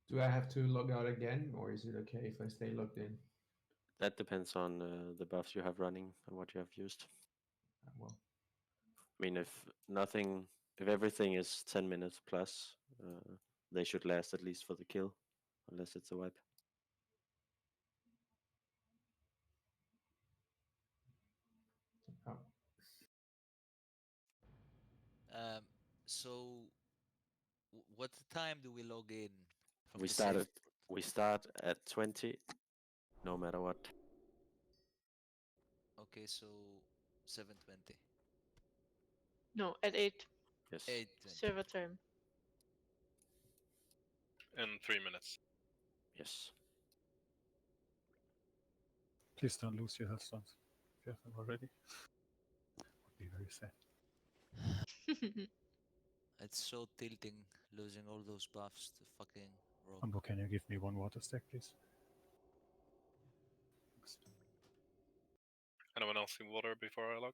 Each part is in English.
Do I have to log out again, or is it okay if I stay logged in? That depends on the buffs you have running and what you have used. Well, I mean, if everything is 10 minutes plus, they should last at least for the kill, unless it's a wipe. oh. So, what time do we log in from We the start at 20, no matter what. Okay, so 7:20. No, at 8. Yes. 8:20. Server time. In 3 minutes. Yes. Please don't lose your healthstones if you have them already. Would be very sad. It's so tilting losing all those buffs to fucking rogue. Umbo, can you give me one water stack, please? Thanks. Anyone else in water before I log?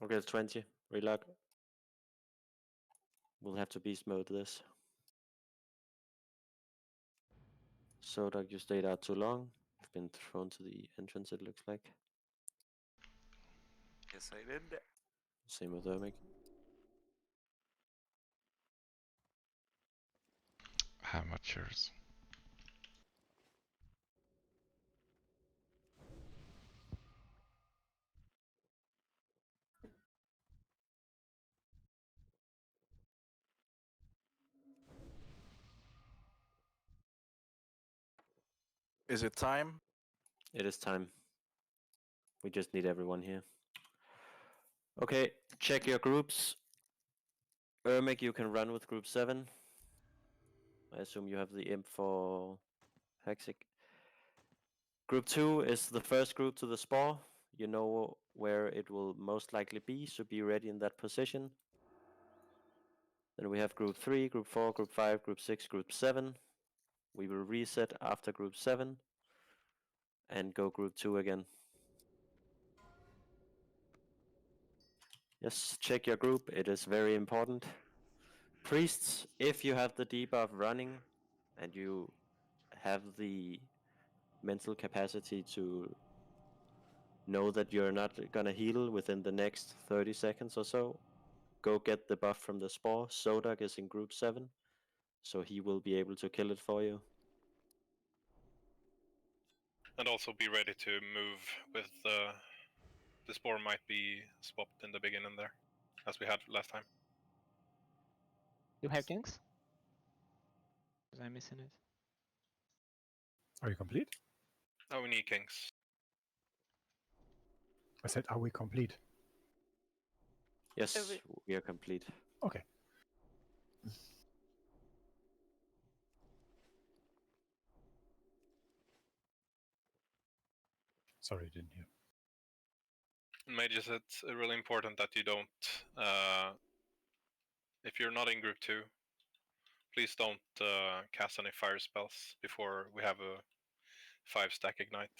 Okay, it's 20. Relog. We'll have to beast mode this. Sodak, you stayed out too long. You've been thrown to the entrance, it looks like. Yes, I did. Same with Ermic. Amateurs. Is it time? It is time. We just need everyone here. Okay, check your groups. Ermic, you can run with group 7. I assume you have the imp for Hexic. Group 2 is the first group to the spore. You know where it will most likely be, so be ready in that position. Then we have group 3, group 4, group 5, group 6, group 7. We will reset after group 7 and go group 2 again. Yes, check your group, it is very important. Priests, if you have the debuff running and you have the mental capacity to know that you're not gonna heal within the next 30 seconds or so, go get the buff from the spore. Sodak is in group 7, so he will be able to kill it for you. And also be ready to move with the spore might be swapped in the beginning there, as we had last time. You have kings? Was I missing it? Are you complete? Oh, we need kings. I said, are we complete? Yes, Every- we are complete. Okay. Sorry, I didn't hear. Mages, it's really important that you don't, if you're not in group 2, please don't cast any fire spells before we have a 5-stack ignite.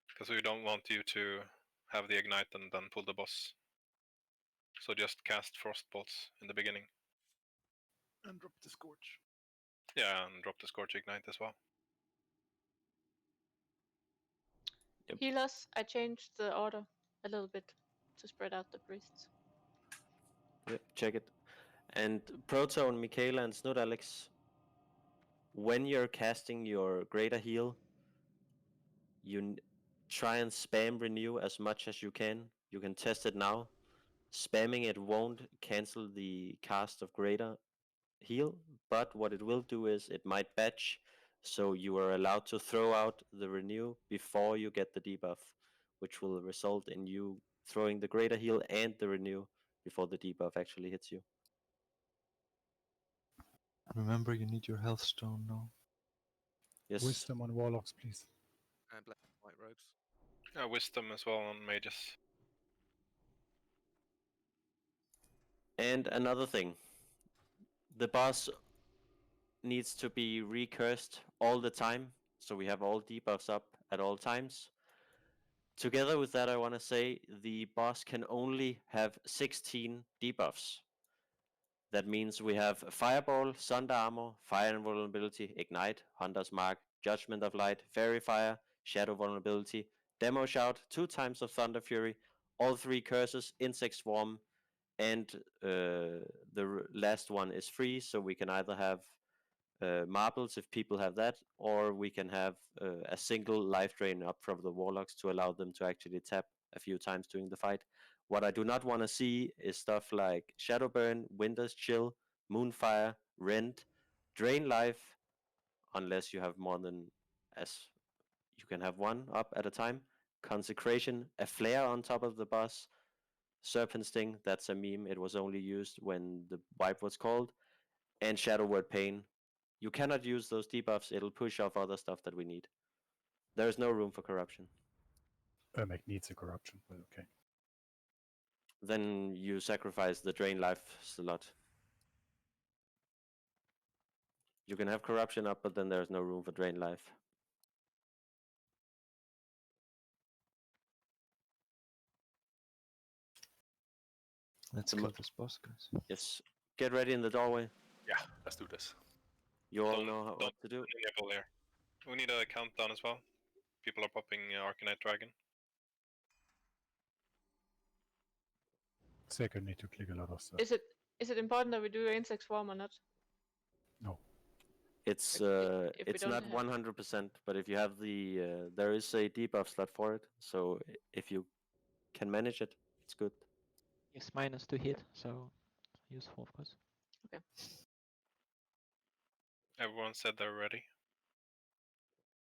Because we don't want you to have the ignite and then pull the boss. So just cast frost bolts in the beginning. And drop the scorch. Yeah, and drop the scorch ignite as well. Yep. Healers, I changed the order a little bit to spread out the priests. Yep, check it. And Proton, Michaela, and Snoot Alex, when you're casting your greater heal, you try and spam renew as much as you can. You can test it now. Spamming it won't cancel the cast of greater heal, but what it will do is it might batch, so you are allowed to throw out the renew before you get the debuff, which will result in you throwing the greater heal and the renew before the debuff actually hits you. Remember, you need your health stone now. Yes. Wisdom on warlocks, please. And black and white rogues. Wisdom as well on mages. And another thing, the boss needs to be recursed all the time, so we have all debuffs up at all times. Together with that, I want to say the boss can only have 16 debuffs. That means we have Fireball, Sunder Armor, Fire Invulnerability, Ignite, Hunter's Mark, Judgment of Light, Fairy Fire, Shadow Vulnerability, Demo Shout, 2 times of Thunder Fury, all 3 curses, Insect Swarm, and the last one is free, so we can either have marbles if people have that, or we can have a single life drain up from the warlocks to allow them to actually tap a few times during the fight. What I do not want to see is stuff like Shadowburn, Winter's Chill, Moonfire, Rend, Drain Life, unless you have more than as you can have one up at a time. Consecration, a flare on top of the boss, Serpent Sting, that's a meme, it was only used when the wipe was called, and Shadow Word Pain. You cannot use those debuffs, it'll push off other stuff that we need. There is no room for corruption. Ermac needs a corruption, but okay. Then you sacrifice the drain life slot. You can have corruption up, but then there's no room for drain life. Let's The kill this boss, guys. Yes. Get ready in the doorway. Yeah, let's do this. You all Don't- know what don't- to do. Enable here. We need a countdown as well. People are popping Arcanite Dragon. Sacred need to click a lot of stuff. Is it important that we do insect swarm or not? No. It's if we it's don't not have- 100%, but if you have the there is a debuff slot for it, so if you can manage it, it's good. Yes, minus to hit, so useful of course. Everyone said they're ready.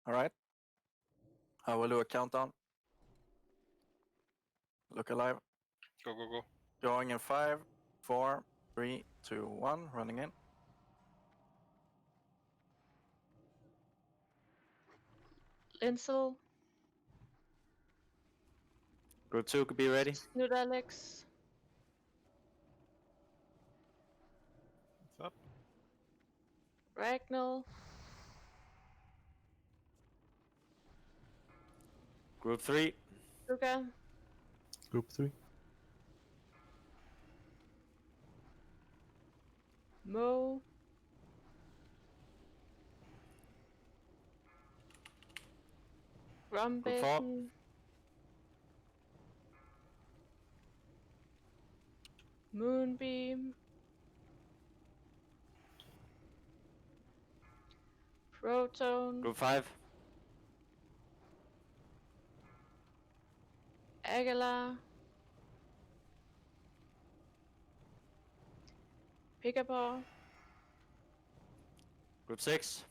Alright. I will do a countdown. Look alive. Go, go, go. Going in 5, 4, 3, 2, 1. Running in. Linsel, Group 2 could be ready. Snoot Alex, What's up? Ragnall, Group 3. Luca, Group 3. Mo, Grumbin, Moonbeam, Proton, Group 5. Aguilar, Pickapaw, Group 6.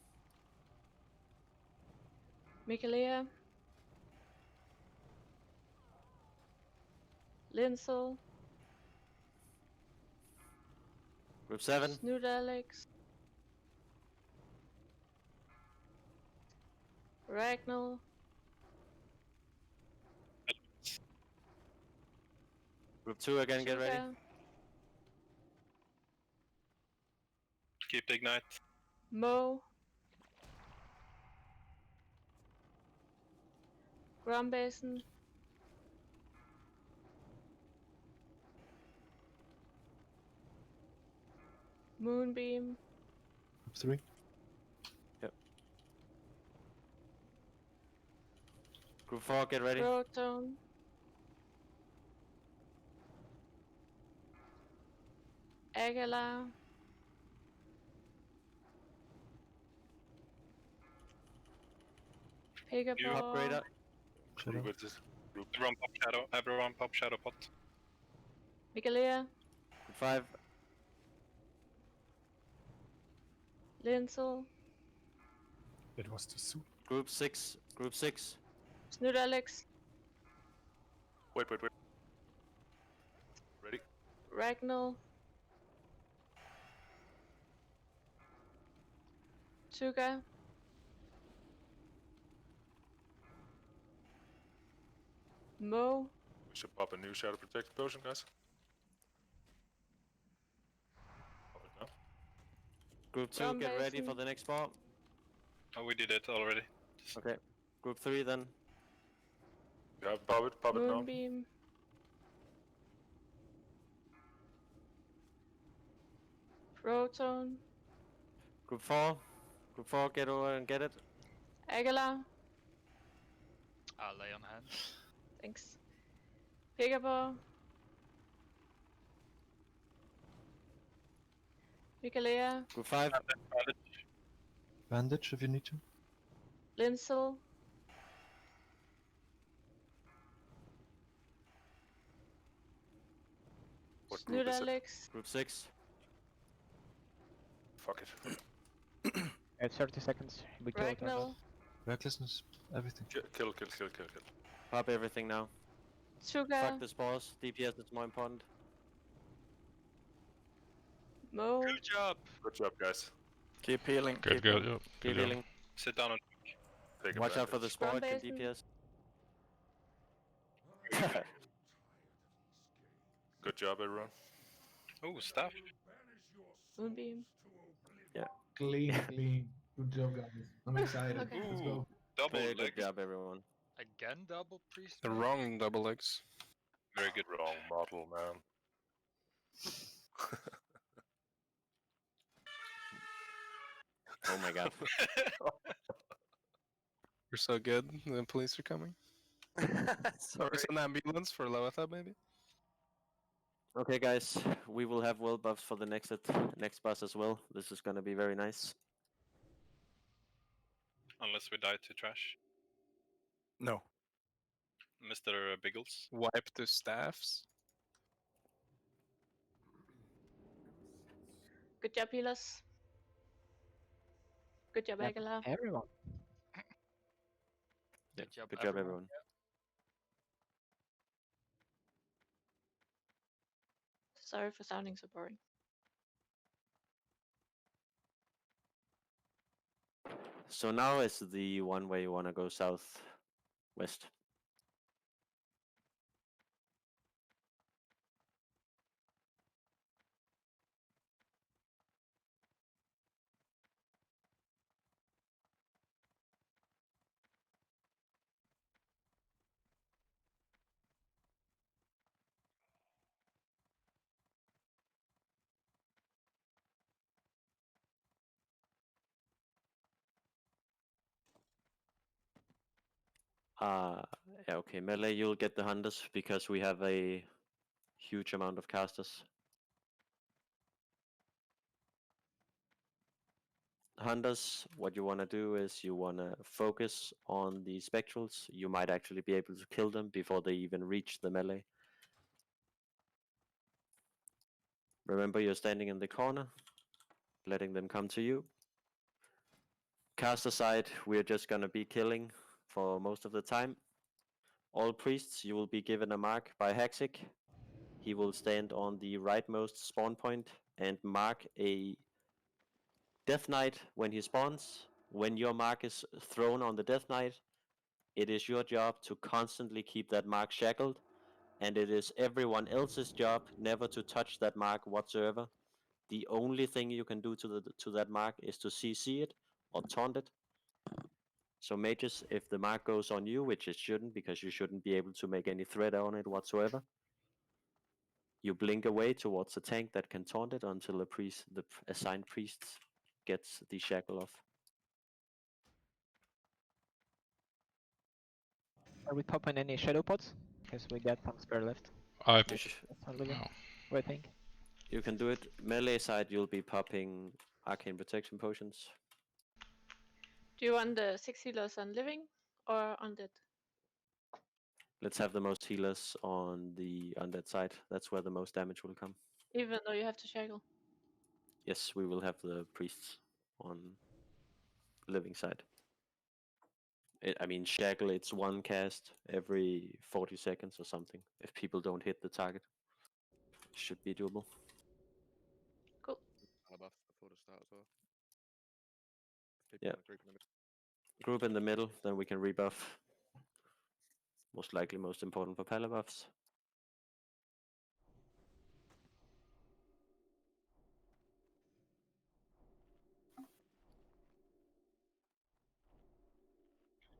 Michaelia, Linsel, Group 7. Snoot Alex, Ragnall, Group 2 again, get ready. Tuga, Keep the ignite. Mo, Grumbason, Moonbeam, Group 3. Group 4, get ready. Proton, Aguilar, Pegabor, Upgrader. Shadow. Everyone pop shadow pot. Migalea, Group 5. Linsel, It was too soon. Group 6. Group 6. Snoot Alex, Wait. Ready? Ragnall, Tuga, Mo, We should pop a new Shadow Protect potion, guys. Pop it now. Group 2, get ready for Grumbason, the next ball. Oh, we did it already. Okay. Group 3 then. You have pop it now. Moonbeam, Proton, Group 4. Group 4, get over and get it. Aguilar, I'll lay on hands. thanks, Pegabor, Migalea, Group 5. Bandage if you need to. Linsel, What group Snoot is it? Alex, Group 6. Fuck it. At 30 seconds, we kill it or not. Ragnall, Recklessness, everything. Kill. Pop everything now. Tuga, Fuck the spores. DPS is more important. Mo, Good job. Good job, guys. Keep healing. Good, keep good, healing. job. Keep Good job. healing. Sit down and Take Watch out for the advantage. spore. It can Grumbason. DPS. Good job, everyone. oh, staff. Moonbeam, Clean. Good job, guys. I'm excited. Okay. Let's go. Double Very good legs. job, everyone. Again, double priest. The mate? wrong double legs. Very good. Wrong model, man. Oh my god. You're so good. The police are coming. Sorry. There's an ambulance for Lawatha, maybe? Okay, guys. We will have will buffs for the next boss as well. This is gonna be very nice. Unless we die to trash. No. Mr. Biggles. Wipe the staffs. good job, healers. Good job, Yep. Aguilar. Everyone. Good job, Good job, everyone. Sorry for sounding so boring. So now is the one where you wanna go southwest. Yeah, okay, melee, you'll get the hunters because we have a huge amount of casters. Hunters, what you want to do is you want to focus on the spectrals. You might actually be able to kill them before they even reach the melee. Remember, you're standing in the corner, letting them come to you. Caster side, we're just going to be killing for most of the time. All priests, you will be given a mark by Haxic. he will stand on the rightmost spawn point and mark a Death Knight when he spawns. When your mark is thrown on the Death Knight, it is your job to constantly keep that mark shackled, and it is everyone else's job never to touch that mark whatsoever. The only thing you can do to that mark is to CC it or taunt it. So mages, if the mark goes on you, which it shouldn't, because you shouldn't be able to make any threat on it whatsoever, you blink away towards the tank that can taunt it until the assigned priest gets the shackle off. Are we popping any shadow pots? Because we got some spare left. I That's not living. oh. What do you think? You can do it. Melee side, you'll be popping arcane protection potions. Do you want the 6 healers on living or undead? Let's have the most healers on the undead side. That's where the most damage will come. Even though you have to shackle. Yes, we will have the priests on living side. I mean, shackle, it's one cast every 40 seconds or something. If people don't hit the target, should be doable. Cool. Buff before the start as well. Yeah. Group in the middle, then we can rebuff. Most likely most important for pally buffs.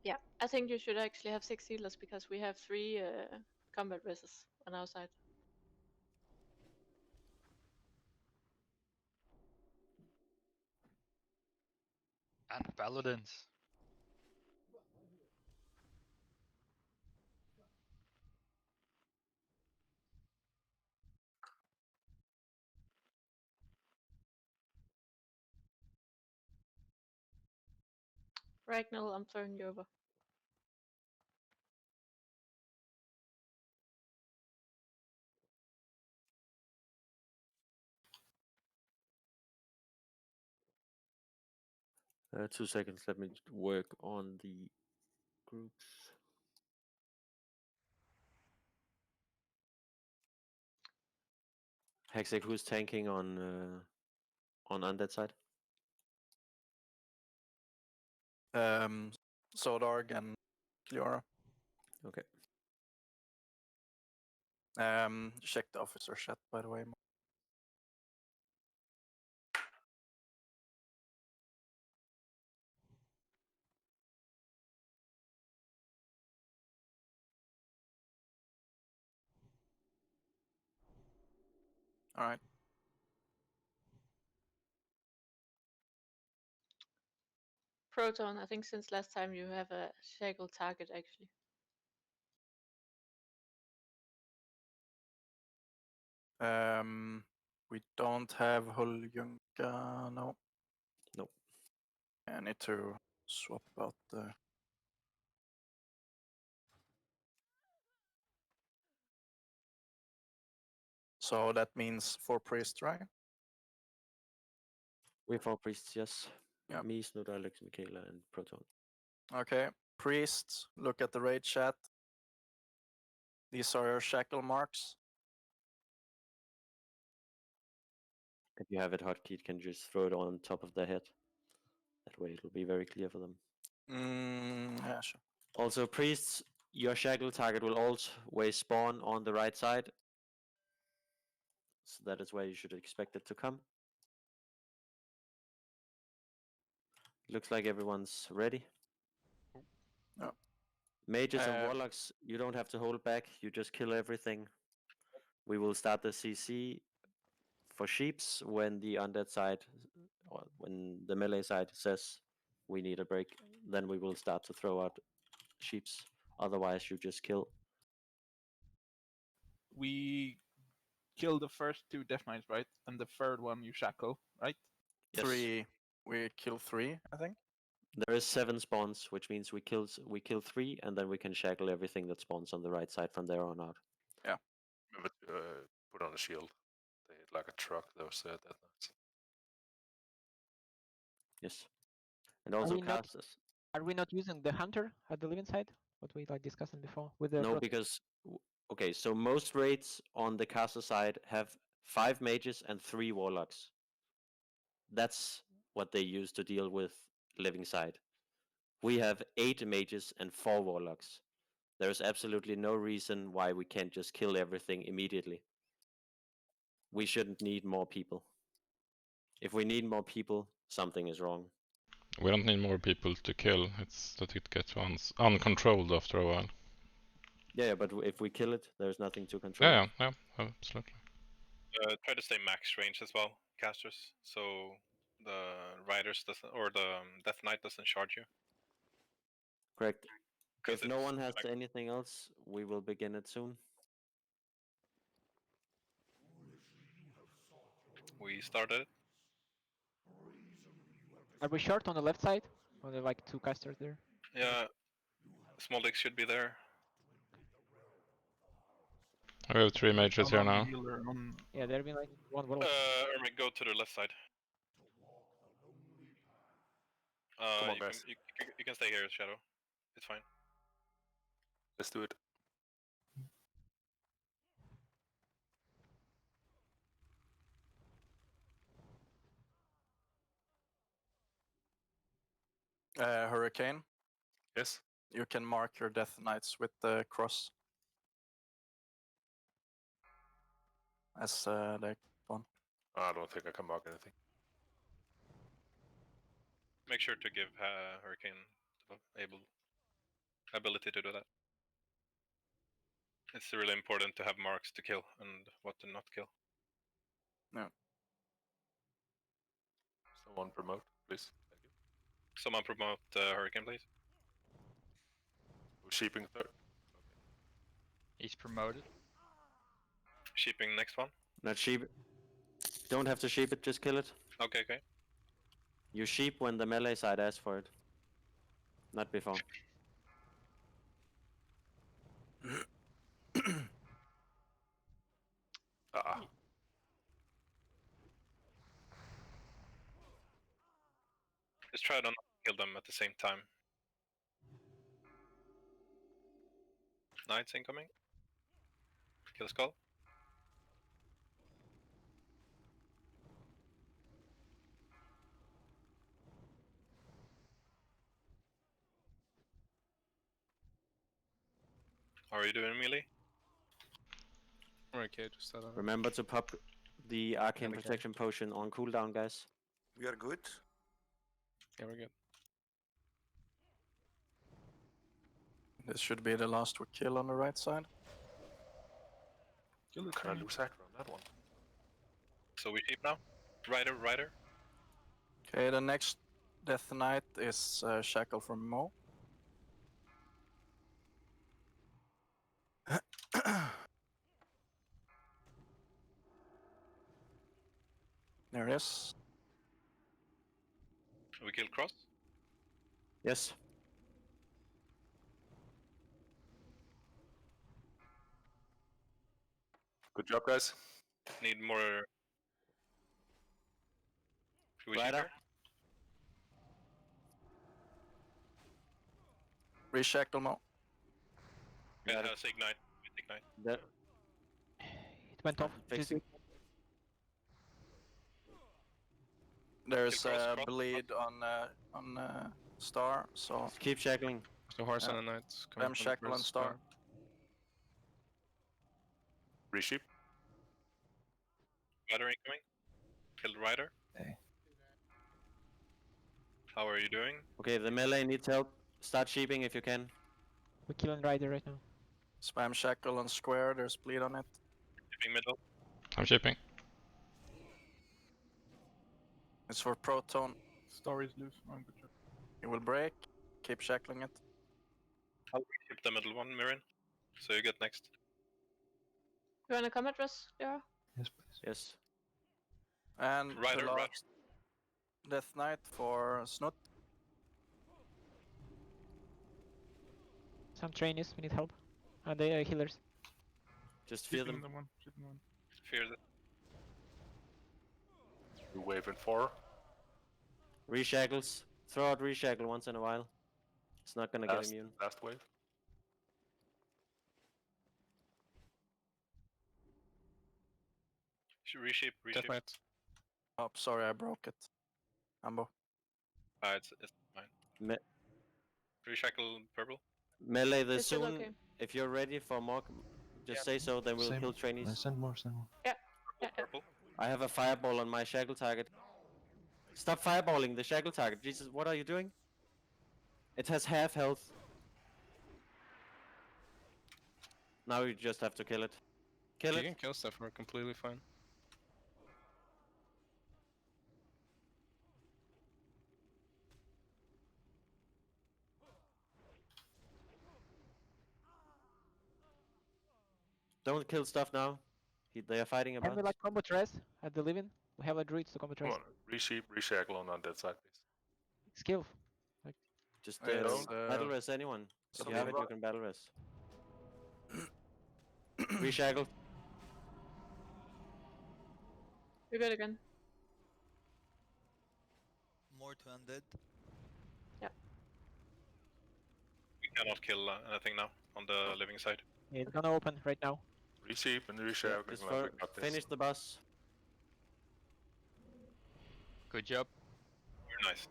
Yeah, I think you should actually have 6 healers because we have 3 combat reses on our side. And paladins. Ragnall, I'm throwing you over. 2 seconds, let me work on the groups. Hexek, who's tanking on undead side? Sodarg and Cleora. Okay. Check the officer chat, by the way. All right. Proton, I think since last time you have a shackle target actually. We don't have Huljunga, no. Nope. I need to swap out the. So that means 4 priests, right? We have 4 priests, yes. Yeah. Me, Snood, Alex, Michaela, and Proton. Okay. Priests, look at the raid chat. These are your shackle marks. If you have it hotkeyed, you can just throw it on top of their head. That way it'll be very clear for them. Yeah, sure. Also, priests, your shackle target will always spawn on the right side. So that is where you should expect it to come. Looks like everyone's ready. Yeah. Mages and warlocks, you don't have to hold back. You just kill everything. We will start the CC for sheeps when the undead side, or when the melee side says we need a break. Then we will start to throw out sheeps. Otherwise, you just kill. We kill the first 2 Death Knights, right? And the third one you shackle, right? Yes. 3. We kill 3, I think. There is 7 spawns, which means we kill 3, and then we can shackle everything that spawns on the right side from there on out. Yeah. Remember to put on a shield. They hit like a truck, those Death Knights. Yes. And also casters. Are we not using the hunter at the living side? What we discussed before with the No, because Okay, so most raids on the caster side have 5 mages and 3 warlocks. That's what they use to deal with living side. We have 8 mages and 4 warlocks. There's absolutely no reason why we can't just kill everything immediately. We shouldn't need more people. If we need more people, something is wrong. We don't need more people to kill, it's that it gets uncontrolled after a while. Yeah, but if we kill it, there's nothing to control. Yeah, absolutely. Try to stay max range as well, casters, so the riders doesn't, or the Death Knight doesn't charge you. Correct. 'Cause If no it's one has like- anything else, we will begin it soon. We started it. Are we short on the left side? Or there are like 2 casters there? Yeah, small dick should be there. We have 3 mages here now. Yeah, there have been like 1 warlock. Ermic, go to the left side. Come on, you guys. Can, you can stay here, Shadow. It's fine. Let's do it. Hurricane. Yes. You can mark your Death Knights with the cross. As the one. I don't think I can mark anything. Make sure to give Hurricane the ability to do that. It's really important to have marks to kill and what to not kill. No. Someone promote, please. Thank you. Someone promote Hurricane, please. Who's sheeping third? He's promoted. Sheeping next one. Not sheep. Don't have to sheep it, just kill it. Okay, okay. You sheep when the melee side asks for it. Not before. Just try to not kill them at the same time. Knights incoming. Kill skull. How are you doing, melee? Okay, just Remember to pop the arcane protection potion on cooldown, guys. We are good. Yeah, we're good. This should be the last we kill on the right side. Can I lose aggro on that one? So we sheep now? Rider. Okay, the next Death Knight is Shackle from Mo. There it is. We kill cross. Yes. Good job, guys. Need more. Should we sheep Rider. here? Reshackle Mo. It has ignite. That It went off. fix Just- There's Kill cross, a cross. bleed on Star, so keep shackling. So horse Yeah. and a knight. I'm Shackle and Star. Resheep. Rider incoming. Killed Rider. Hey. How are you doing? Okay, the melee needs help. Start sheeping if you can. We're killing Rider right now. spam Shackle on Square, there's bleed on it. Sheeping middle. I'm shipping. It's for Proton. Star is loose. Oh, good job. It will break. Keep shackling it. I'll keep the middle one, Mirin. So you get next. You wanna combat rush, Lera? Yes, please. Yes. And Rider, the last Death Knight for Snoot. Some trainees, we need help. And the healers. Just fear Shooting them. the one. Shooting the one. Fear that. You wave in 4. Reshackles. Throw out reshackle once in a while. It's not gonna get Last, immune. last wave. reshape. Death Knight. Oh, sorry, I broke it. Ambo. It's fine. Me Reshackle purple. melee the It's still soon. okay. If you're ready for more, just say so. Then we'll Same. kill trainees. Send more, send more. Yeah, yeah. Purple. I have a fireball on my shackle target. Stop fireballing the shackle target. Jesus, what are you doing? It has half health. Now you just have to kill it. Kill You it. can kill stuff. We're completely fine. Don't kill stuff now. They are fighting Can about. we like combo trace at the living? We have like druids to combo Come trace. on, reshackle on that side, please. Skill. Just It's, battle res anyone. If so you have it, you can battle res. Reshackle. You're good again. More to undead. We cannot kill anything now on the living side. Yeah, it's gonna open right now. Reshape and Yeah, reshackle. just Like we got this. finish the boss. Good job. Very nice.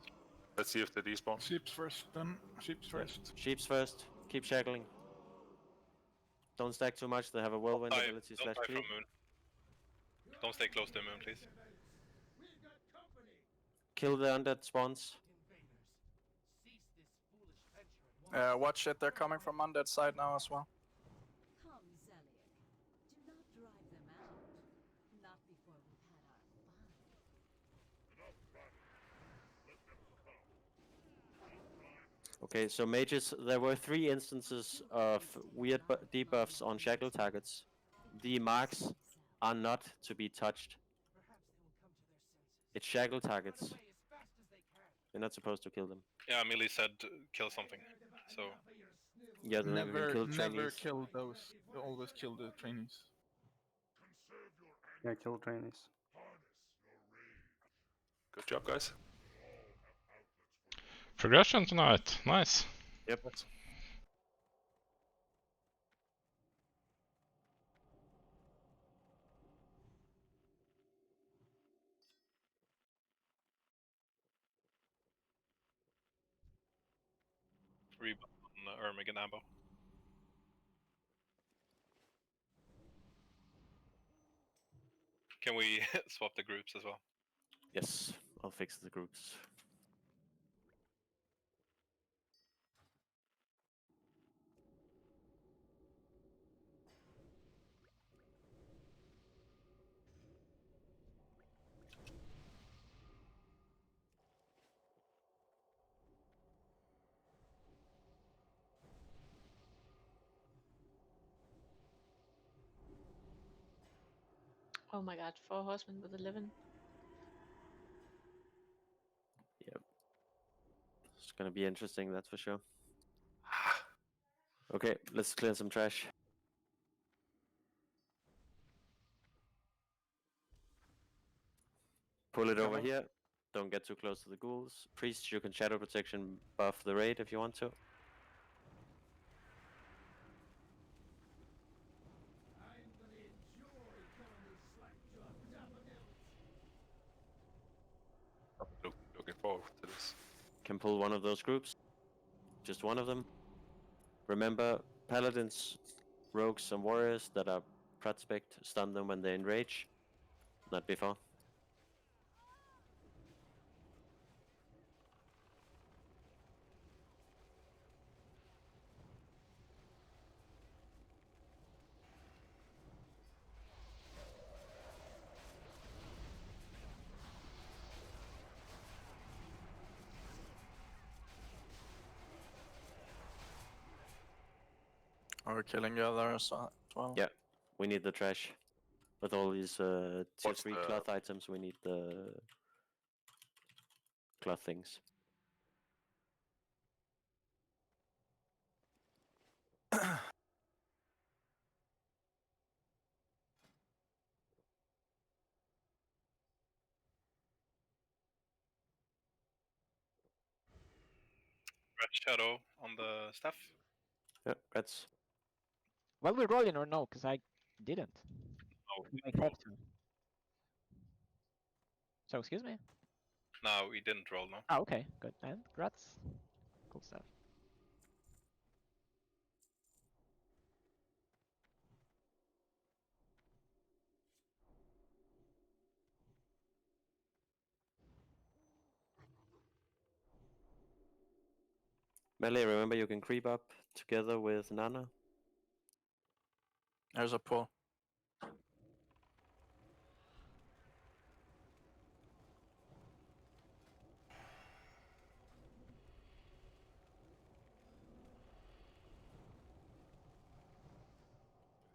Let's see if they despawn. Sheeps first, then. Sheeps first. Sheeps first. Keep shackling. Don't stack too much. They have a whirlwind Don't die ability slash from cleave. moon. Don't stay close to the moon, please. Kill the undead spawns. Watch it, they're coming from undead side now as well. Come, Zeliek. Do not drive them out. Not before we've had our fun. Okay, so mages, there were 3 instances of weird debuffs on shackle targets. The marks are not to be touched. It's shackle targets. You're not supposed to kill them. Yeah, Millie said kill something. So Yeah, then we can kill Never trainees. kill those. Always kill the trainees. Yeah, kill trainees. Good job, guys. Progression tonight. Nice. Yep. rebound on Ermig and Ambo. Can we swap the groups as well? Yes, I'll fix the groups. Oh my god, 4 horsemen with 11. Yep. It's gonna be interesting, that's for sure. Okay, let's clear some trash. Pull it over here. Don't get too close to the ghouls. Priests, you can shadow protection buff the raid if you want to. Looking forward to this. Can pull one of those groups. Just one of them. Remember, paladins, rogues, and warriors that are prospect stun them when they enrage. Not before. Are we killing the others as well? Yeah, we need the trash. With all these tier What's 3 the- cloth items, we need the cloth things. Red shadow on the staff. Yeah, that's Well, we're rolling or no? Because I didn't. Oh, We might have to. So excuse me. No, we didn't roll, no. Oh, okay, good. And congrats. Cool stuff. Melee, remember you can creep up together with Nana. There's a pull.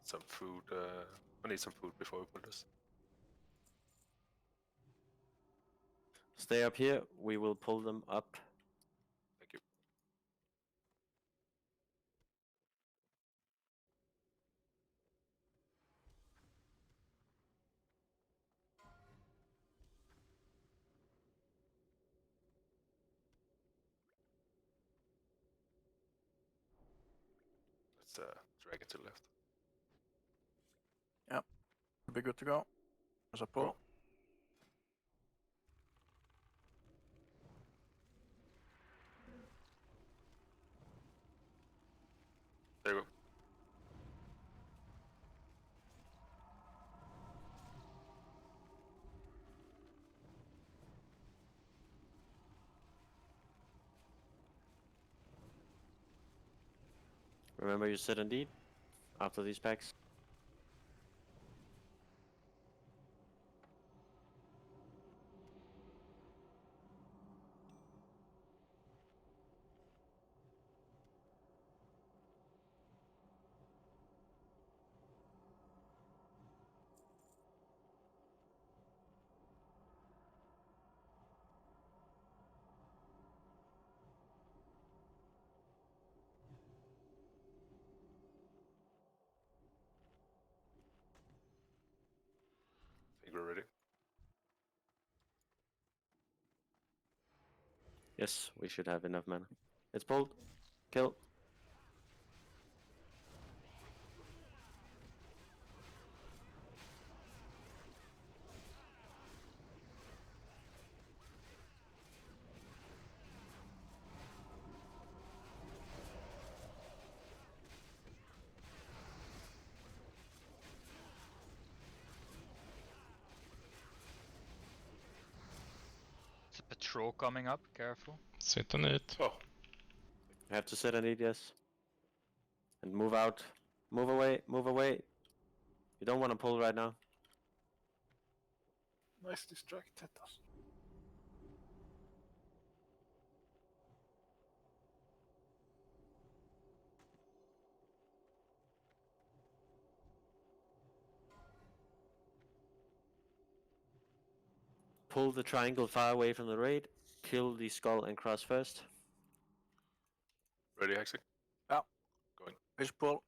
Some food. I need some food before we pull this. Stay up here. We will pull them up. Thank you. Let's drag it to the left. Yep. Be good to go. There's a pull. Go. There you go. Remember you sit and eat after these packs. I think we're ready. Yes, we should have enough mana. It's pulled. Kill. It's a patrol coming up, careful. Sit and eat. Oh, You have to sit and eat, yes. And move out. Move away. Move away. You don't want to pull right now. Nice distract, Tetas. Pull the triangle far away from the raid. Kill the skull and cross first. ready, Hexing? Yeah. Going. Fish pull.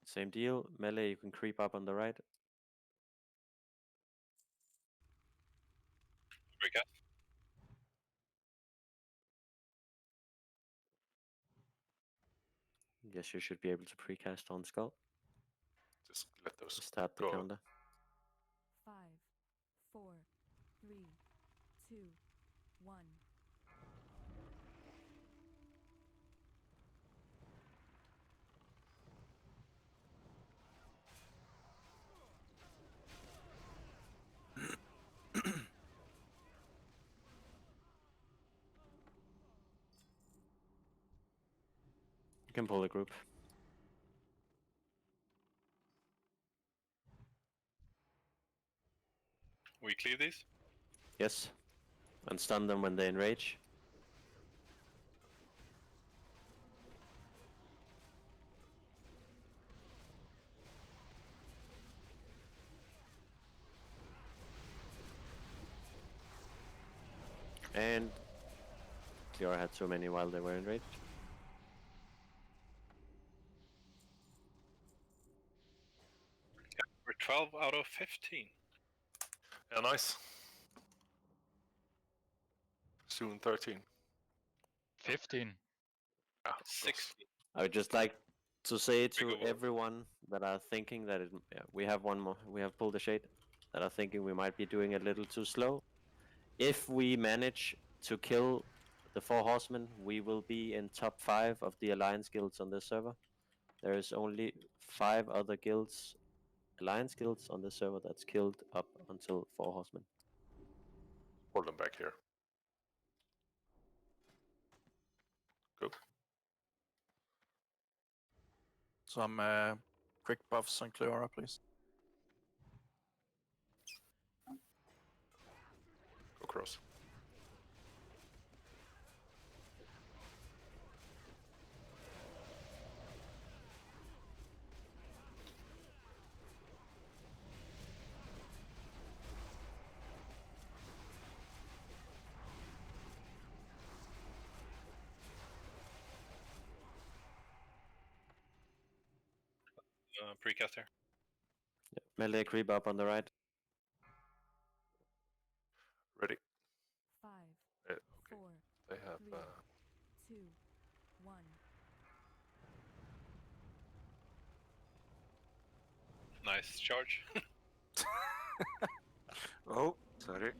Same deal. Melee, you can creep up on the right. Recast. Yes, you should be able to precast on skull. Just let those Start the go. counter. 5, 4, 3, 2, 1. You can pull the group. We clear these? Yes. And stun them when they enrage. And Cleora had too many while they were in rage. We're 12 out of 15. Yeah, nice. Soon 13. 15. Yeah, 16. I would just like to say to Bigger world. everyone that are thinking that we have one more, we have pulled the shade, that are thinking we might be doing a little too slow. If we manage to kill the 4 horsemen, we will be in top 5 of the alliance guilds on this server. There is only 5 other guilds, alliance guilds on this server that's killed up until 4 horsemen. Pull them back here. Go. Some quick buffs on Cleora, please. Go cross. Precast here. Yeah. Melee creep up on the right. Ready. 5, Okay. 4, They have 3, 2, 1. Nice charge. Oh, sorry.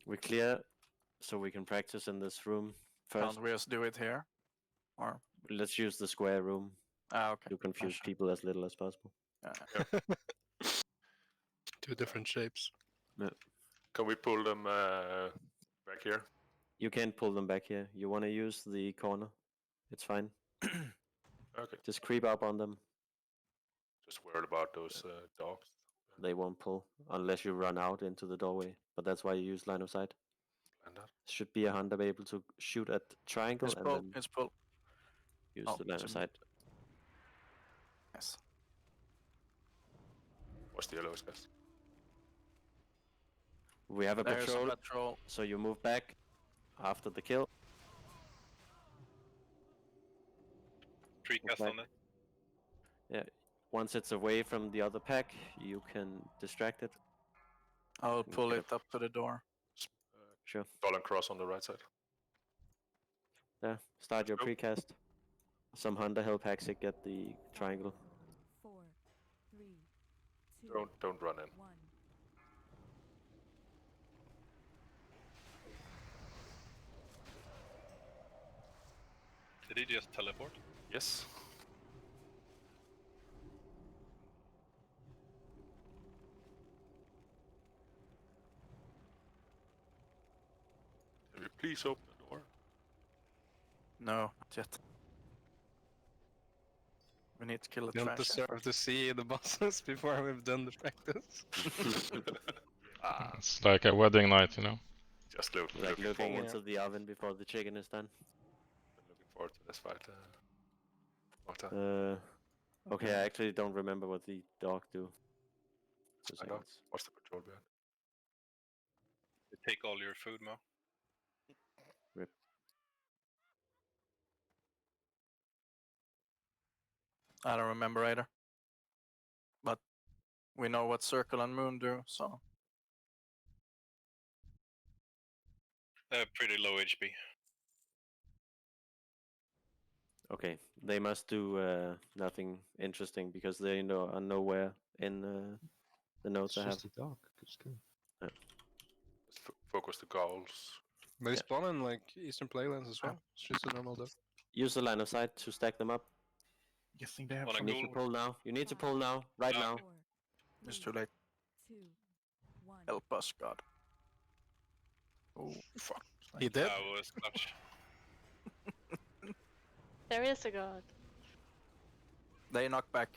We clear so we can practice in this room first. Can't we just do it here? Or Let's use the square room okay. to confuse Sure. people as little as possible. Two different shapes. Yeah. Can we pull them back here? You can't pull them back here. You want to use the corner. It's fine. Okay. Just creep up on them. Just worried about those dogs. They won't pull unless you run out into the doorway. But that's why you use line of sight. And that. Should be a hunter be able to shoot at triangle It's and pull. then It's pull. use Oh, the line of it's sight. Yes. What's the yellow guys? We have a There's patrol, a patrol. so you move back after the kill. Precast Okay. on it. Yeah. Once it's away from the other pack, you can distract it. I'll and pull get it up to the door. Sure. Skull and cross on the right side. Yeah. Start your Go. precast. Some hunter help Haxic get the triangle. 4, 3, 2, Don't run in. 1. Did he just teleport? Yes. Can you please open the door? No, not yet. We need to kill the You don't trash. deserve to see the bosses before we've done the practice. It's like a wedding night, you know. Just Like looking looking forward. into the oven before the chicken is done. Looking forward to this fight. Marta. Okay, I actually don't remember what the dog do. 2 I know. seconds. What's the patrol behind? They take all your food, Mo. Rip. I don't remember either. But we know what Circle and Moon do, so. Pretty low HP. Okay, they must do nothing interesting because they are nowhere in the notes It's I have. just a dog. It's good. Let's focus the goals. They spawn in like Eastern Playlands as well. It's just a normal dog. Use the line of sight to stack them up. Guessing they have Wanna You some need to go- pull now. You need to pull now. Right now. 4, It's 3, too late. 2, 1. Help us, God. Oh, fuck. He did? That was clutch. There is a god. They knock back.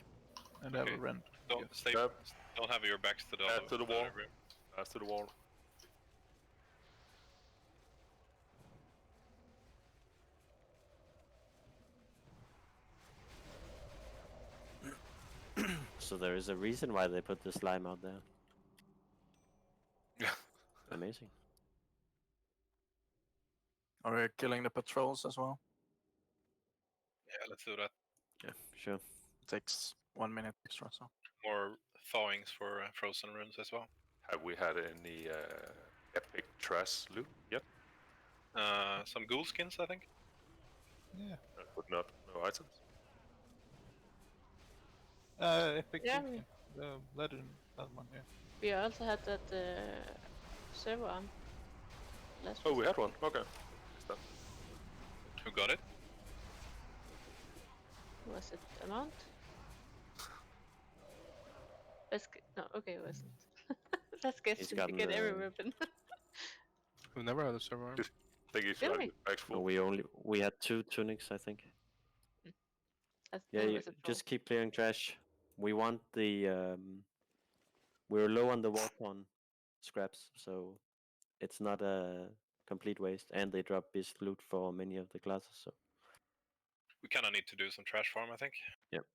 and have Okay. a rend. Don't stay. Yep. Don't have your backs to the Back to the wall. room. Pass to the wall. So there is a reason why they put the slime out there. Amazing. Are we killing the patrols as well? Yeah, let's do that. Yeah, sure. Takes 1 minute extra, so. More thawings for frozen runes as well. Have we had any epic trash loot yet? Some ghoul skins, I think. Yeah. But not no items. Epic Yeah, Toolkit. The legend, that one, yeah. We also had that server on last Oh, week. we had one. Okay. Missed that. Who got it? Was it amount? No, okay, it wasn't. Let's guess He's to gotten get every the- weapon. We've never had a server arm. I think Did we? No, we had 2 tunics, I think. I Yeah, thought it you was a troll. just keep clearing trash. We want the we're low on the Warthon scraps, so it's not a complete waste, and they drop beast loot for many of the classes. So We kind of need to do some trash farm, I think. yep.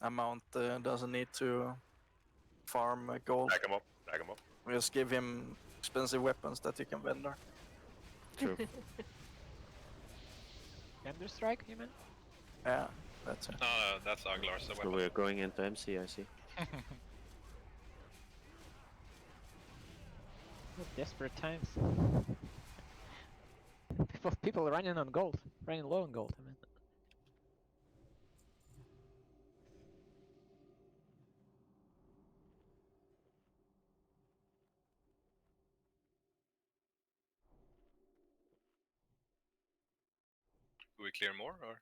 Amount doesn't need to farm gold. Back him up. Back him up. We just give him expensive weapons that he can vendor. True. Ender strike, you mean? Yeah, that's it. No, that's Aglar's So weapon. we're going into MC, I see. Desperate times. People running on gold, running low on gold. I mean. Do we clear more, or?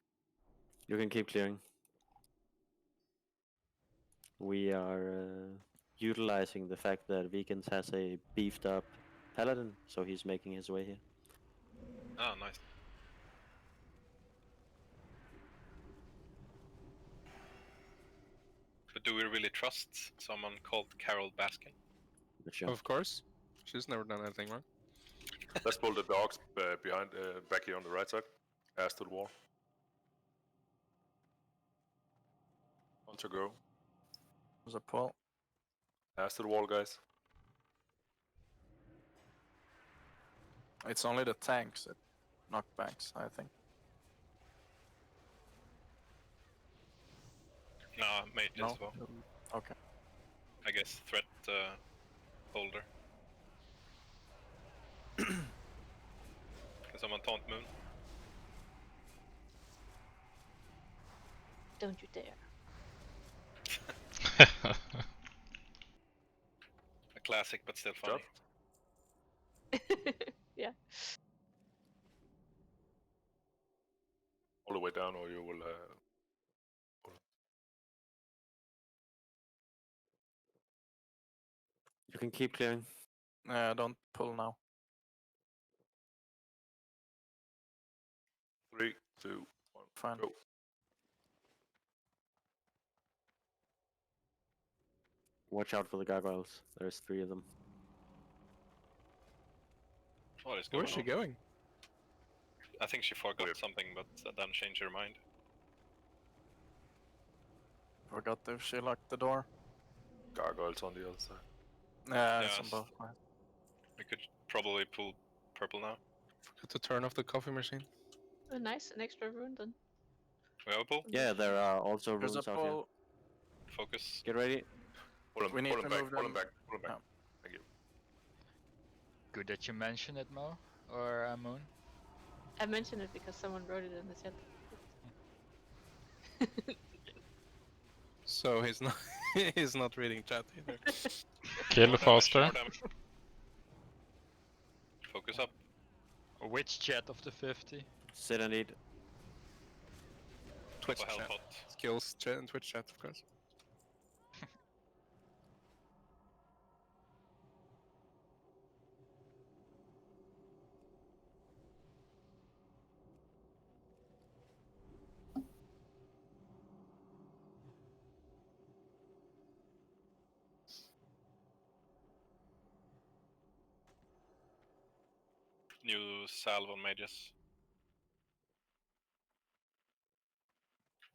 You can keep clearing. We are utilizing the fact that Vegans has a beefed up paladin, so he's making his way here. Ah, nice. But do we really trust someone called Carol Baskin? Sure. Of course. She's never done anything wrong. Let's pull the dogs behind, back here on the right side. Ass to the wall. On to go. There's a pull. Ass to the wall, guys. It's only the tanks that knockbacks, I think. No, mage No? as well. Okay. I guess threat holder. Can someone taunt moon? Don't you dare. A classic, but still funny. Yeah. All the way down, or you will. You can keep clearing. Don't pull now. 3, 2, 1, Fine. go. Watch out for the gargoyles. There's 3 of them. What is going Where's she on? going? I think she forgot something, but then changed her mind. Forgot if she locked the door. Gargoyles on the other side. Yeah, it's Yes. on both sides. We could probably pull purple now. Forgot to turn off the coffee machine. Oh, nice, an extra rune then. We have a pull? Yeah, there are also There's runes a out here. pull. Focus. Get ready. Pull him, We need pull him to back, move pull him them. back, pull him back. No. Thank you. Good that you mentioned it, Mo. Or Moon. I mentioned it because someone wrote it in the chat. So he's not he's not reading chat either. Kill More faster. damage. Focus up. Which chat of the 50? Sit and eat. Twitch Hell chat. pot. Skills chat and Twitch chat, of course. New salve on mages.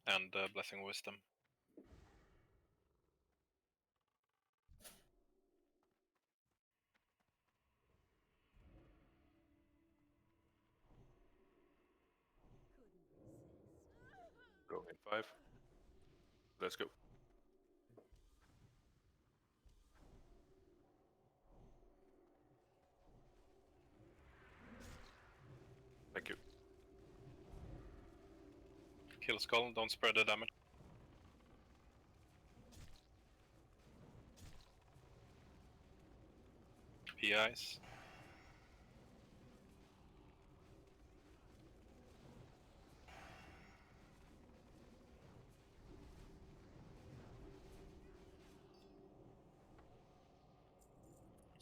and Blessing of Wisdom. Go in 5. Let's go. Thank you. Kill Skull, don't spread the damage. PIs.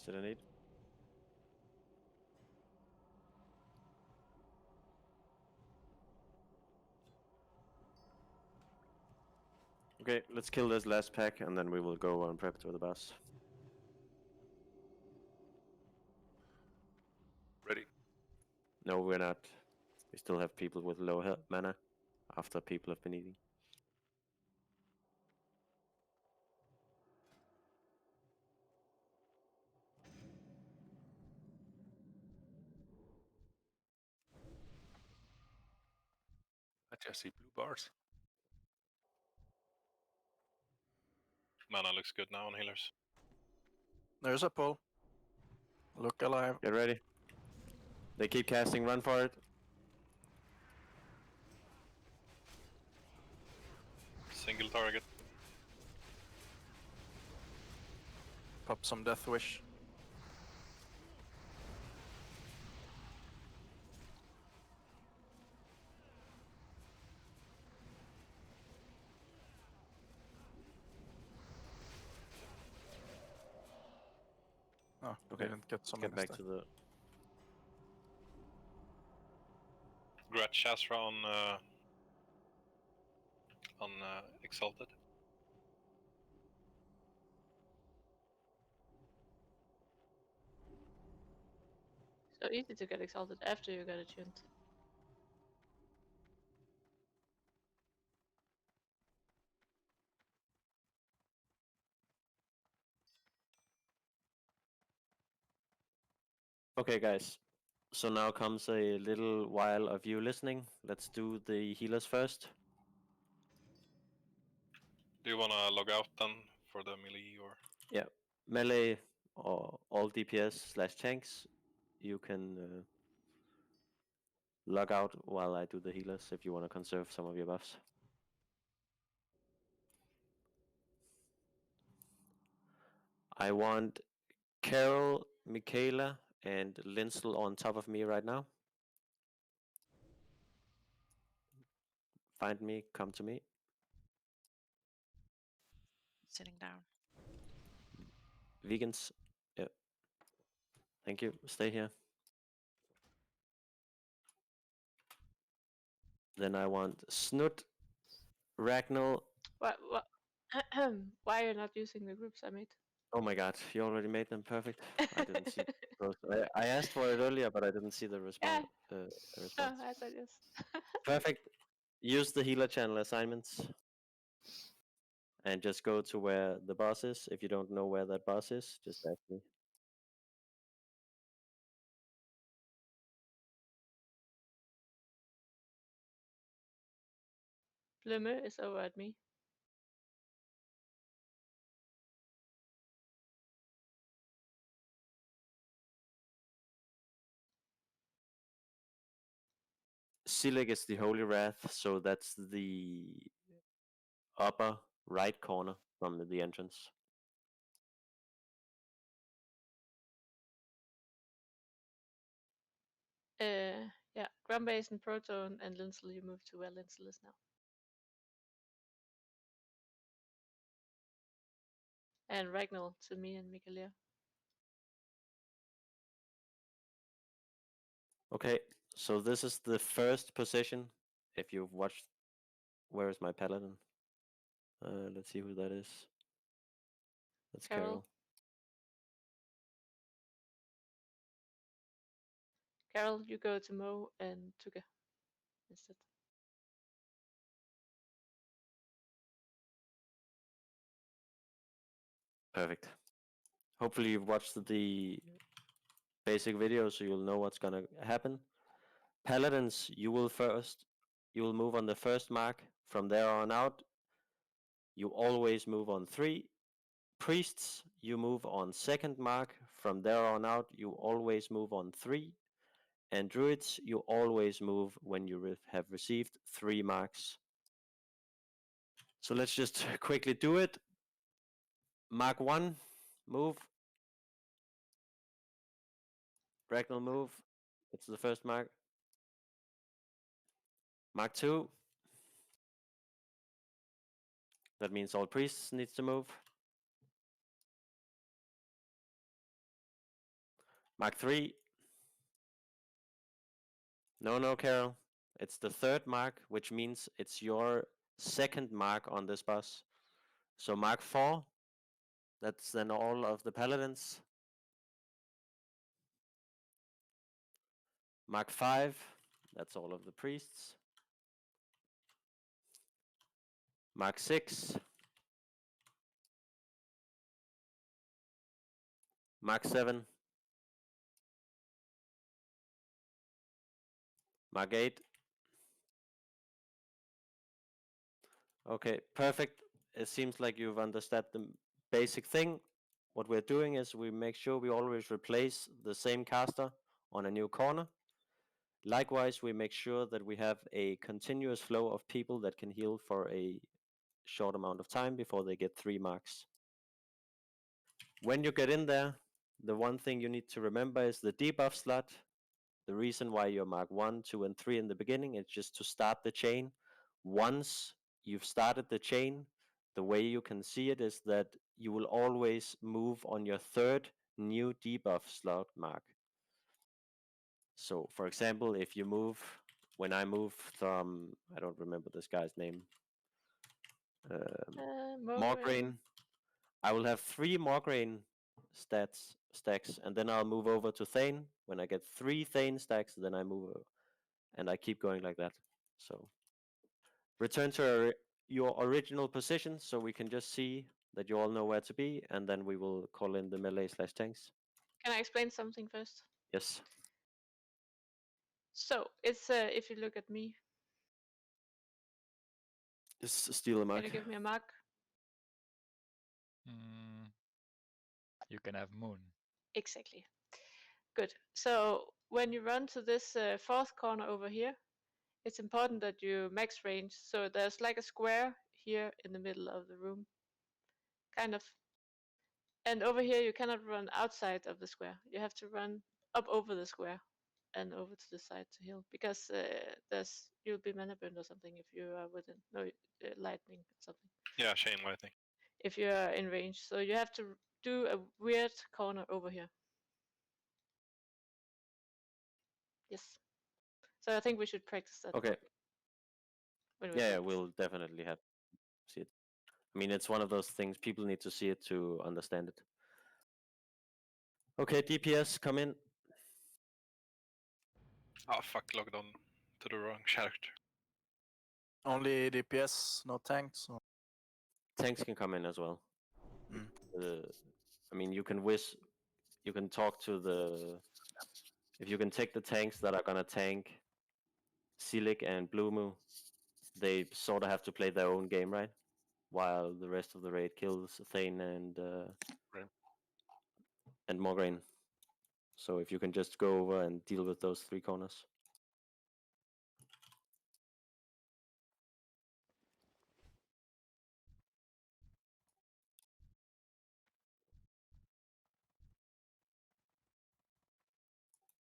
Is it a need? Okay, let's kill this last pack and then we will go and prep to the boss. Ready? No, we're not. We still have people with low health mana after people have been eating. I just see blue bars. Mana looks good now on healers. There's a pull. Look alive. Get ready. They keep casting, run for it. Single target. Pop some Death Wish. Oh, Okay, didn't get so get many back stacks. to the... Grat Shazzrah on Exalted. So easy to get exalted after you got attuned. Okay, guys. So now comes a little while of you listening. Let's do the healers first. Do you wanna log out then for the melee or? Yeah, melee or all DPS / tanks. You can log out while I do the healers if you want to conserve some of your buffs. I want Carol, Michaela, and Linsel on top of me right now. Find me, come to me. Sitting down. Vegans. Yeah. Thank you. Stay here. Then I want Snoot, Ragnall. What? Why are you not using the groups I made? Oh my god, you already made them perfect. I didn't see those. I asked for it earlier, but I didn't see the response. Oh, response. I said yes. Perfect. Use the healer channel assignments. And just go to where the boss is. If you don't know where that boss is, just ask me. Blume is over at me. Silik is the Holy Wrath, so that's the upper right corner from the entrance. Yeah, Grumbase and Proton and Linsel, you move to where Linsel is now. And Ragnall to me and Mikaela. Okay, so this is the first position. If you've watched, where is my paladin? Let's see who that is. That's Carol. Carol, you go to Mo and Tuga instead. Perfect. Hopefully you've watched the basic video so you'll know what's gonna happen. Paladins, you will move on the first mark. From there on out, you always move on 3. Priests, you move on second mark. From there on out, you always move on 3. And druids, you always move when you have received 3 marks. So let's just quickly do it. Mark 1, move. Bracknell, move. It's the first mark. Mark 2. That means all priests needs to move. Mark 3. No, Carol. It's the third mark, which means it's your second mark on this boss. So Mark 4. That's then all of the paladins. Mark 5. That's all of the priests. Mark 6. Mark 7. Mark 8. Okay, perfect. It seems like you've understood the basic thing. What we're doing is we make sure we always replace the same caster on a new corner. Likewise, we make sure that we have a continuous flow of people that can heal for a short amount of time before they get 3 marks. When you get in there, the one thing you need to remember is the debuff slot. The reason why you're mark 1, 2, and 3 in the beginning is just to start the chain. Once you've started the chain, the way you can see it is that you will always move on your third new debuff slot mark. So, for example, if you move, when I move from, I don't remember this guy's name, Morgraine, I will have 3 Morgraine stacks, and then I'll move over to Thane. When I get 3 Thane stacks, then I move over, and I keep going like that. So, return to your original position so we can just see that you all know where to be, and then we will call in the melee/tanks. Can I explain something first? Yes. So it's if you look at me, Just steal a mark. can you give me a mark? You can have moon. Exactly. Good. So when you run to this fourth corner over here, it's important that you max range. So there's like a square here in the middle of the room, kind of. And over here you cannot run outside of the square. You have to run up over the square and over to the side to heal, because you'll be mana burned or something if you are within lightning or something. Yeah, chain lightning. If you are in range, so you have to do a weird corner over here. Yes. So I think we should practice that. Okay. When Yeah, we'll definitely have to see it. I mean, it's one of those things, people need to see it to understand it. Okay, DPS, come in. Oh fuck, logged on to the wrong character. Only DPS, no tanks. Or... Tanks can come in as well. I mean, you can talk to the, if you can take the tanks that are gonna tank Silic and Blue they sort of have to play their own game, right? While the rest of the raid kills Thane and Morgraine. So if you can just go over and deal with those 3 corners.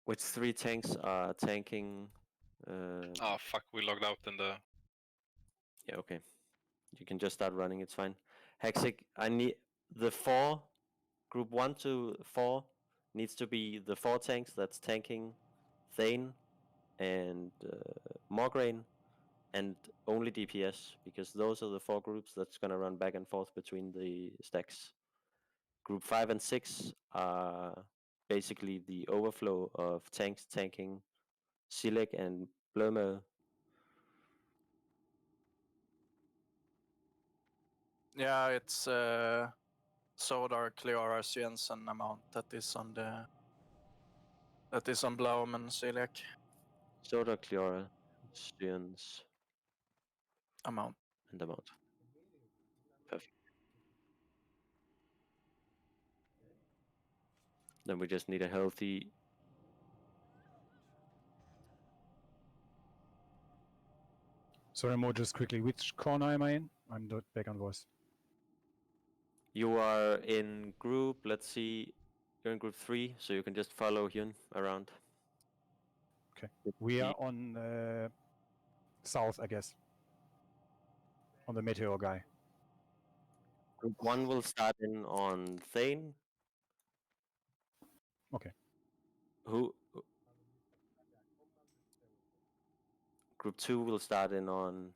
Which 3 tanks are tanking? Oh fuck, we logged out in the... Yeah, okay. You can just start running, it's fine. Hexic, I need the 4, group 1 to 4 needs to be the 4 tanks that's tanking Thane and Morgraine, and only DPS, because those are the 4 groups that's gonna run back and forth between the stacks. Group 5 and 6 are basically the overflow of tanks tanking Silic and Blurmer. Yeah, it's Sodar, Cleora, Jensen amount that is on Blaum and Celiac Soda, Cleora, Styens, amount. and amount. Perfect. Then we just need a healthy. Sorry, Mo, just quickly, which corner am I in? I'm not back on voice. You are in group, let's see, you're in group 3, so you can just follow Hyun around. Okay. We are on south, I guess. On the meteor guy. Group 1 will start in on Thane. Okay. Who? Group 2 will start in on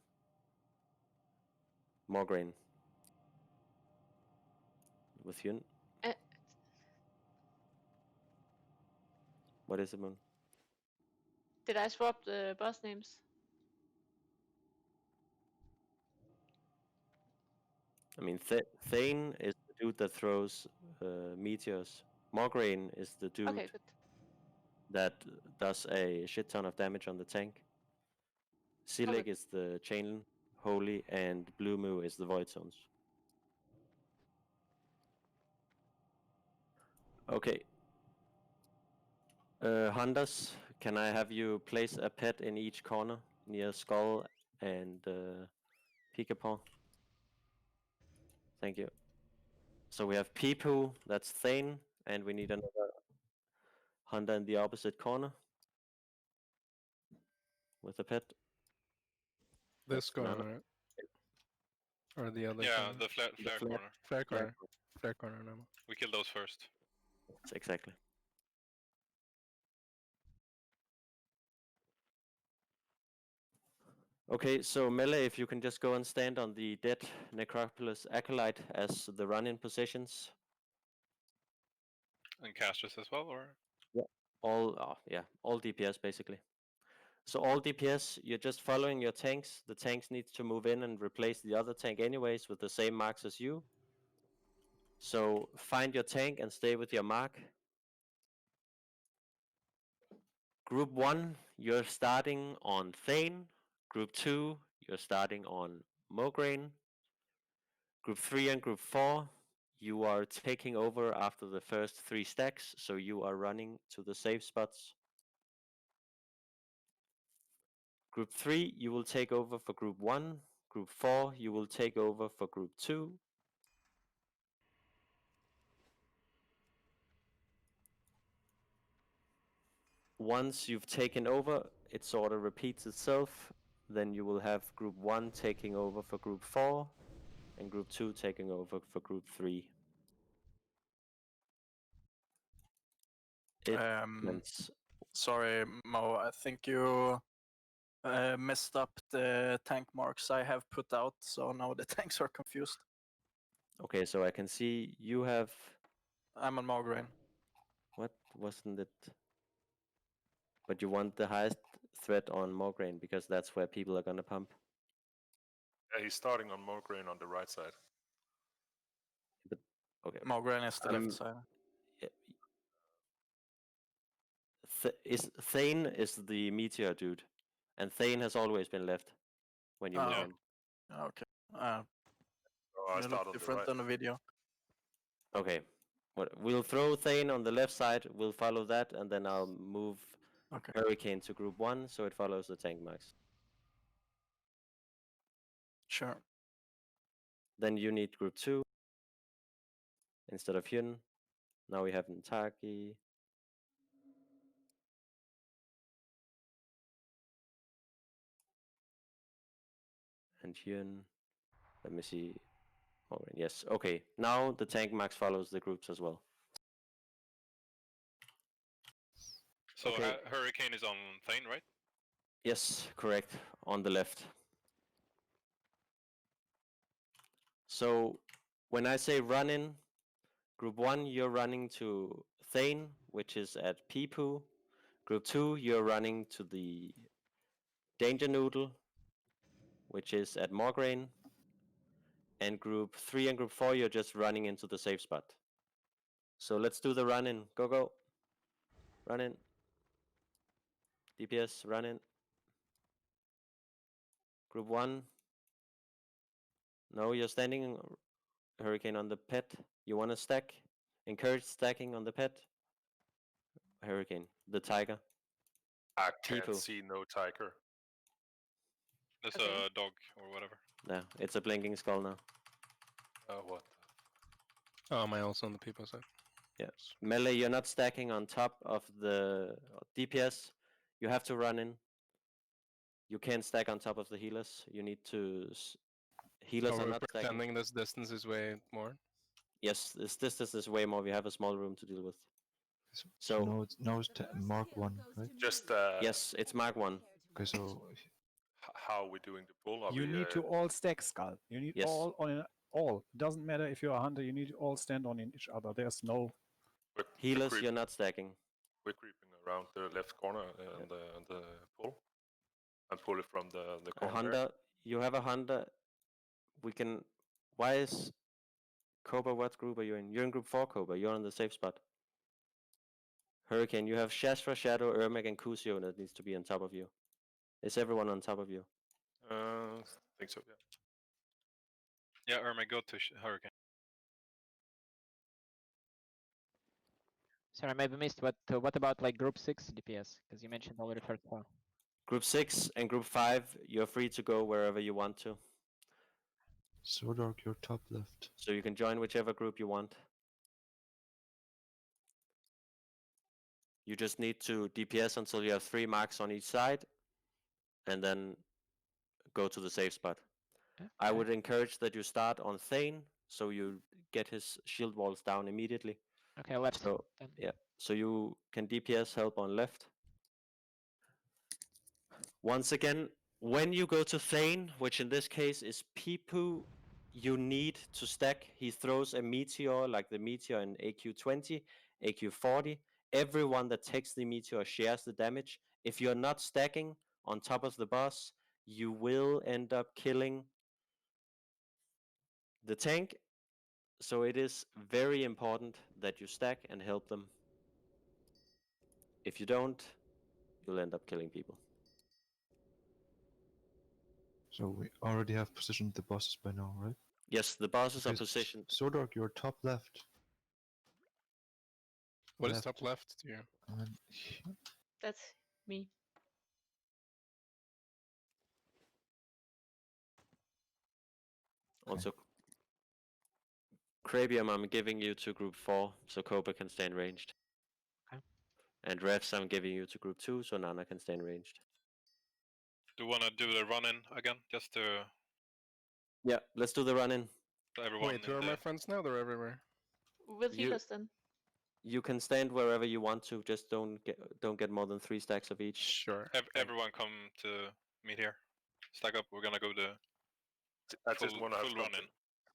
Morgraine. With Hyun. What is it, Moon? Did I swap the boss names? I mean, Thane is the dude that throws meteors. Morgraine is the dude Okay, good. that does a shit ton of damage on the tank. Celiac Okay. is the chain holy, and Blue Moo is the void zones. Okay. Hunters, can I have you place a pet in each corner near Skull and Peekapaw? Thank you. So we have Peepoo, that's Thane, and we need another Hunter in the opposite corner with a pet. This That's corner, Nana. right? Or the other Yeah, corner? the flare corner. Flare Flare corner. Flare corner, no. We killed those first. Exactly. Okay, so Melee, if you can just go and stand on the dead Necropolis Acolyte as the run-in positions. And casters as well, or? Yeah. All DPS basically. So all DPS, you're just following your tanks. The tanks need to move in and replace the other tank anyways with the same marks as you. So find your tank and stay with your mark. Group 1, you're starting on Thane. Group 2, you're starting on Mograine. Group 3 and Group 4, you are taking over after the first 3 stacks, so you are running to the safe spots. Group 3, you will take over for Group 1. Group 4, you will take over for Group 2. Once you've taken over, it sort of repeats itself. Then you will have Group 1 taking over for Group 4, and Group 2 taking over for Group 3. Sorry, Mo, I think you messed up the tank marks I have put out, so now the tanks are confused. Okay, so I can see you have... I'm on Mograine. What? Wasn't it... But you want the highest threat on Mograine, because that's where people are gonna pump. Yeah, he's starting on Morgraine on the right side. But, okay. Mograine is the left side. Thane is the meteor dude, and Thane has always been left when you move in. Okay. I It start look on the different right. on the video. Okay. We'll throw Thane on the left side, we'll follow that, and then I'll move Hurricane to Group 1, so it follows the tank marks. Sure. Then you need Group 2 instead of Hyun. Now we have Ntaki. And Hyun. Let me see. Yes, okay. Now the tank marks follows the groups as well. So Okay. Hurricane is on Thane, right? Yes, correct. On the left. So when I say run in, Group 1, you're running to Thane, which is at Peepoo. Group 2, you're running to the Danger Noodle, which is at Morgraine. And group 3 and group 4, you're just running into the safe spot. So let's do the run in. Go, go. Run in. DPS, run in. Group 1. No, you're standing Hurricane on the pet. You want to stack? Encourage stacking on the pet. Hurricane, the tiger. I can't People. see no tiger. There's Okay. a dog or whatever. No, it's a blinking skull now. What? Oh, am I also on the people side? Yeah. Melee, you're not stacking on top of the DPS. You have to run in. You can't stack on top of the healers. You need to... Healers Oh, are we're not stacking. pretending this distance is way more. Yes, this distance is way more. We have a small room to deal with. So now it's Mark 1, right? Just yes, it's Mark 1. Okay, so how are we doing the pull? Are You we, need to all stack skull. You need Yes. all on all. Doesn't matter if you're a hunter. You need to all stand on each other. There's no we're Healers, you're not stacking. We're creeping around the left corner and the pull. And pull it from the A corner. hunter, you have a hunter. We can... Why is... Cobra, what group are you in? You're in group 4, Cobra. You're on the safe spot. Hurricane, you have Shazzrah, Shadow, Ermac, and Kusio that needs to be on top of you. Is everyone on top of you? I think so, yeah. Yeah, Ermac, go to Hurricane. Sorry, I maybe missed, but what about like group 6 DPS? Because you mentioned already first 4. Group 6 and group 5, you're free to go wherever you want to. so dark, your top left. So you can join whichever group you want. You just need to DPS until you have 3 marks on each side. And then go to the safe spot. Okay. I would encourage that you start on Thane, so you get his shield walls down immediately. Okay, left. So, then. yeah, so you can DPS help on left. Once again, when you go to Thane, which in this case is Pipu, you need to stack. He throws a meteor like the meteor in AQ20, AQ40. Everyone that takes the meteor shares the damage. If you're not stacking on top of the boss, you will end up killing the tank. So it is very important that you stack and help them. If you don't, you'll end up killing people. So we already have positioned the bosses by now, right? Yes, the bosses are Okay, positioned. so dark, your top left. What is top left to you? And then That's me. Also, Crabium, I'm giving you to group 4, so Cobra can stay in ranged. Okay. And Refs, I'm giving you to group 2, so Nana can stay in ranged. Do you want to do the run-in again? Just to... Yeah, let's do the run-in. So everyone Wait, who are my friends now? They're everywhere. With healers then. You can stand wherever you want to, just don't get more than 3 stacks of each. Sure. Everyone come to meet here. Stack up, we're gonna go the I just want to have full run-in.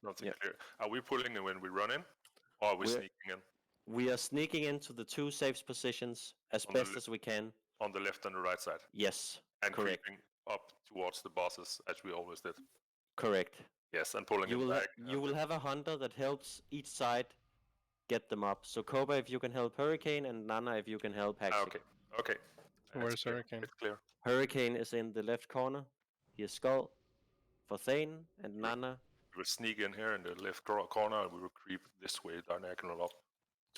something clear. Are we pulling in when we run in? Or are we sneaking in? We are sneaking into the 2 safe positions as On the best as we can. On the left and the right side? Yes, And correct. creeping up towards the bosses, as we always did? Correct. Yes, and pulling You it will back. you will have a hunter that helps each side get them up. So Cobra, if you can help Hurricane, and Nana, if you can help Haxik. Okay. Where's Hurricane? It's clear. Hurricane is in the left corner. He is Skull for Thane, and Nana. We will sneak in here in the left corner, and we will creep this way diagonal up.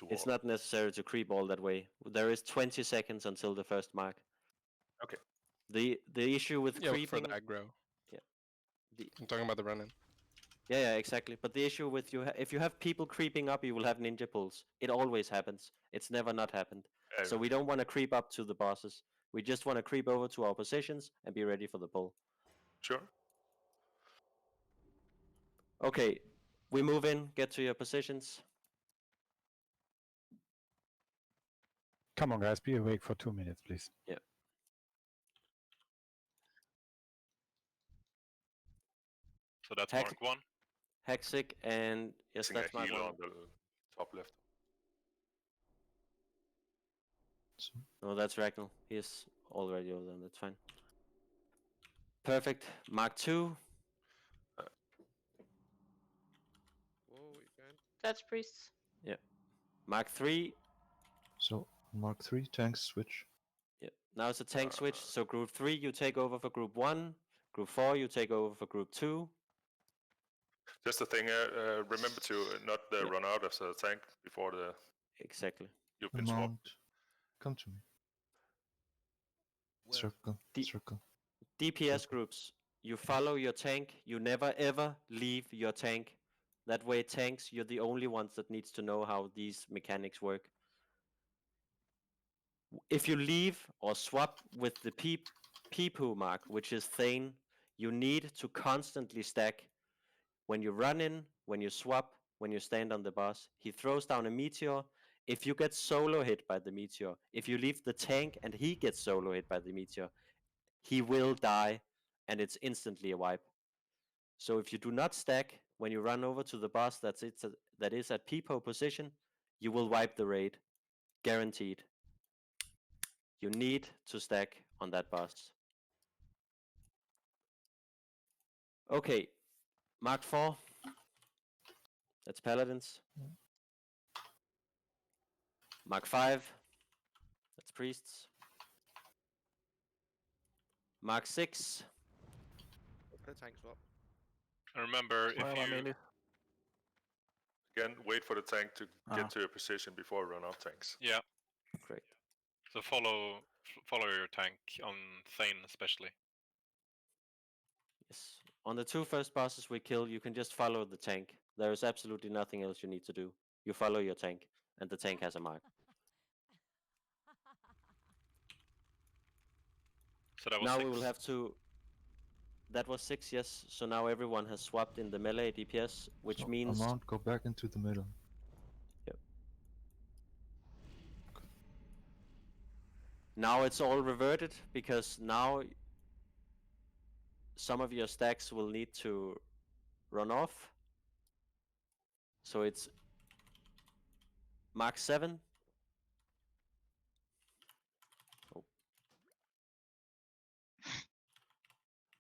It's not necessary to creep all that way. There is 20 seconds until the first mark. Okay. The issue with creeping... for the aggro. Yeah. I'm talking about the run-in. Yeah, exactly. But the issue with if you have people creeping up, you will have ninja pulls. It always happens. It's never not happened. So we don't want to creep up to the bosses. We just want to creep over to our positions and be ready for the pull. Sure. Okay, we move in. Get to your positions. Come on, guys, be awake for 2 minutes, please. Yeah. So that's Mark 1. Haxik and yes, that's Mark 1. On the top left. No, that's Ragnar. He is already over there. That's fine. Perfect. Mark 2. That's priests. Yeah. Mark 3. So Mark 3 tanks switch. Yeah. Now it's a tank switch. So group 3 you take over for group 1. Group 4 you take over for group 2. Just the thing, remember to not run out of the tank before the Exactly. you've been swapped. Amount. Come to me. Circle. Circle. DPS groups. You follow your tank. You never ever leave your tank. That way, tanks, you're the only ones that needs to know how these mechanics work. If you leave or swap with the Peepoo mark, which is Thane, you need to constantly stack. When you run in, when you swap, when you stand on the boss, he throws down a meteor. If you get solo hit by the meteor, if you leave the tank and he gets solo hit by the meteor, he will die and it's instantly a wipe. So if you do not stack when you run over to the boss that is at Peepo position, you will wipe the raid. Guaranteed. You need to stack on that boss. Okay, Mark 4. That's Paladins. Mark 5. That's Priests. Mark 6. Tank swap. And remember, if you Again, wait for the tank to get to a position before run out tanks. yeah, Great. so follow your tank on Thane especially. Yes. On the 2 first bosses we kill, you can just follow the tank. There is absolutely nothing else you need to do. You follow your tank, and the tank has a mark. So that was now 6. we will have to. That was 6, yes. So now everyone has swapped in the melee DPS, which So means Amount, go back into the middle. Yep. Now it's all reverted because now some of your stacks will need to run off. So it's Mark 7. Oh.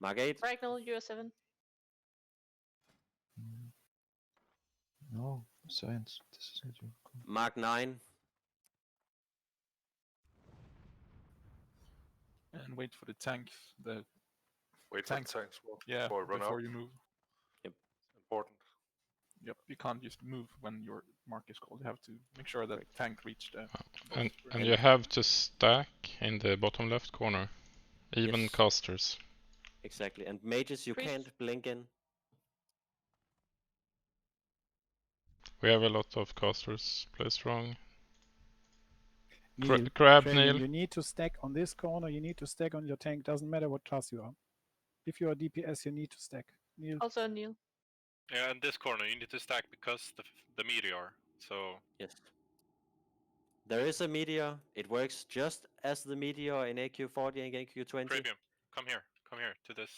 Mark 8. Bragnell, you're 7. No, science. This is not your call. Mark 9. And wait for the tanks. The Wait tanks. for the tanks Yeah, before run before out. you move. Yep. It's important. Yep, you can't just move when your mark is called. You have to make sure that the tank reached the. And you have to stack in the bottom left corner. Even Yes. casters. Exactly. And mages you Priest. can't blink in. We have a lot of casters placed wrong. Neil, Grab Tragan, Neil. you need to stack on this corner. You need to stack on your tank. Doesn't matter what class you are. If you are DPS, you need to stack. Neil. Also Neil. Yeah, in this corner you need to stack because the meteor. So Yes. There is a meteor. It works just as the meteor in AQ40 and AQ20. Travium, come here to this.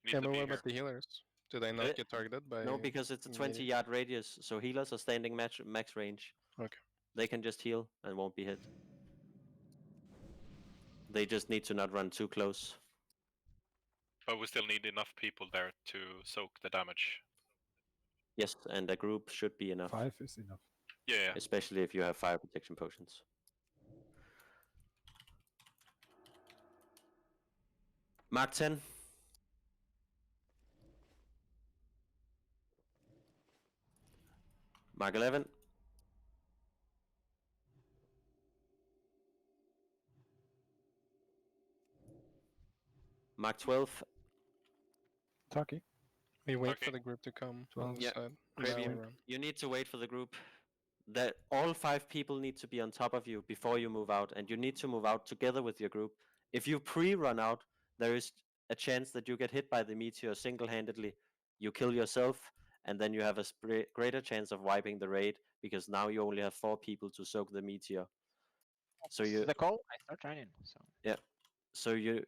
You need Yeah, to but be what here. about the healers? Do they not get targeted by? No, because it's a 20-yard radius, so healers are standing max range. Okay. They can just heal and won't be hit. They just need to not run too close. But we still need enough people there to soak the damage. Yes, and a group should be enough. 5 is enough. Yeah. Especially if you have fire protection potions. Mark 10. Mark 11. Mark 12. Taki. We wait for the group to come on the Yeah, side. and then we Krabian, run. you need to wait for the group. That all 5 people need to be on top of you before you move out, and you need to move out together with your group. If you pre-run out, there is a chance that you get hit by the meteor single-handedly. You kill yourself, and then you have a greater chance of wiping the raid because now you only have 4 people to soak the meteor. So you the call. I start training. So yeah, so you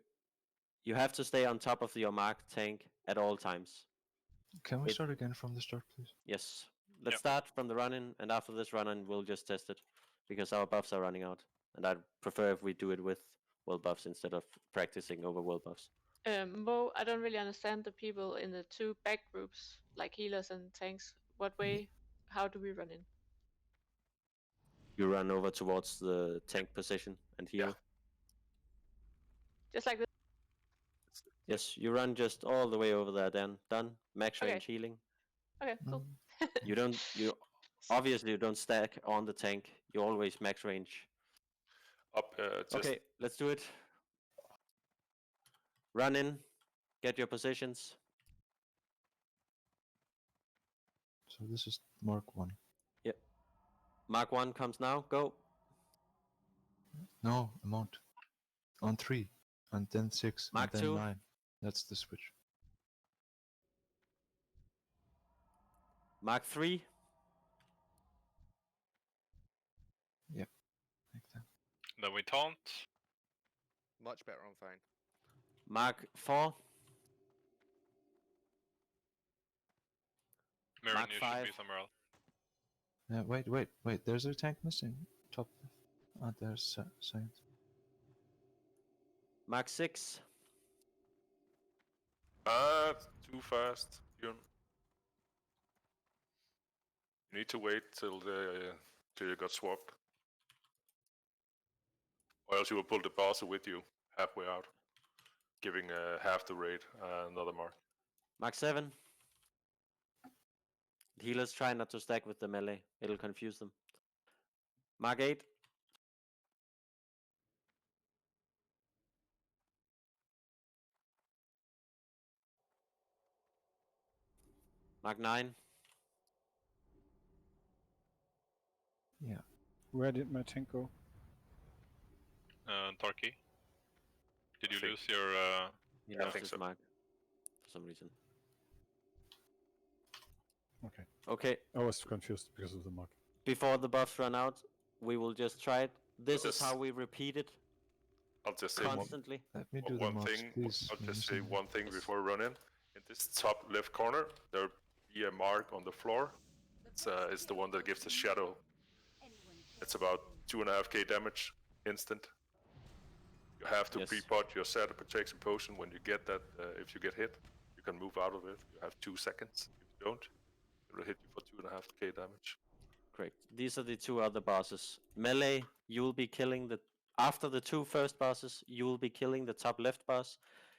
have to stay on top of your marked tank at all times. Can we start again from the start, please? Yes. Let's start from the run-in, and after this run-in, we'll just test it, because our buffs are running out, and I'd prefer if we do it with world buffs instead of practicing over world buffs. Mo, I don't really understand the people in the 2 back groups, like healers and tanks. What way how do we run in? You run over towards the tank position and heal. Just like this? Yes, you run just all the way over there. Then done. Max Okay. range healing. Okay, cool. You don't. You obviously you don't stack on the tank. You always max range. Up, just Okay, let's do it. Run in. Get your positions. So this is Mark 1. Yep. Mark 1 comes now. Go. No, amount. On 3. And then 6. Mark and then 2. 9. That's the switch. Mark 3. Yep. Like that. Then we taunt. Much better on Fine. Mark 4. Mirror Mark should 5. be somewhere else. Wait. There's a tank missing. Top left. Ah, there's science. Mark 6. Too fast. You need to wait till you got swapped. Or else you will pull the boss with you halfway out, giving half the raid another mark. Mark 7. Healers try not to stack with the melee. It'll confuse them. Mark 8. Mark 9. Yeah. Where did my tank go? Torquay. Did you think- lose your? He Yeah, I lost think his so. mark for some reason. Okay. Okay. I was confused because of the mark. Before the buffs run out, we will just try it. This is Yes. how we repeat it I'll just say constantly. Let me do the one marks, thing. please. I'll We're just say missing- one thing before we run in. In this top left corner, there'll be a mark on the floor. It's the one that gives the shadow. It's about 2.5k damage instant. You have to Yes. pre-pot your set protection potion when you get that. If you get hit, you can move out of it. You have 2 seconds. If you don't, it will hit you for 2.5k damage. Correct. These are the two other bosses. Melee, you will be killing the... After the two first bosses, you will be killing the top left boss.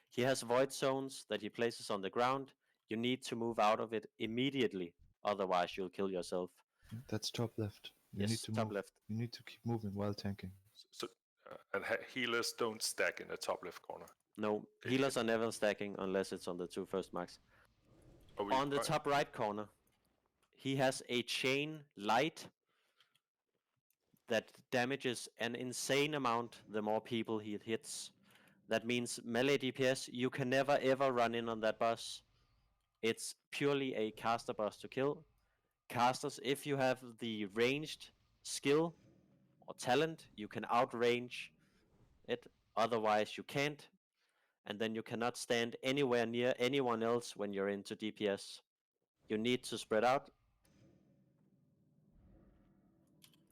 He has void zones that he places on the ground. You need to move out of it immediately. Otherwise, you'll kill yourself. That's top left. You Yes, need to top move. left. You need to keep moving while tanking. And healers don't stack in the top left corner. No, healers are never stacking unless it's on the two first marks. Are we On the right? top right corner, he has a chain light that damages an insane amount the more people he hits. That means melee DPS, you can never ever run in on that boss. It's purely a caster boss to kill. Casters, if you have the ranged skill or talent, you can outrange it. Otherwise, you can't. And then you cannot stand anywhere near anyone else when you're into DPS. You need to spread out.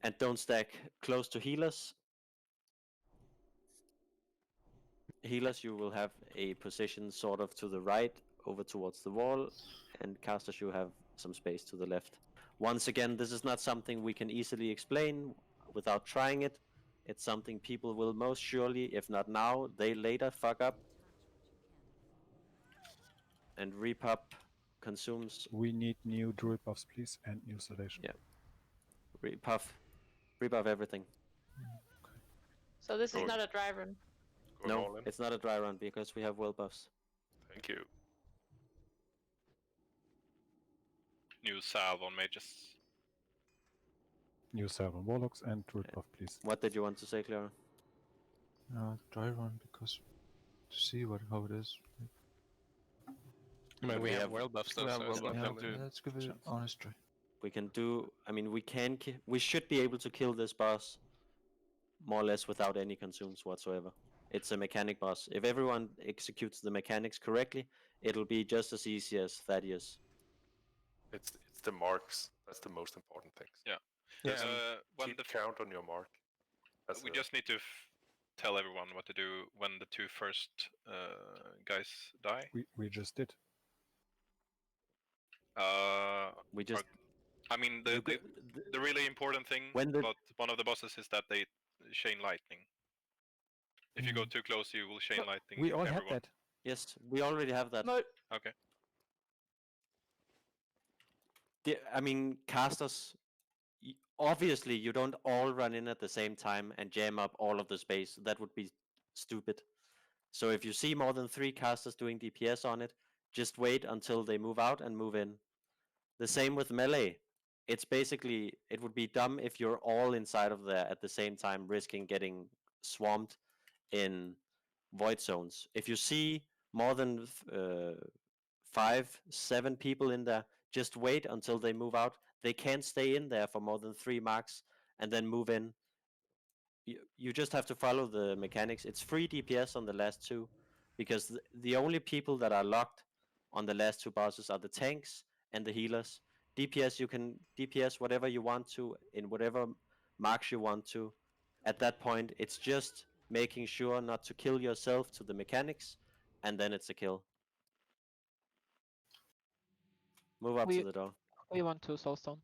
And don't stack close to healers. Healers, you will have a position sort of to the right, over towards the wall, and casters, you have some space to the left. Once again, this is not something we can easily explain without trying it. It's something people will most surely, if not now, they later fuck up. And repop consumes. We need new druid buffs, please, and new salvation. Yeah. Rebuff everything. So this is Good. not a dry run. Going No, all in? it's not a dry run because we have well buffs. Thank you. New salve on mages. New server warlocks and druid buff, please. What did you want to say, Clara? Dry run because to see how it is. I mean, we We have have- well buffs though, we have so well it's not buffs, Yeah, going to... let's give it an honest try. We can do. I mean, we should be able to kill this boss more or less without any consumes whatsoever. It's a mechanic boss. If everyone executes the mechanics correctly, it'll be just as easy as Thaddeus. It's the marks. That's the most important thing. Yeah. Just When keep the count on your mark. That's we a- just need to tell everyone what to do when the two first guys die. We just did. We just I mean, the really important thing when the- about one of the bosses is that they chain lightning. If you go too close, you will chain lightning. We all have everyone. that. Yes, we already have that. No, Okay. I mean, casters. Obviously, you don't all run in at the same time and jam up all of the space. That would be stupid. So if you see more than 3 casters doing DPS on it, just wait until they move out and move in. The same with melee. It's basically, it would be dumb if you're all inside of there at the same time, risking getting swamped in void zones. If you see more than 5, 7 people in there, just wait until they move out. They can't stay in there for more than 3 marks and then move in. You just have to follow the mechanics. It's free DPS on the last 2, because the only people that are locked on the last 2 bosses are the tanks and the healers. DPS, you can DPS whatever you want to in whatever marks you want to. At that point, it's just making sure not to kill yourself to the mechanics, and then it's a kill. Move up to the door. We want 2 soulstone.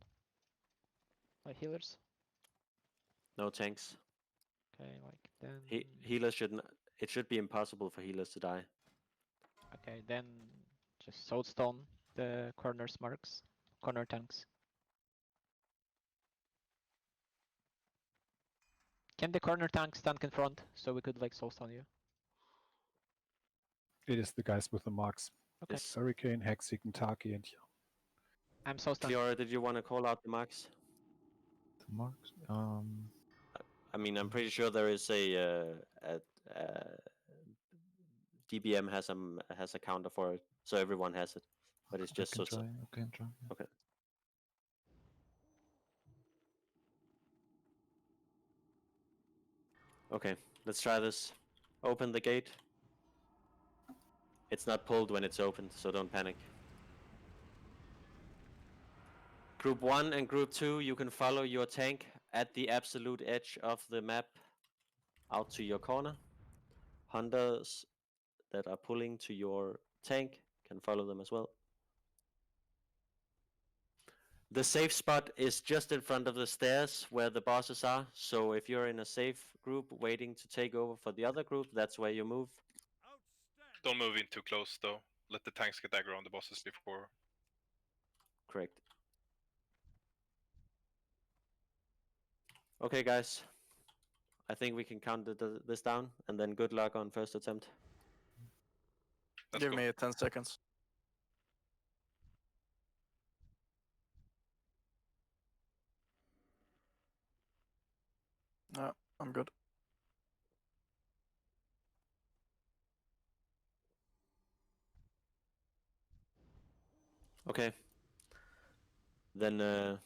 Like healers. No tanks. Okay, like then. Healers shouldn't. It should be impossible for healers to die. Okay, then just soulstone the corners marks, corner tanks. Can the corner tank stand in front so we could like soulstone you? It is the guys with the marks. Okay. Yes. Hurricane, Hexy, Kentucky, and I'm soulstone. Cleora, did you want to call out the marks? The marks. I mean, I'm pretty sure there is a DBM has a counter for it, so everyone has it. But it's just I can try. Yeah. Okay. Okay, let's try this. Open the gate. It's not pulled when it's opened, so don't panic. Group 1 and Group 2, you can follow your tank at the absolute edge of the map out to your corner. Hunters that are pulling to your tank can follow them as well. The safe spot is just in front of the stairs where the bosses are, so if you're in a safe group waiting to take over for the other group, that's where you move. Don't move in too close though. Let the tanks get aggro on the bosses before. Correct. Okay, guys. I think we can count this down, and then good luck on first attempt. Give me 10 seconds. No, I'm good. Okay. Then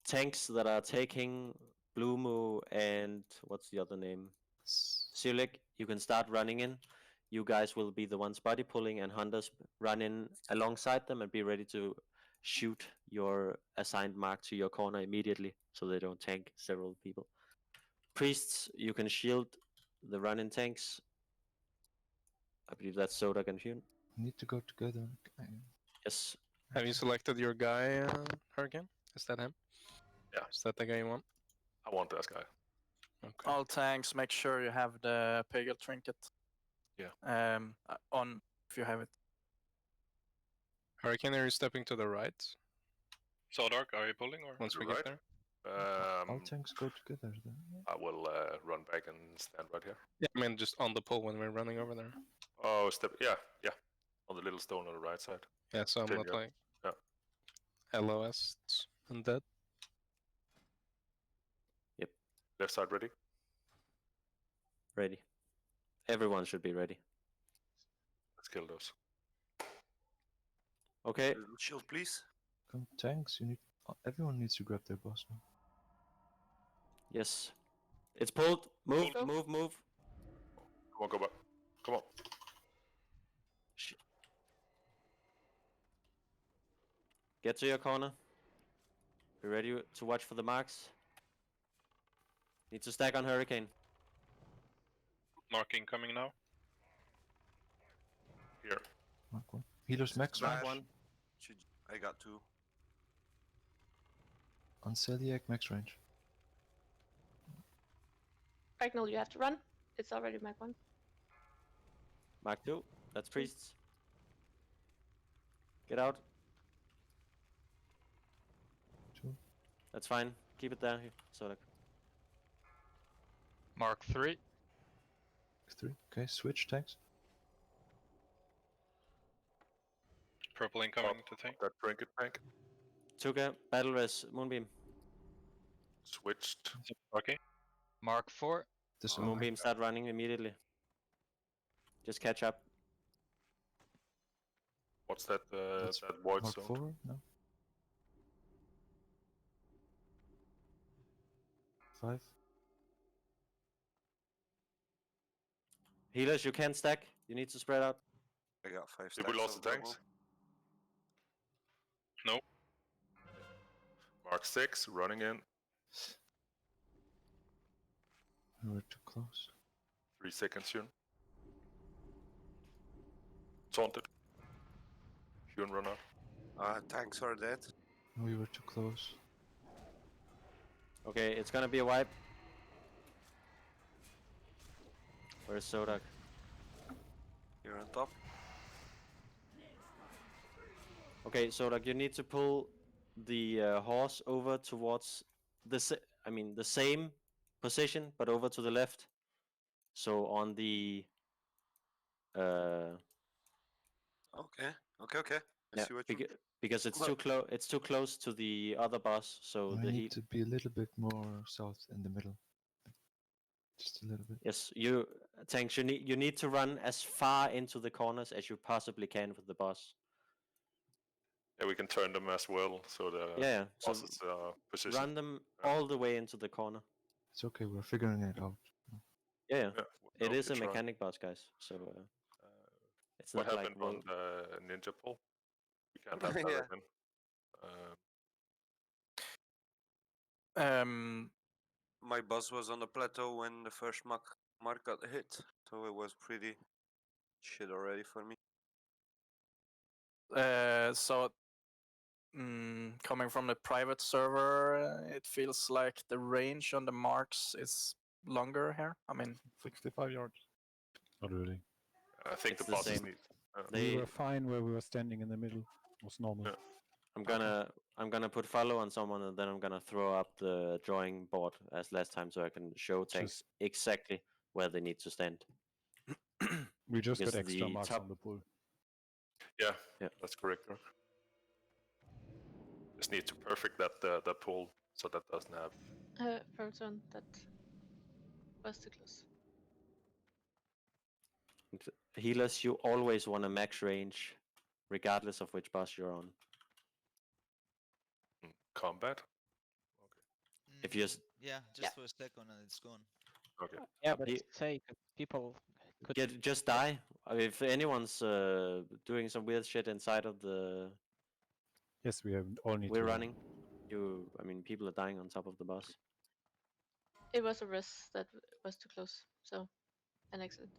tanks that are taking Bloomu and what's the other name? Silik, you can start running in. You guys will be the ones body pulling, and hunters run in alongside them and be ready to shoot your assigned mark to your corner immediately, so they don't tank several people. Priests, you can shield the run-in tanks. I believe that's Sodak and Hune. Need to go together. Yes. Have you selected your guy, Hurricane? Is that him? Yeah. Is that the guy you want? I want this guy. Okay. All tanks, make sure you have the Pagel trinket. Yeah. On if you have it. Hurricane, are you stepping to the right? So dark, are you pulling or? Once we Right. get there? All tanks go together then. I will run back and stand right here. Yeah, I mean just on the pole when we're running over there. Oh, step. Yeah. On the little stone on the right side. Yeah, so I'm not Continue. like Yeah. LOS and dead. Yep. Left side ready. Ready. Everyone should be ready. Let's kill those. Okay. Shield, please. Come tanks. You need. Everyone needs to grab their boss now. Yes. It's pulled. Move, Go. move. Come on, go back. Come on. Get to your corner. Be ready to watch for the marks. Need to stack on Hurricane. Marking coming now. Here. Mark one. Healers max Mark one. one. I got 2. On Celiac, max range. Ragnall, you have to run. It's already Mag 1. Mark 2. That's priests. Get out. 2. That's fine. Keep it there. So Mark 3. 3. Okay, switch tanks. Purple incoming to tank. That trinket tank. Tuga, battle res, Moonbeam. Switched. Okay. Mark 4. This Moonbeam start running immediately. Just catch up. What's that? That's that void Mark zone. 4? No. 5. Healers, you can't stack. You need to spread out. I got 5 Did we stacks lost of the tanks? No. Mark 6 running in. We were too close. 3 seconds soon. Taunted. Hyun run out. Tanks are dead. We were too close. Okay, it's gonna be a wipe. Where's Sodak? You're on top. Okay, Sodak, you need to pull the horse over towards the same position, but over to the left. So on the Okay. I see what you because it's too close. It's too close to the other boss. So I the need heat. to be a little bit more south in the middle. Just a little bit. Yes, you tanks. You need to run as far into the corners as you possibly can with the boss. Yeah, we can turn them as well, so the Yeah. So boss is position. run them all the way into the corner. It's okay, we're figuring it out. Yeah. It no, is a it's right. mechanic boss, guys. So it's What not happened like on the ninja pull? We can't have that Yeah. again. My boss was on the plateau when the first mark got hit, so it was pretty shit already for me. Coming from the private server, it feels like the range on the marks is longer here. I mean, 65 yards. Not really. I think It's the the boss same. need. We were fine where we were standing in the middle. It was normal. Yeah. I'm gonna put follow on someone, and then I'm gonna throw up the drawing board as last time, so I can show tanks exactly where they need to stand. We just Because got extra the marks top- on the pool. Yeah, Yeah. that's correct. Just need to perfect that pull so that doesn't have. Proton, that was too close. Healers, you always want a max range, regardless of which boss you're on. Combat. If you just Yeah, just for a second and it's gone. Okay. Yeah, but say people could just die. If anyone's doing some weird shit inside of the Yes, we have all need we're to running, people are dying on top of the boss. It was a risk that was too close, so an accident.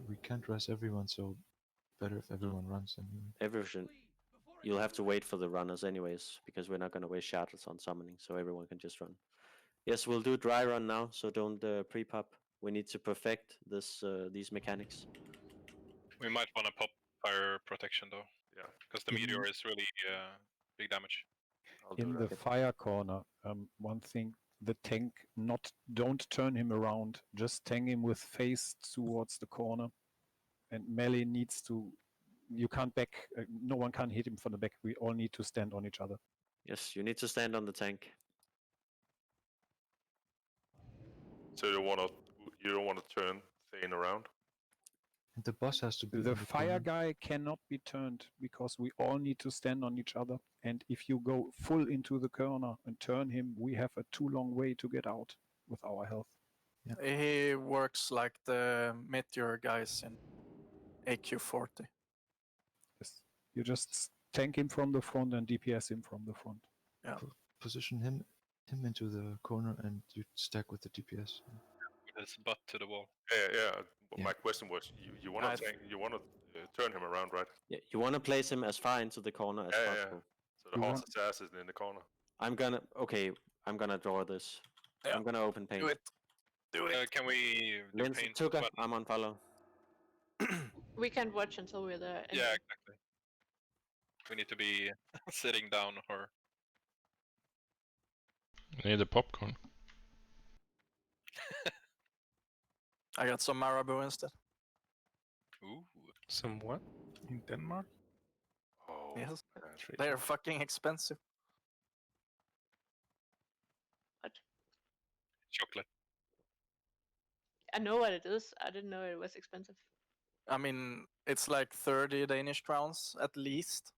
We can't rest everyone, so better if everyone runs anyway. Everyone, you'll have to wait for the runners anyways, because we're not gonna waste shatters on summoning, so everyone can just run. Yes, we'll do dry run now, so don't pre-pop. We need to perfect these mechanics. We might want to pop fire protection though. Yeah. Because the meteor is really big damage. in the fire corner. One thing, the tank, don't turn him around. Just tank him with face towards the corner. And melee needs to. You can't back. No one can hit him from the back. We all need to stand on each other. Yes, you need to stand on the tank. So you don't want to turn Thane around. And the boss has to be. The in fire corner. guy cannot be turned because we all need to stand on each other. And if you go full into the corner and turn him, we have a too long way to get out with our health. he works like the meteor guys in AQ40. Yes. You just tank him from the front and DPS him from the front. Yeah. Position him into the corner, and you stack with the DPS. his butt to the wall. Yeah. My question was, you want to turn him around, right? Yeah, you want to place him as far into the corner as possible. So the horse's ass is in the corner. I'm gonna draw this. Yeah. I'm gonna open paint. Do it. Can we do Lindsay, paint? Tuka, as well? I'm on follow. We can watch until we're there. Yeah, exactly. We need to be sitting down or. Need a popcorn. I got some marabou instead. Ooh. Some what? In Denmark? Oh, yes. They're fucking expensive. What? Chocolate. I know what it is. I didn't know it was expensive. I mean, it's like 30 Danish crowns at least.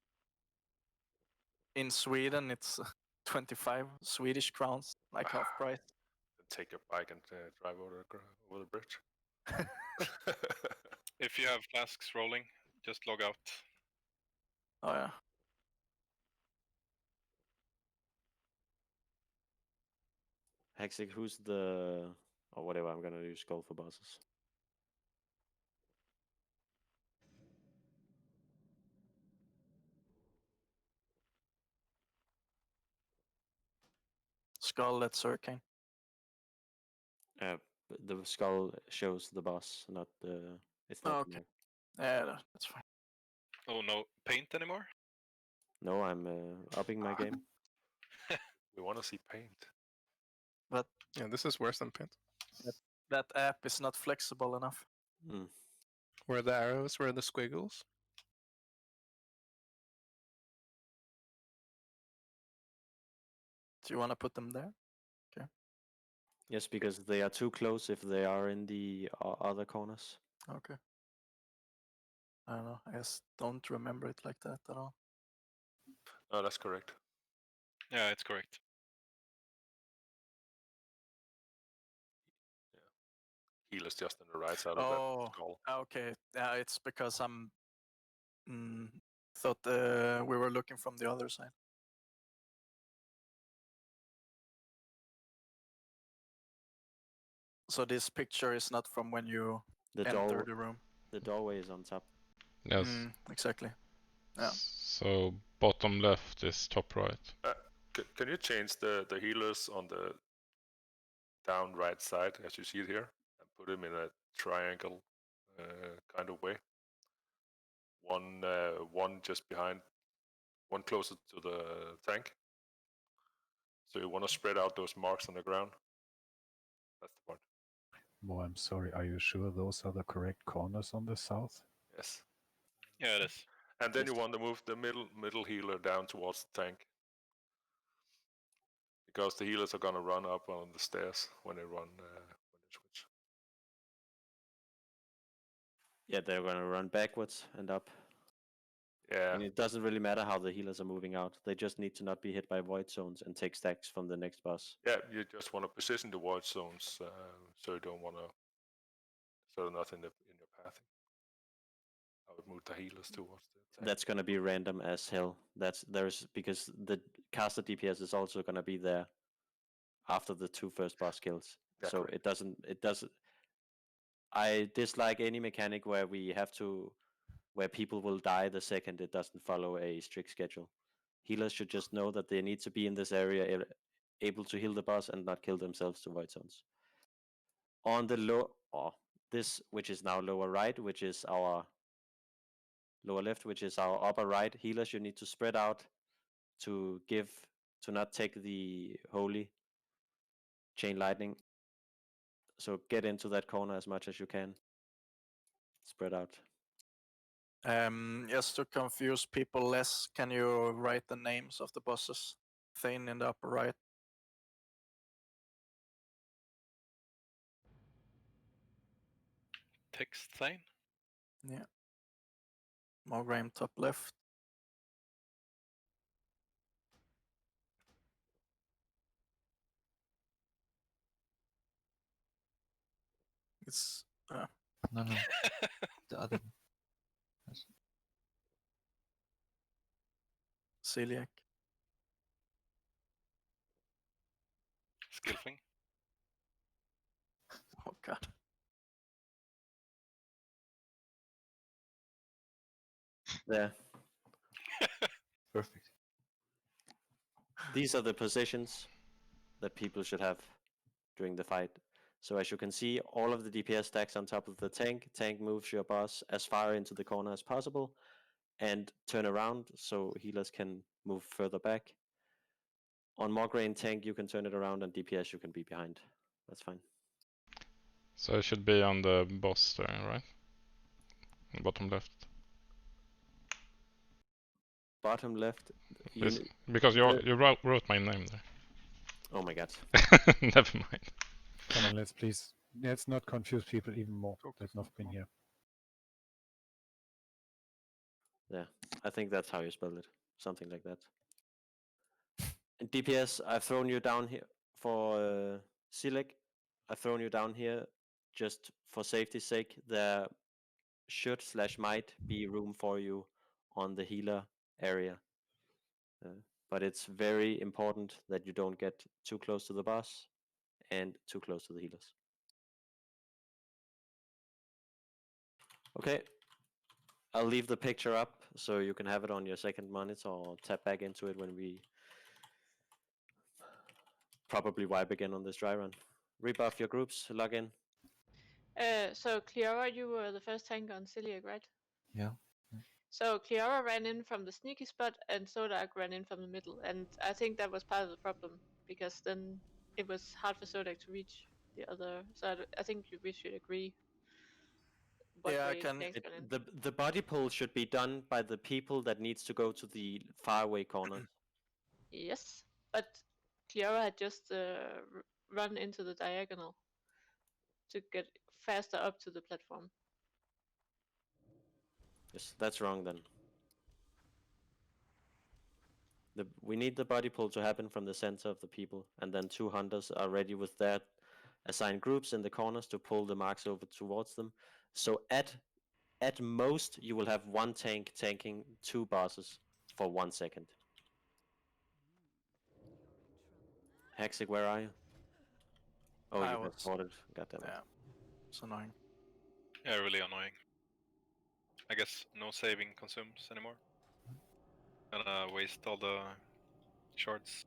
In Sweden, it's 25 Swedish crowns, like half price. Take your bike and drive over the bridge. If you have flasks rolling, just log out. Oh yeah. Hexic, who's the... or whatever, I'm gonna use skull for bosses. Skull, that's Hurricane. The skull shows the boss, not the... It's not... Okay. Yeah, that's fine. Oh, no paint anymore? No, I'm upping my game. We want to see paint. But yeah, this is worse than paint. That app is not flexible enough. Mm. Where are the arrows? Where are the squiggles? Do you want to put them there? Okay. Yes, because they are too close if they are in the other corners. Okay. I don't know. I just don't remember it like that at all. No, that's correct. Yeah, it's correct. Healer's just on the right side of that skull. Okay. Yeah, it's because I'm thought we were looking from the other side. So this picture is not from when you enter the room. The doorway is on top. Yes. Exactly. Yeah. So bottom left is top right. Can you change the healers on the down right side, as you see it here, and put them in a triangle kind of way? One just behind, one closer to the tank. So you want to spread out those marks on the ground. That's the point. Mo, I'm sorry. Are you sure those are the correct corners on the south? Yes. Yeah, it is. And then you want to move the middle healer down towards the tank. Because the healers are going to run up on the stairs when they run, when they switch. Yeah, they're gonna run backwards and up. Yeah. And it doesn't really matter how the healers are moving out. They just need to not be hit by void zones and take stacks from the next boss. Yeah, you just want to position the void zones so you don't want to, so nothing in your path. I would move the healers towards the tank. That's gonna be random as hell. Because the caster DPS is also gonna be there after the 2 first boss kills. Yeah, so correct. it doesn't. I dislike any mechanic where where people will die the second it doesn't follow a strict schedule. Healers should just know that they need to be in this area able to heal the boss and not kill themselves to void zones. On the this, which is now lower right, which is our lower left, which is our upper right, healers you need to spread out to not take the holy chain lightning. So get into that corner as much as you can. Spread out. Just to confuse people less, can you write the names of the bosses? Thane in the upper right. Text Thane? Yeah. Morgrime top left. It's No. The other one. Yes. Celiac. Skilfing? What God. There. Perfect. These are the positions that people should have during the fight. So as you can see, all of the DPS stacks on top of the tank. Tank moves your boss as far into the corner as possible and turn around so healers can move further back. On Mograine tank, you can turn it around, and DPS you can be behind. That's fine. So it should be on the boss there, right? Bottom left. Bottom left. Because you wrote my name there. Oh my god. Never mind. Come on, let's not confuse people even more. They've not been here. Yeah, I think that's how you spell it. Something like that. And DPS, I've thrown you down here for Silek. I've thrown you down here just for safety's sake. There should/might be room for you on the healer area. But it's very important that you don't get too close to the boss and too close to the healers. Okay. I'll leave the picture up so you can have it on your second monitor or tap back into it when we probably wipe again on this dry run. Rebuff your groups, log in. So Cleora, you were the first tank on Celiac, right? Yeah. So Cleora ran in from the sneaky spot, and Zodak ran in from the middle, and I think that was part of the problem because then it was hard for Zodak to reach the other. So I think we should agree. What Yeah, I way can. tanks ran in. The body pull should be done by the people that needs to go to the faraway corner. Yes, but Cleora had just run into the diagonal to get faster up to the platform. Yes, that's wrong then. We need the body pull to happen from the center of the people, and then 2 hunters are ready with their assigned groups in the corners to pull the marks over towards them. So at most, you will have 1 tank tanking 2 bosses for 1 second. Hexic, where are you? Oh, I you got was. spotted. Goddammit. Yeah, it's annoying. Yeah, really annoying. I guess no saving consumes anymore. Gonna waste all the shards.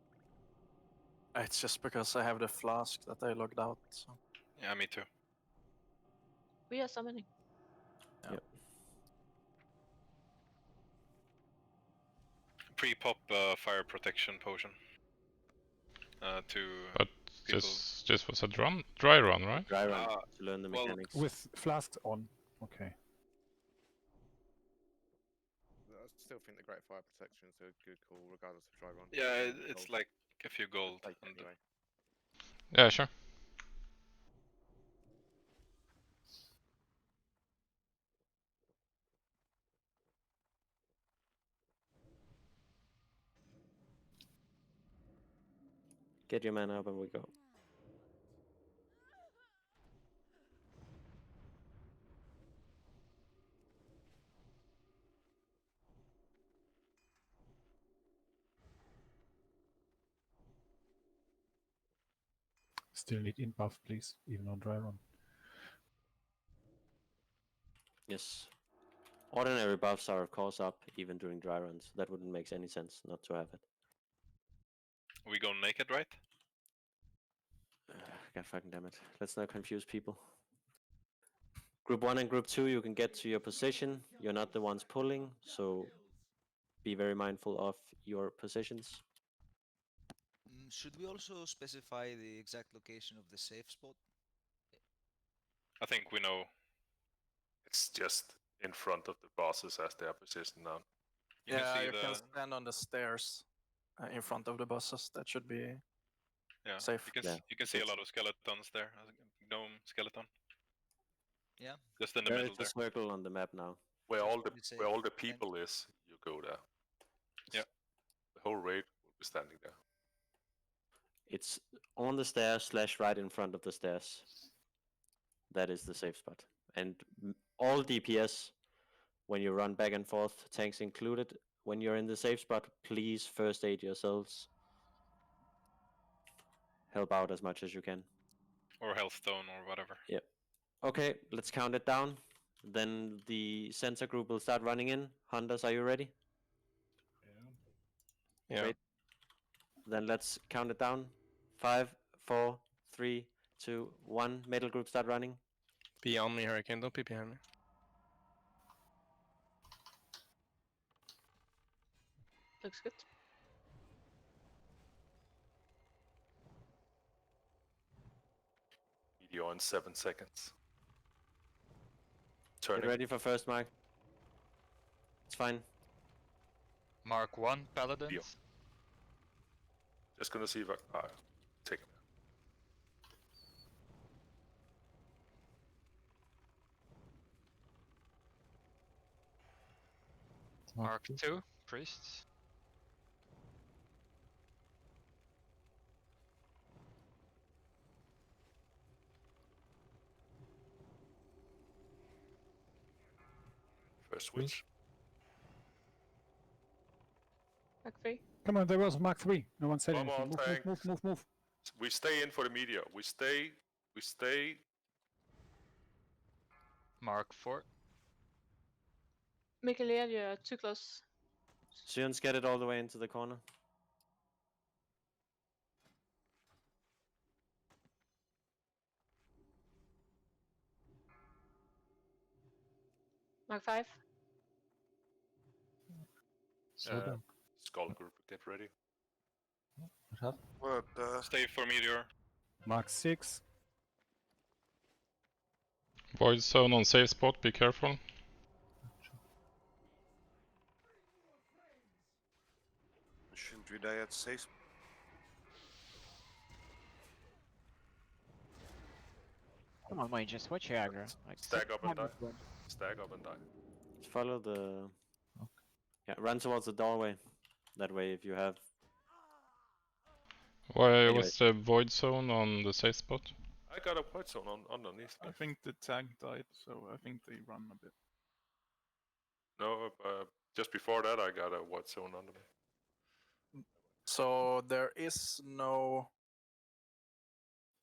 It's just because I have the flask that I logged out. So. Yeah, me too. We are summoning. Yeah. Yep. Pre-pop fire protection potion. To But people. this was a dry run, right? Dry run to learn the mechanics. With flasks on. Okay. I still think the Great Fire Protection is a good call, regardless of dry run. Yeah, it's like a few gold. Anyway. Yeah, sure. Get your mana up and we go. Still need in buff, please, even on dry run. Yes. Ordinary buffs are of course up even during dry runs. That wouldn't make any sense not to have it. We go naked, right? God fucking damn it. Let's not confuse people. Group 1 and Group 2, you can get to your position. You're not the ones pulling, so be very mindful of your positions. Should we also specify the exact location of the safe spot? I think we know. It's just in front of the bosses as they are positioned now. You can see you the... can stand on the stairs in front of the bosses. That should be safe. You can see a lot of skeletons there. Gnome skeleton. Yeah. Just in the There middle is there. a circle on the map now. Where all the people is, you go there. Yeah. The whole raid will be standing there. It's on the stairs / right in front of the stairs. That is the safe spot. And all DPS, when you run back and forth, tanks included, when you're in the safe spot, please first aid yourselves. Help out as much as you can. Or Healthstone or whatever. Yep. Okay, let's count it down. Then the sensor group will start running in. Hunters, are you ready? Yeah. Great. Then let's count it down. 5, 4, 3, 2, 1. Metal group start running. Be on me, Hurricane. Don't be behind me. Looks good. Meteor in 7 seconds. Get Turning. ready for first mark. It's fine. Mark 1, Paladins. Meteor. Just gonna see if I take him. Mark 2, Priests. First switch. Mark 3. Come on, there was Mark 3. No one said Come anything. on, Move, tank. move, move, move, move. We stay in for the meteor. We stay. Mark 4. Mikkelia, you're too close. Sions, get it all the way into the corner. Mark 5. Slow down. Skull group, get ready. What happened? What the? Stay for meteor. Mark 6. Void zone on safe spot, be careful. Shouldn't we die at safe? Come on, mages, watch your aggro. Like, Stack up and die. 600 Stack up and die. Just follow the... Yeah, run towards the doorway. That way, if you have... Why Anyway. was the void zone on the safe spot? I got a white zone underneath me. I think the tank died, so I think they run a bit. No, just before that I got a white zone under me. So there is no.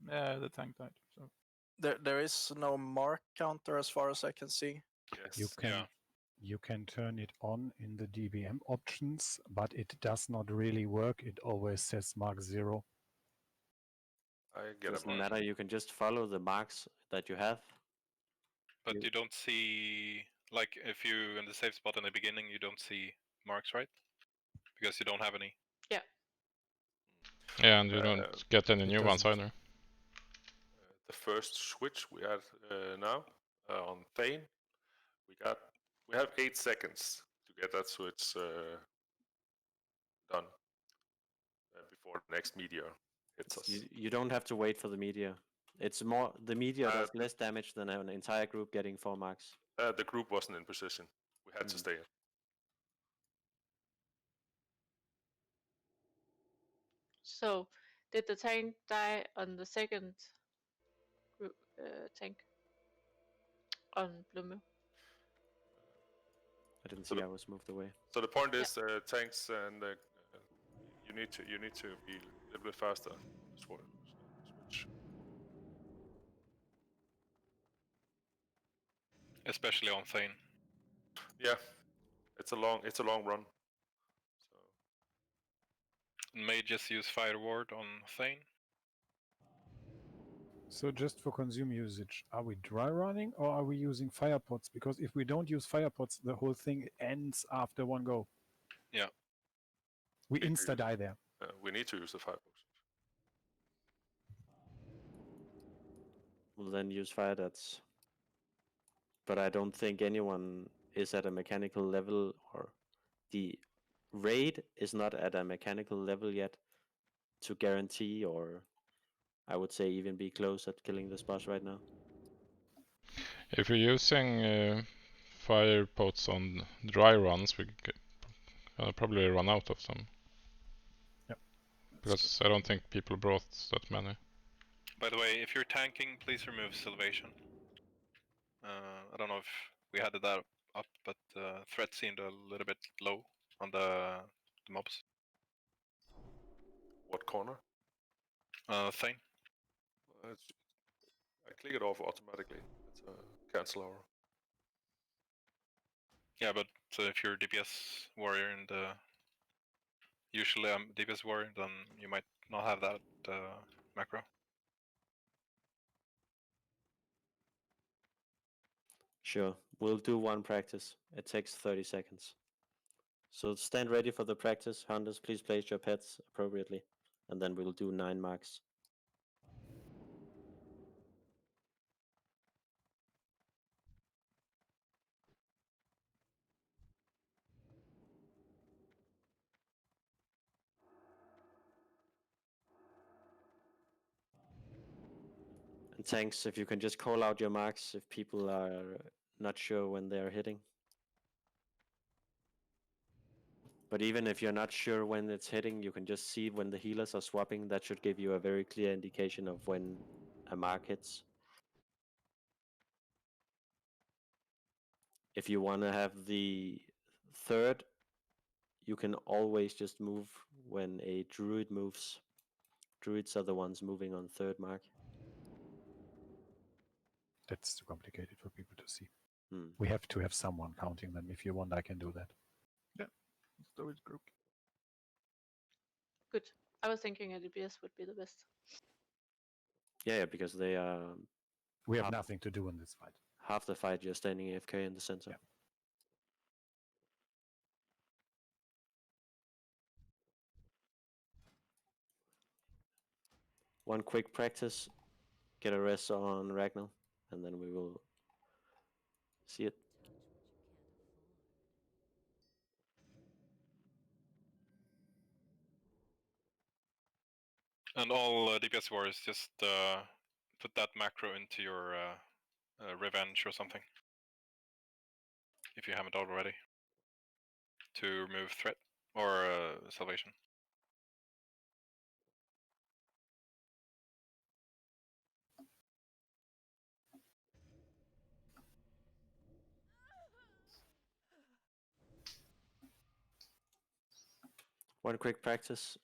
Yeah, the tank died. So There is no mark counter as far as I can see. Yes. You can turn it on in the DBM options, but it does not really work. It always says mark 0. I get a Doesn't mark. matter, you can just follow the marks that you have. But you don't see, like, if you in the safe spot in the beginning, you don't see marks, right? Because you don't have any. Yeah. Yeah, and you don't get any new ones doesn't. either. The first switch we had now on Thane, we have 8 seconds to get that switch done before the next meteor hits us. You don't have to wait for the meteor. It's more... The meteor does less damage than an entire group getting 4 marks. The group wasn't in position. We had to stay in. So, did the tank die on the second group, tank? On Blue Mill? I didn't see I was moved away. So the point is, tanks and you need to be a little bit faster. Switch. Especially on Thane. Yeah, it's a long run. May just use Fire Ward on Thane. So just for consume usage, are we dry running or are we using fire pots? Because if we don't use fire pots, the whole thing ends after one go. Yeah. We insta-die there. We need to use the fire potions. We'll then use fire darts. But I don't think anyone is at a mechanical level, or the raid is not at a mechanical level yet to guarantee, or I would say even be close at killing this boss right now. If you're using fire pots on dry runs, we probably run out of them. Yep. Because I don't think people brought that many. By the way, if you're tanking, please remove Salvation. I don't know if we had that up, but threat seemed a little bit low on the mobs. What corner? Thane. click it off automatically. It's a cancel hour. Yeah, but if you're DPS warrior and usually I'm DPS warrior, then you might not have that macro. Sure, we'll do one practice. It takes 30 seconds. So stand ready for the practice. Hunters, please place your pets appropriately. And then we'll do 9 marks. And tanks, if you can just call out your marks if people are not sure when they are hitting. But even if you're not sure when it's hitting, you can just see when the healers are swapping. That should give you a very clear indication of when a mark hits. If you want to have the third, you can always just move when a druid moves. Druids are the ones moving on third mark. That's too complicated for people to see. Hmm. We have to have someone counting them. If you want, I can do that. Yeah, let's do it, group. Good. I was thinking a DPS would be the best. Yeah, because they are. We have nothing to do in this fight. Half the fight, you're standing AFK in the center. Yeah. One quick practice. Get a rest on Ragnar, and then we will see it. And all DPS warriors just put that macro into your revenge or something. If you haven't already. To remove threat or salvation. One quick practice.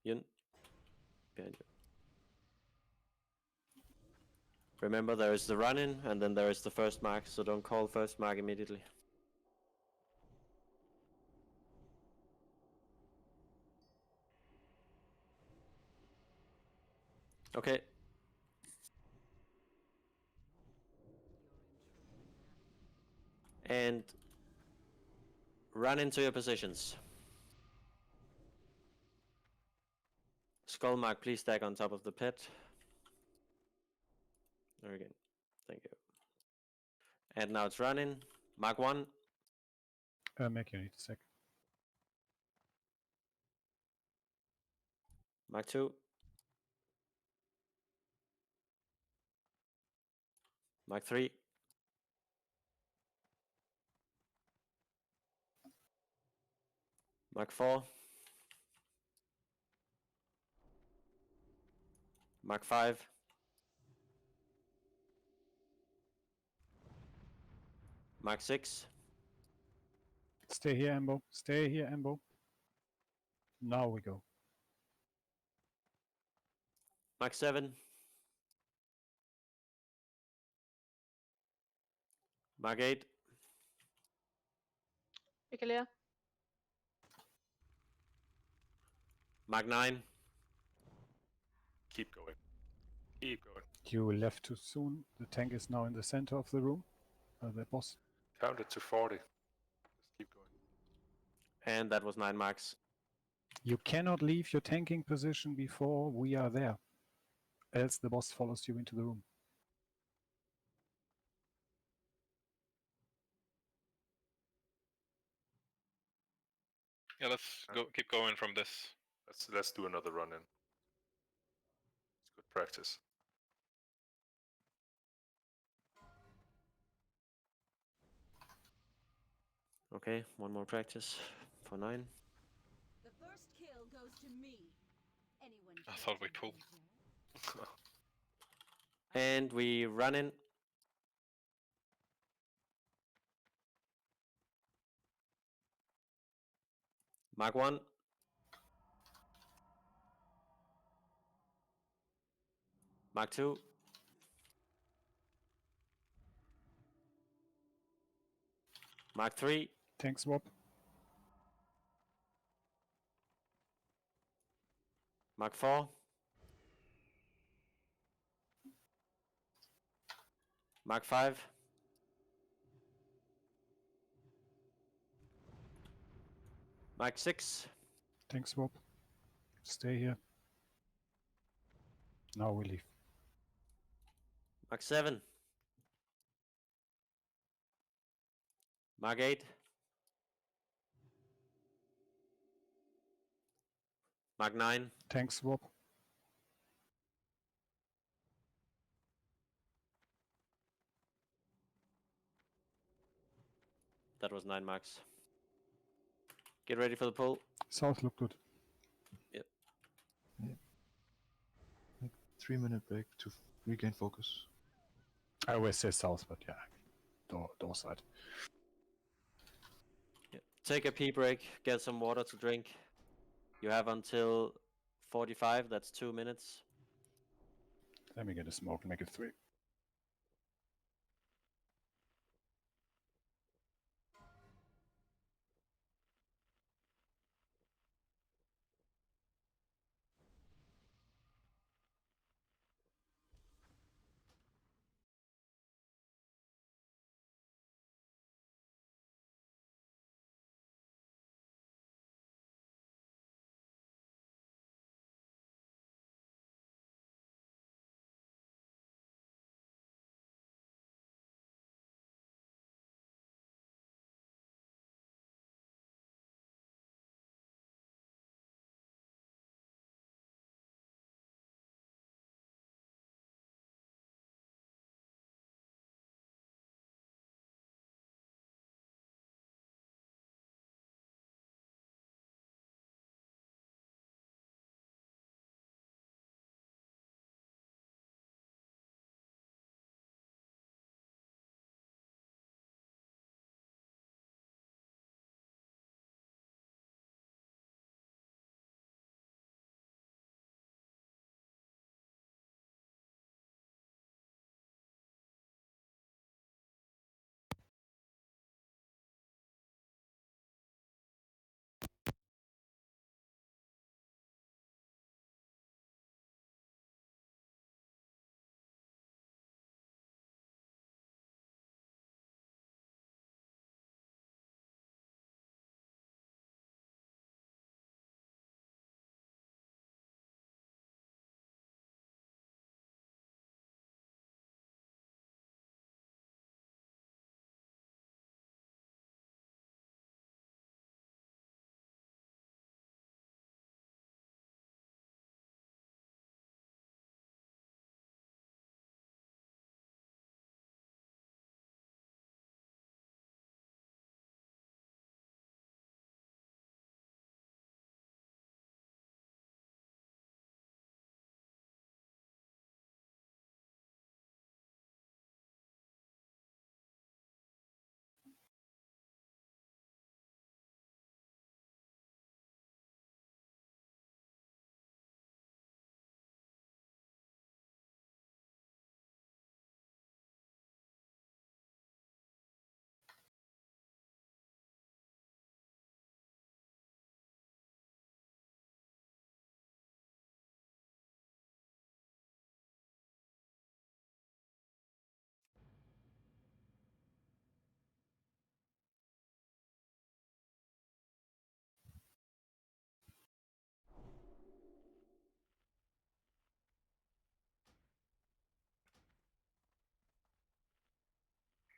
Yun. Behind you. Remember, there is the run-in, and then there is the first mark, so don't call first mark immediately. Okay. And run into your positions. Skull mark, please stack on top of the pit. There again. Thank you. And now it's running. Mark 1. Make you need a sec. Mark 2. Mark 3. Mark 4. Mark 5. Mark 6. Stay here, Ambo. Stay here, Ambo. Now we go. Mark 7. Mark 8. Clear. Mark 9. Keep going. Keep going. You left too soon. The tank is now in the center of the room. The boss. Count it to 40. Just keep going. And that was 9 marks. You cannot leave your tanking position before we are there. Else the boss follows you into the room. Yeah, let's go. Keep going from this. Let's do another run in. It's good practice. Okay, one more practice for 9. The first kill goes to me. Anyone I thought we pulled. And we run in. Mark 1. Mark 2. Mark 3. Tank swap. Mark 4. Mark 5. Mark 6. Tank swap. Stay here. Now we leave. Mark 7. Mark 8. Mark 9. Tank swap. That was 9 marks. Get ready for the pull. South look good. Yep. Yeah. Like 3-minute break to regain focus. I always say south, but yeah, door side. Yep. Take a pee break. Get some water to drink. You have until 45. That's 2 minutes. Let me get a smoke and make it 3.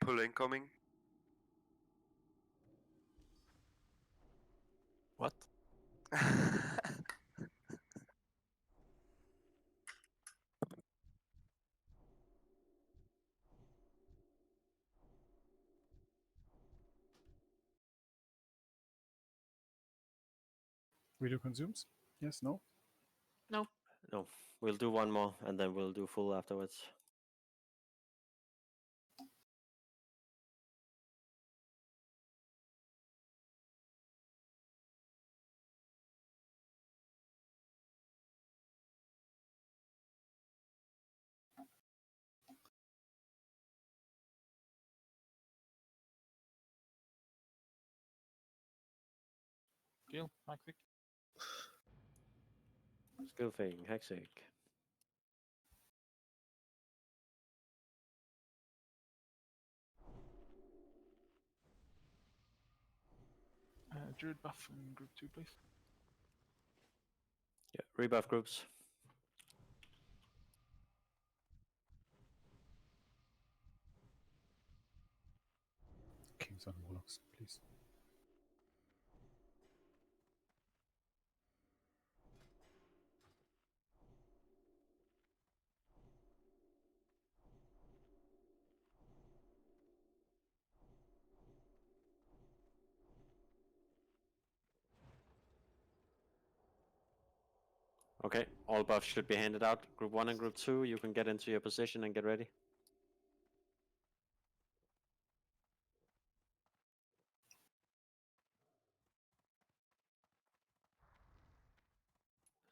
Pull incoming. What? Video consumes? Yes, no? No. No. We'll do one more and then we'll do full afterwards. Skill, Maxi. Skill thing, Hexic. Druid buff in group 2, please. Yeah, rebuff groups. Kings and Warlocks, please. Okay, all buffs should be handed out. Group 1 and Group 2, you can get into your position and get ready.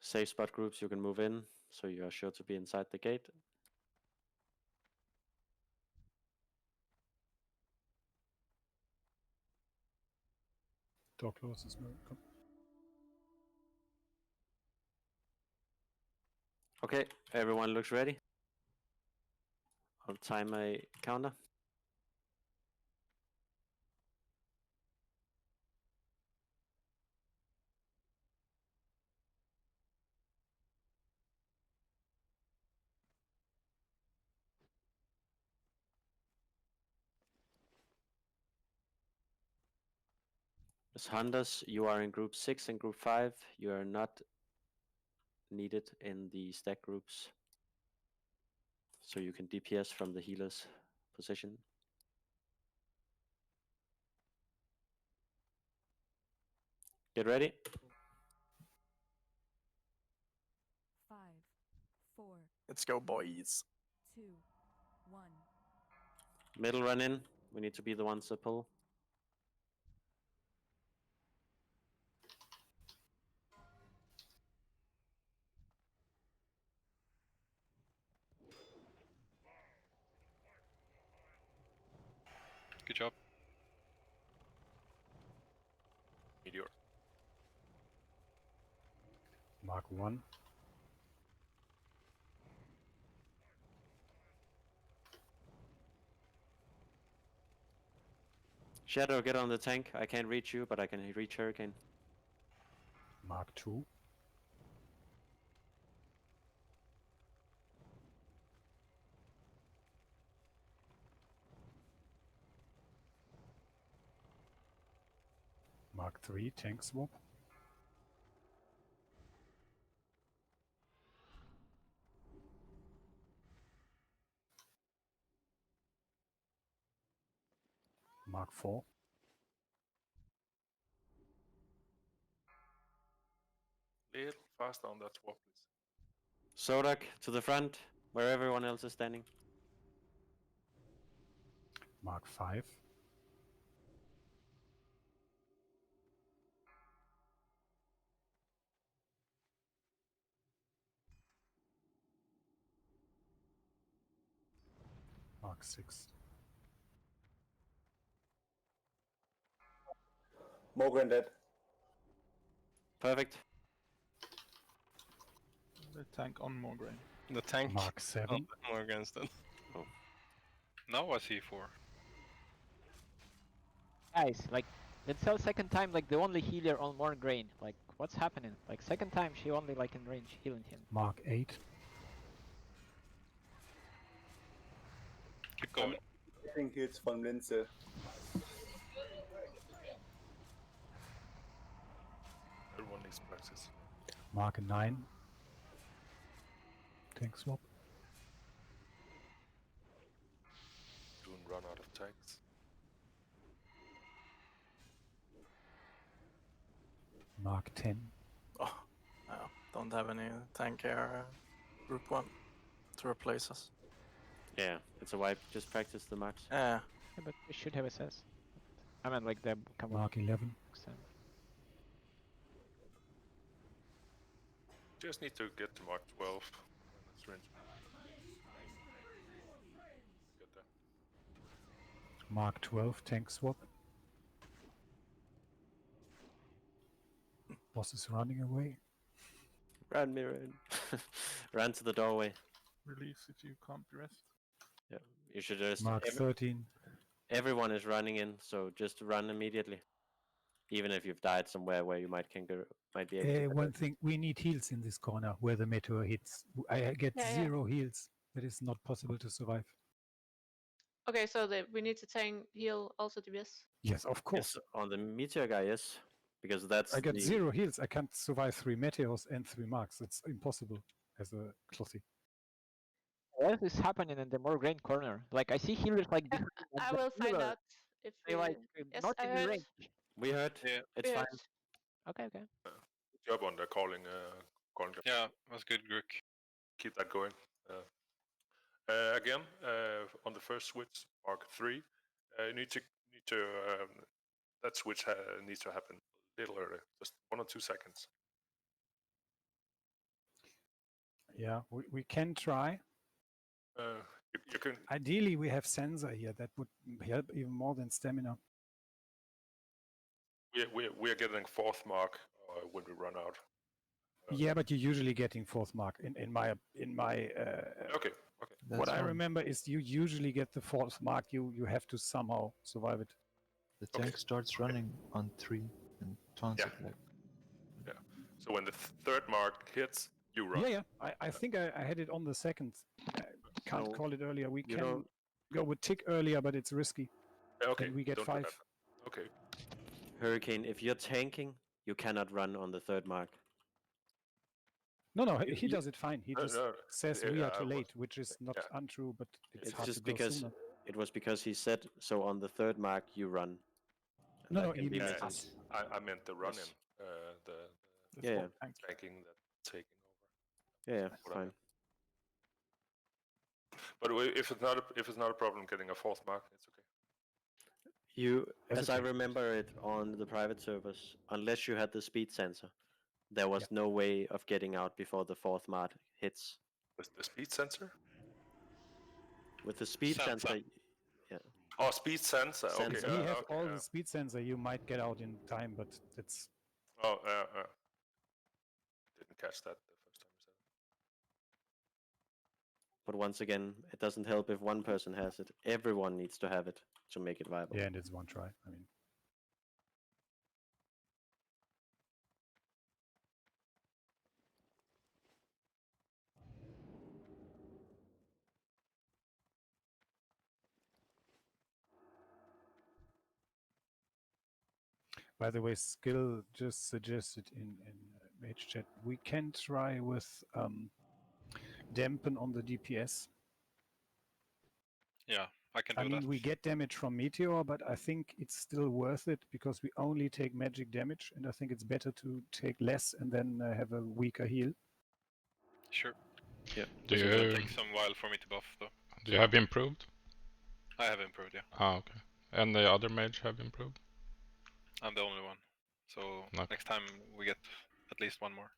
Safe spot groups, you can move in, so you are sure to be inside the gate. Door closes, Mary. Come. Okay, everyone looks ready. I'll time a counter. As hunters, you are in Group 6 and Group 5. You are not needed in the stack groups. So you can DPS from the healer's position. Get ready. 5, 4, Let's go, boys. 2, 1. Middle run in. We need to be the ones that pull. Good job. Meteor. Mark 1. Shadow, get on the tank. I can't reach you, but I can reach Hurricane. Mark 2. Mark 3, tank swap. Mark 4. Little faster on that swap, please. Sodak to the front, where everyone else is standing. Mark 5. Mark 6. Mogren dead. Perfect. The tank on Morgraine. The tank Mark 7. on more against it. Oh. Now I see 4. Guys, like, let's tell second time like the only healer on Morgraine. Like, what's happening? Like, second time she only like in range healing him. Mark 8. Keep going. I think it's von Linze. Everyone needs practice. Mark 9. Tank swap. Soon run out of tanks. Mark 10. Oh, no, don't have any tank here. Group 1 to replace us. Yeah, it's a wipe. Just practice the marks. Yeah. Yeah, but we should have SS. I mean, like, the come Mark 11. next time. Just need to get to Mark 12. And that's range. Get there. Mark 12, tank swap. Boss is running away. Run, Mirren. Run to the doorway. Release if you can't be rest. Yeah, you should just. Mark 13. Everyone is running in, so just run immediately. Even if you've died somewhere where you might be able to. One thing, we need heals in this corner where the meteor hits. I get Yeah, yeah. 0 heals. That is not possible to survive. Okay, so we need to tank heal also DPS. Yes, of course. Yes, on the meteor guy, yes. Because that's I got the... 0 heals. I can't survive 3 meteors and 3 marks. It's impossible as a Clothy. What is happening in the more grain corner? Like I see healers like behind I the will find pillar. out if They like yes, not I in heard. range. We heard. Yeah. It's We fine. heard. Okay, okay. Good job on the calling. Calling. Yeah, that's good, Grook. Keep that going. Again, on the first switch, Mark 3, you need to that switch needs to happen a little earlier, just 1 or 2 seconds. Yeah, we can try. You can. Ideally, we have sensor here. That would help even more than stamina. We are getting 4th mark when we run out. Yeah, but you're usually getting 4th mark. In my Okay. What I fine. remember is you usually get the 4th mark. You have to somehow survive it. The tank starts running on 3 and taunts it like. Yeah. So when the 3rd mark hits, you run. Yeah. I think I had it on the 2nd. Can't No, call it earlier. We you can don't- go with tick earlier, but it's risky. Okay. Then we get don't do 5. that. Okay. Hurricane, if you're tanking, you cannot run on the 3rd mark. No, he does it fine. He just no, says yeah, we are I too was- late, which is not untrue, but it's It's hard just to go because sooner. it was because he said so on the 3rd mark you run. And No, that no, can he be means messy. us. I meant the run-in. Yes. The Yeah, tanking that taking over. yeah, What I fine. meant. But if it's not a problem getting a 4th mark, it's okay. As I remember it on the private servers, unless you had the speed sensor, there was no way of getting out before the 4th mark hits. The speed sensor? With the speed sensor, yeah. Oh, speed sensor. Okay. If we have okay, all the speed sensor, you might get out in time, but it's Oh, didn't catch that the first time you said it. But once again, it doesn't help if one person has it. Everyone needs to have it to make it viable. yeah, and it's one try. I mean, by the way, Skill just suggested in Mage Chat we can try with dampen on the DPS. Yeah, I can do I mean, that. we get damage from Meteor, but I think it's still worth it because we only take magic damage, and I think it's better to take less and then have a weaker heal. Sure. Yeah. Do It's you gonna take some while for me to buff though. do you have improved? I have improved, yeah. Ah, okay. And the other mage have improved? I'm the only one. So Okay. next time we get at least one more.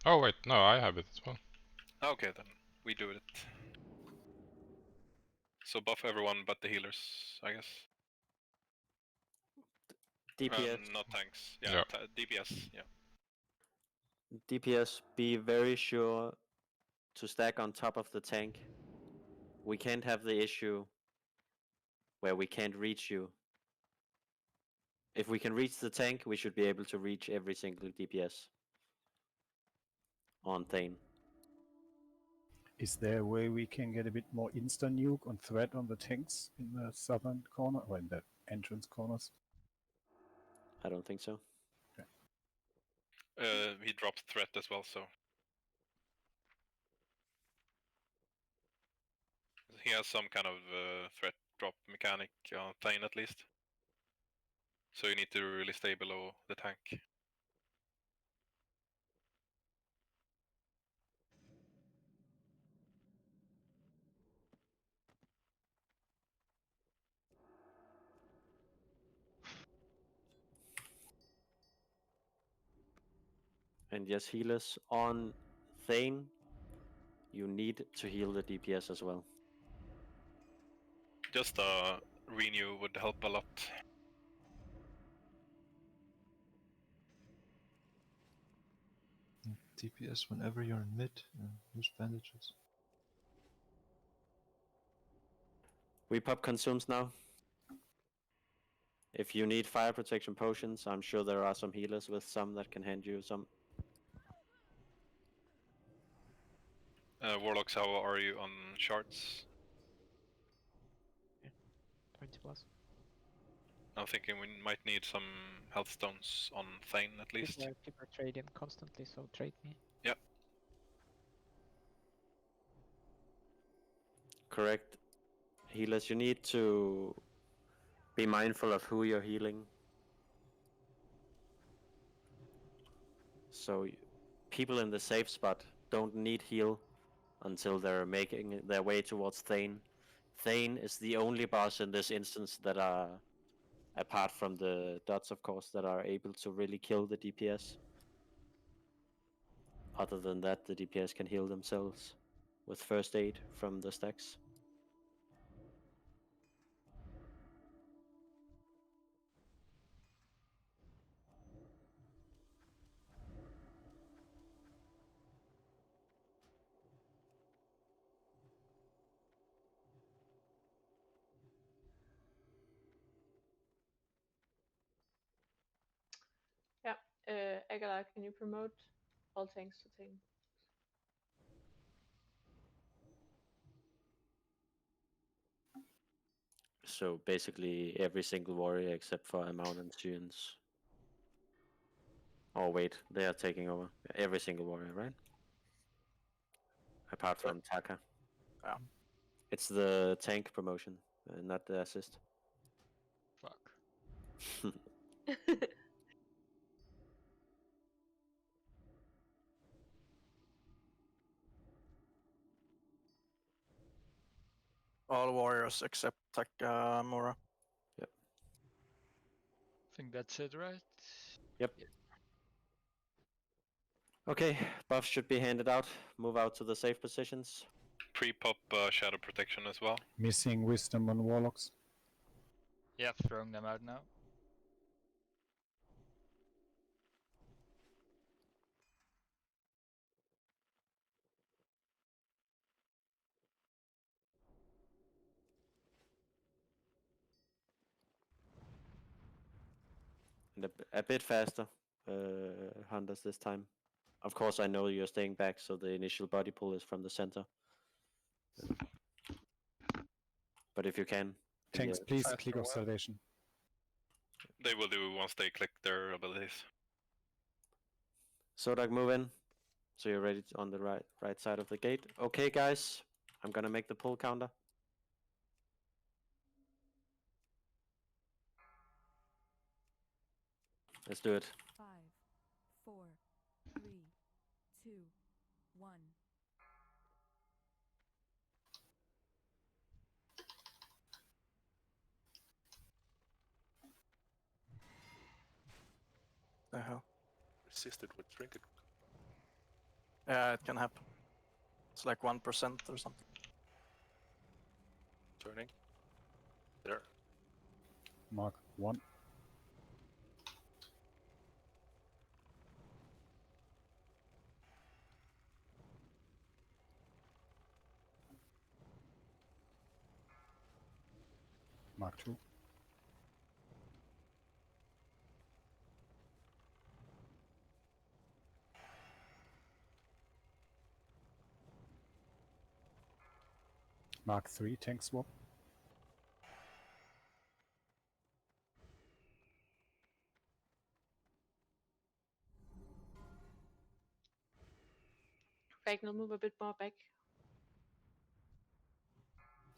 Oh wait, no, I have it as well. Okay, then we do it. So buff everyone but the healers, I guess. DPS. Not tanks. Yeah, Yeah. DPS. Yeah. DPS, be very sure to stack on top of the tank. We can't have the issue where we can't reach you. If we can reach the tank, we should be able to reach every single DPS on Thane. Is there a way we can get a bit more insta nuke on threat on the tanks in the southern corner or in the entrance corners? I don't think so. He dropped threat as well, so he has some kind of threat drop mechanic on Thane at least. So you need to really stay below the tank. And yes, healers on Thane, you need to heal the DPS as well. Just renew would help a lot. DPS whenever you're in mid. Use bandages. We pop consumes now. If you need fire protection potions, I'm sure there are some healers with some that can hand you some. Warlocks, how are you on shards? 20 plus. I'm thinking we might need some health stones on Thane at least. People are trading constantly, so trade me. Yep. Correct. Healers, you need to be mindful of who you're healing. So people in the safe spot don't need heal until they're making their way towards Thane. Thane is the only boss in this instance that are, apart from the dots of course, that are able to really kill the DPS. Other than that, the DPS can heal themselves with first aid from the stacks. Yeah. Agala, can you promote all tanks to Thane? So basically every single warrior except for Amount and students. Oh wait, they are taking over. Every single warrior, right? Apart from Taka. Yeah. It's the tank promotion, not the assist. Fuck. All warriors except Takamura. Yep. I think that's it, right? Yep. Okay, buffs should be handed out. Move out to the safe positions. Pre-pop shadow protection as well. Missing wisdom on warlocks. Yeah, throwing them out now. And a bit faster, hunters this time. Of course, I know you're staying back, so the initial body pull is from the center. But if you can. Tanks, please Faster click of well. salvation. They will do once they click their abilities. Sodak, move in. So you're ready on the right side of the gate. Okay, guys, I'm gonna make the pull counter. Let's do it. 5, 4, 3, 2, 1. The hell? Resisted with trinket. Yeah, it can happen. It's like 1% or something. Turning. There. Mark 1. Mark 2. Mark 3, tank swap. Ragnar, move a bit more back.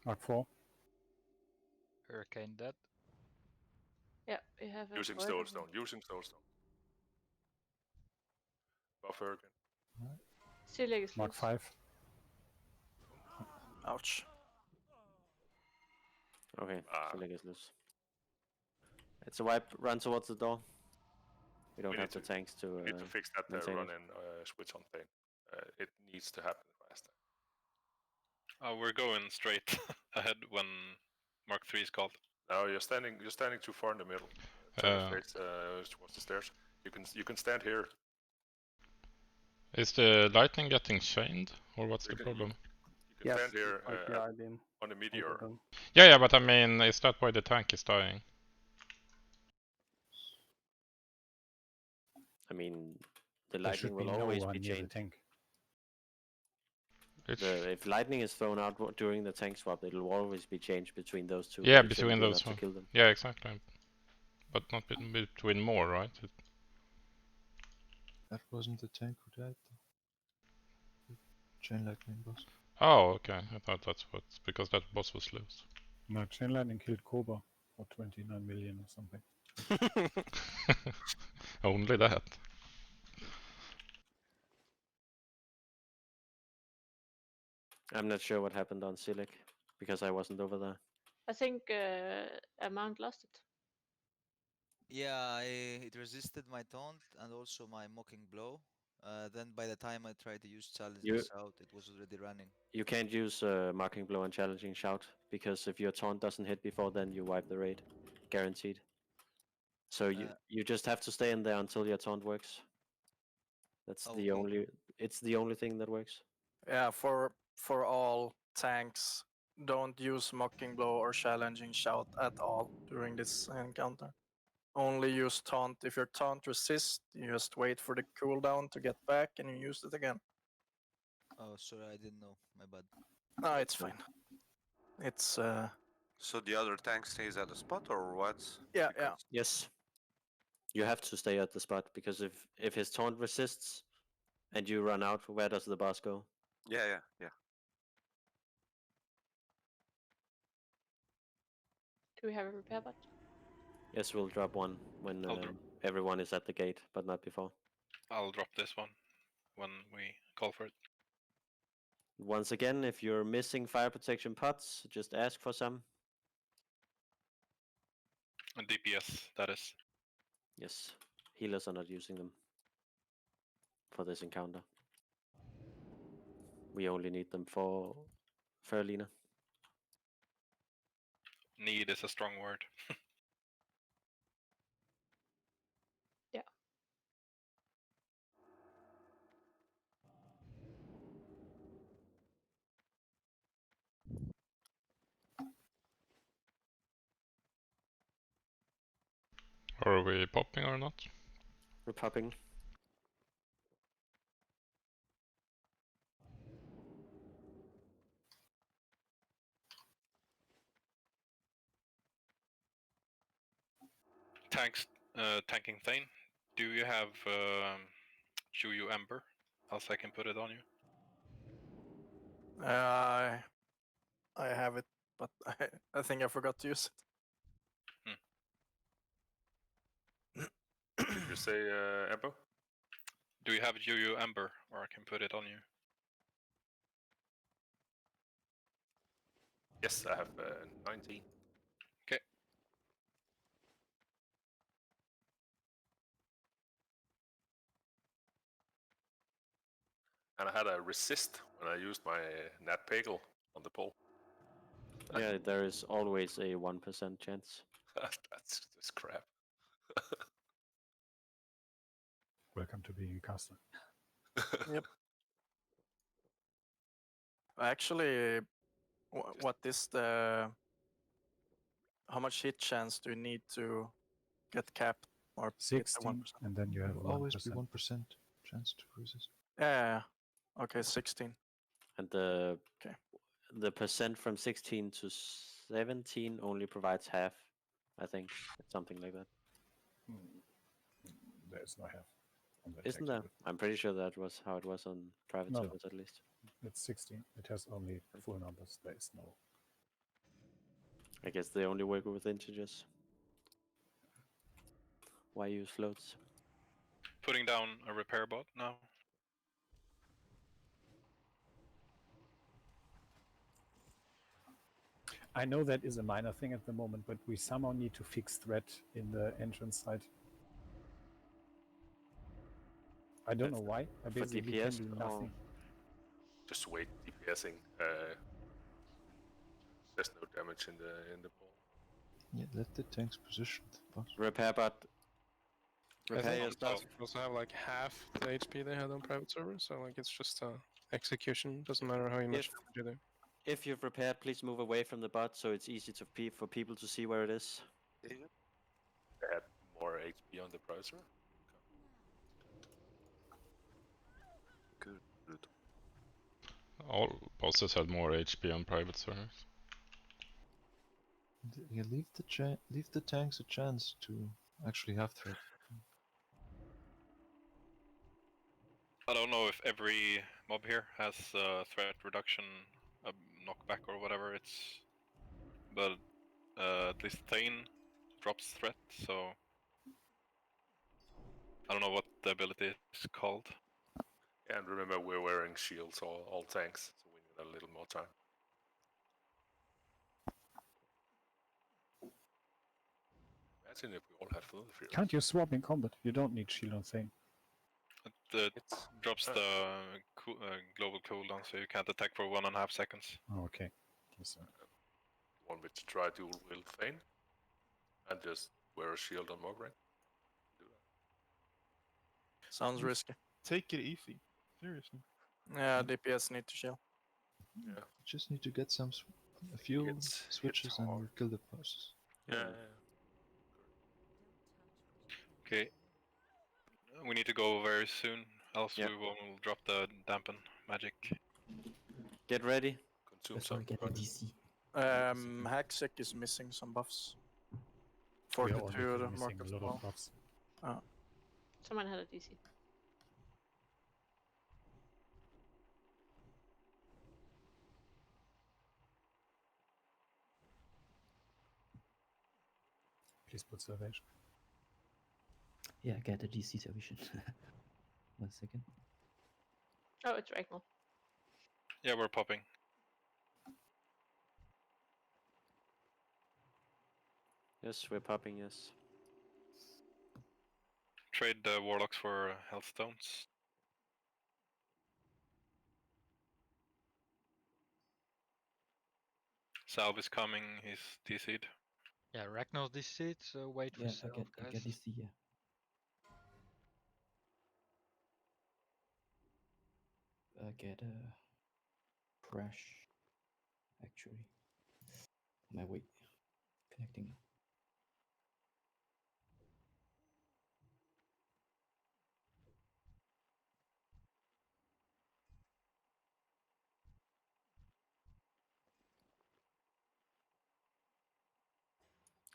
Mark 4. Hurricane dead. Yeah, we have a Using word on Soulstone. Using Soulstone. Buff Hurricane. Sileg is Mark loose. 5. Ouch. Okay, Sileg is loose. It's a wipe. Run towards the door. We don't We have need the tanks to. We need to fix that maintain run it. in switch on Thane. It needs to happen faster. We're going straight ahead when Mark 3 is called. No, you're standing too far in the middle. Turn your face towards the stairs. You can stand here. Is the lightning getting chained, or what's the You can- problem? You can stand here Like the I-beam. on the meteor. Yeah, but I mean, is that why the tank is dying? I mean, the There should lightning be will no always one be near the chained. tank. If lightning is thrown out during the tank swap, it'll always be changed between those two. Yeah, but it shouldn't between be those enough to two. kill them. Yeah, exactly. But not between more, right? That wasn't the tank who died. The chain lightning boss. Oh, okay. I thought that's what, because that boss was loose. No, Chain Lightning killed Cobra for 29 million or something. Only that. I'm not sure what happened on Silic, because I wasn't over there. I think Amount lost it. Yeah, it resisted my taunt and also my mocking blow. Then by the time I tried to use challenging shout, it was already running. You can't use marking blow and challenging shout, because if your taunt doesn't hit before then, you wipe the raid, guaranteed. So you just have to stay in there until your taunt works. That's the only. It's the only thing that works. Yeah, for all tanks, don't use Mocking Blow or Challenging Shout at all during this encounter. Only use Taunt. If your Taunt resists, you just wait for the cooldown to get back and you use it again. Oh, sorry, I didn't know. My bad. No, it's fine. It's So the other tank stays at the spot, or what? yeah, yeah. Yes. You have to stay at the spot, because if his taunt resists, and you run out, where does the boss go? Yeah. Do we have a repair bot? Yes, we'll drop one when everyone is at the gate, but not before. I'll drop this one when we call for it. Once again, if you're missing fire protection pots, just ask for some. And DPS, that is. Yes, healers are not using them for this encounter. We only need them for Ferlina. Need is a strong word. Yeah. Are we popping or not? We're popping. Tanking Thane. Do you have Juju Ember? Else I can put it on you. I have it, but I think I forgot to use Did you say Ember? Do you have Juju Ember, or I can put it on you? Yes, I have 19. Okay. And I had a resist when I used my Nat Pagel on the pole. Yeah, there is always a 1% chance. That's just crap. Welcome to being a caster. Yep. Actually, what is the... How much hit chance do you need to get capped or hit the 16, and then you have Will always be 1%. 1% chance to resist. Yeah. Okay, 16. And the percent from 16 to 17 only provides half, I think. Something like that. There's no half. On that Isn't text there? group. I'm pretty sure that was how it was on private No. servers at least. It's 16. It has only full numbers. There is no. I guess they only work with integers. Why use floats? Putting down a repair bot now. I know that is a minor thing at the moment, but we somehow need to fix threat in the entrance side. I don't know why. I For basically DPS can do or- nothing. Just wait DPSing. There's no damage in the pole. Yeah, let the tanks position. Boss. Repair bot I Repair think your stuff. you also have like half the HP they had on private server, so like it's just execution. Doesn't matter how much damage you do. If you've repaired, please move away from the bot so it's easy for people to see where it is. They had more HP on the private server. Good. All bosses had more HP on private servers. You leave the tanks a chance to actually have threat. I don't know if every mob here has threat reduction, knockback or whatever it's, but at least Thane drops threat, so I don't know what the ability is called. And remember, we're wearing shields, all tanks, so we need a little more time. Imagine if we all had full field. Can't you swap in combat? You don't need shield on thing. It drops the global cooldown, so you can't attack for 1.5 seconds. Oh, okay. Yes, Want me to try dual wield Thane? And just wear a shield on Mograine? Sounds risky. Take it easy. Seriously. Yeah, DPS need to chill. Yeah. You just need to get a few switches and you kill the bosses. Yeah. Okay. We need to go very soon, else we will drop the dampen magic. Get ready. Consume some. Haxic is missing some buffs. We are all 42 the missing mark a as lot well. of buffs. Someone had a DC. Please put salvation. Yeah, get a DC salvation. 1 second. Oh, it's Ragnar. Yeah, we're popping. Yes, we're popping, yes. Trade the warlocks for health stones. Salve is coming, he's DC'd. Yeah, Ragnar's DC'd, so wait for Yeah, Salve, I guys. get DC, yeah. I get a crash, actually. My way. Connecting.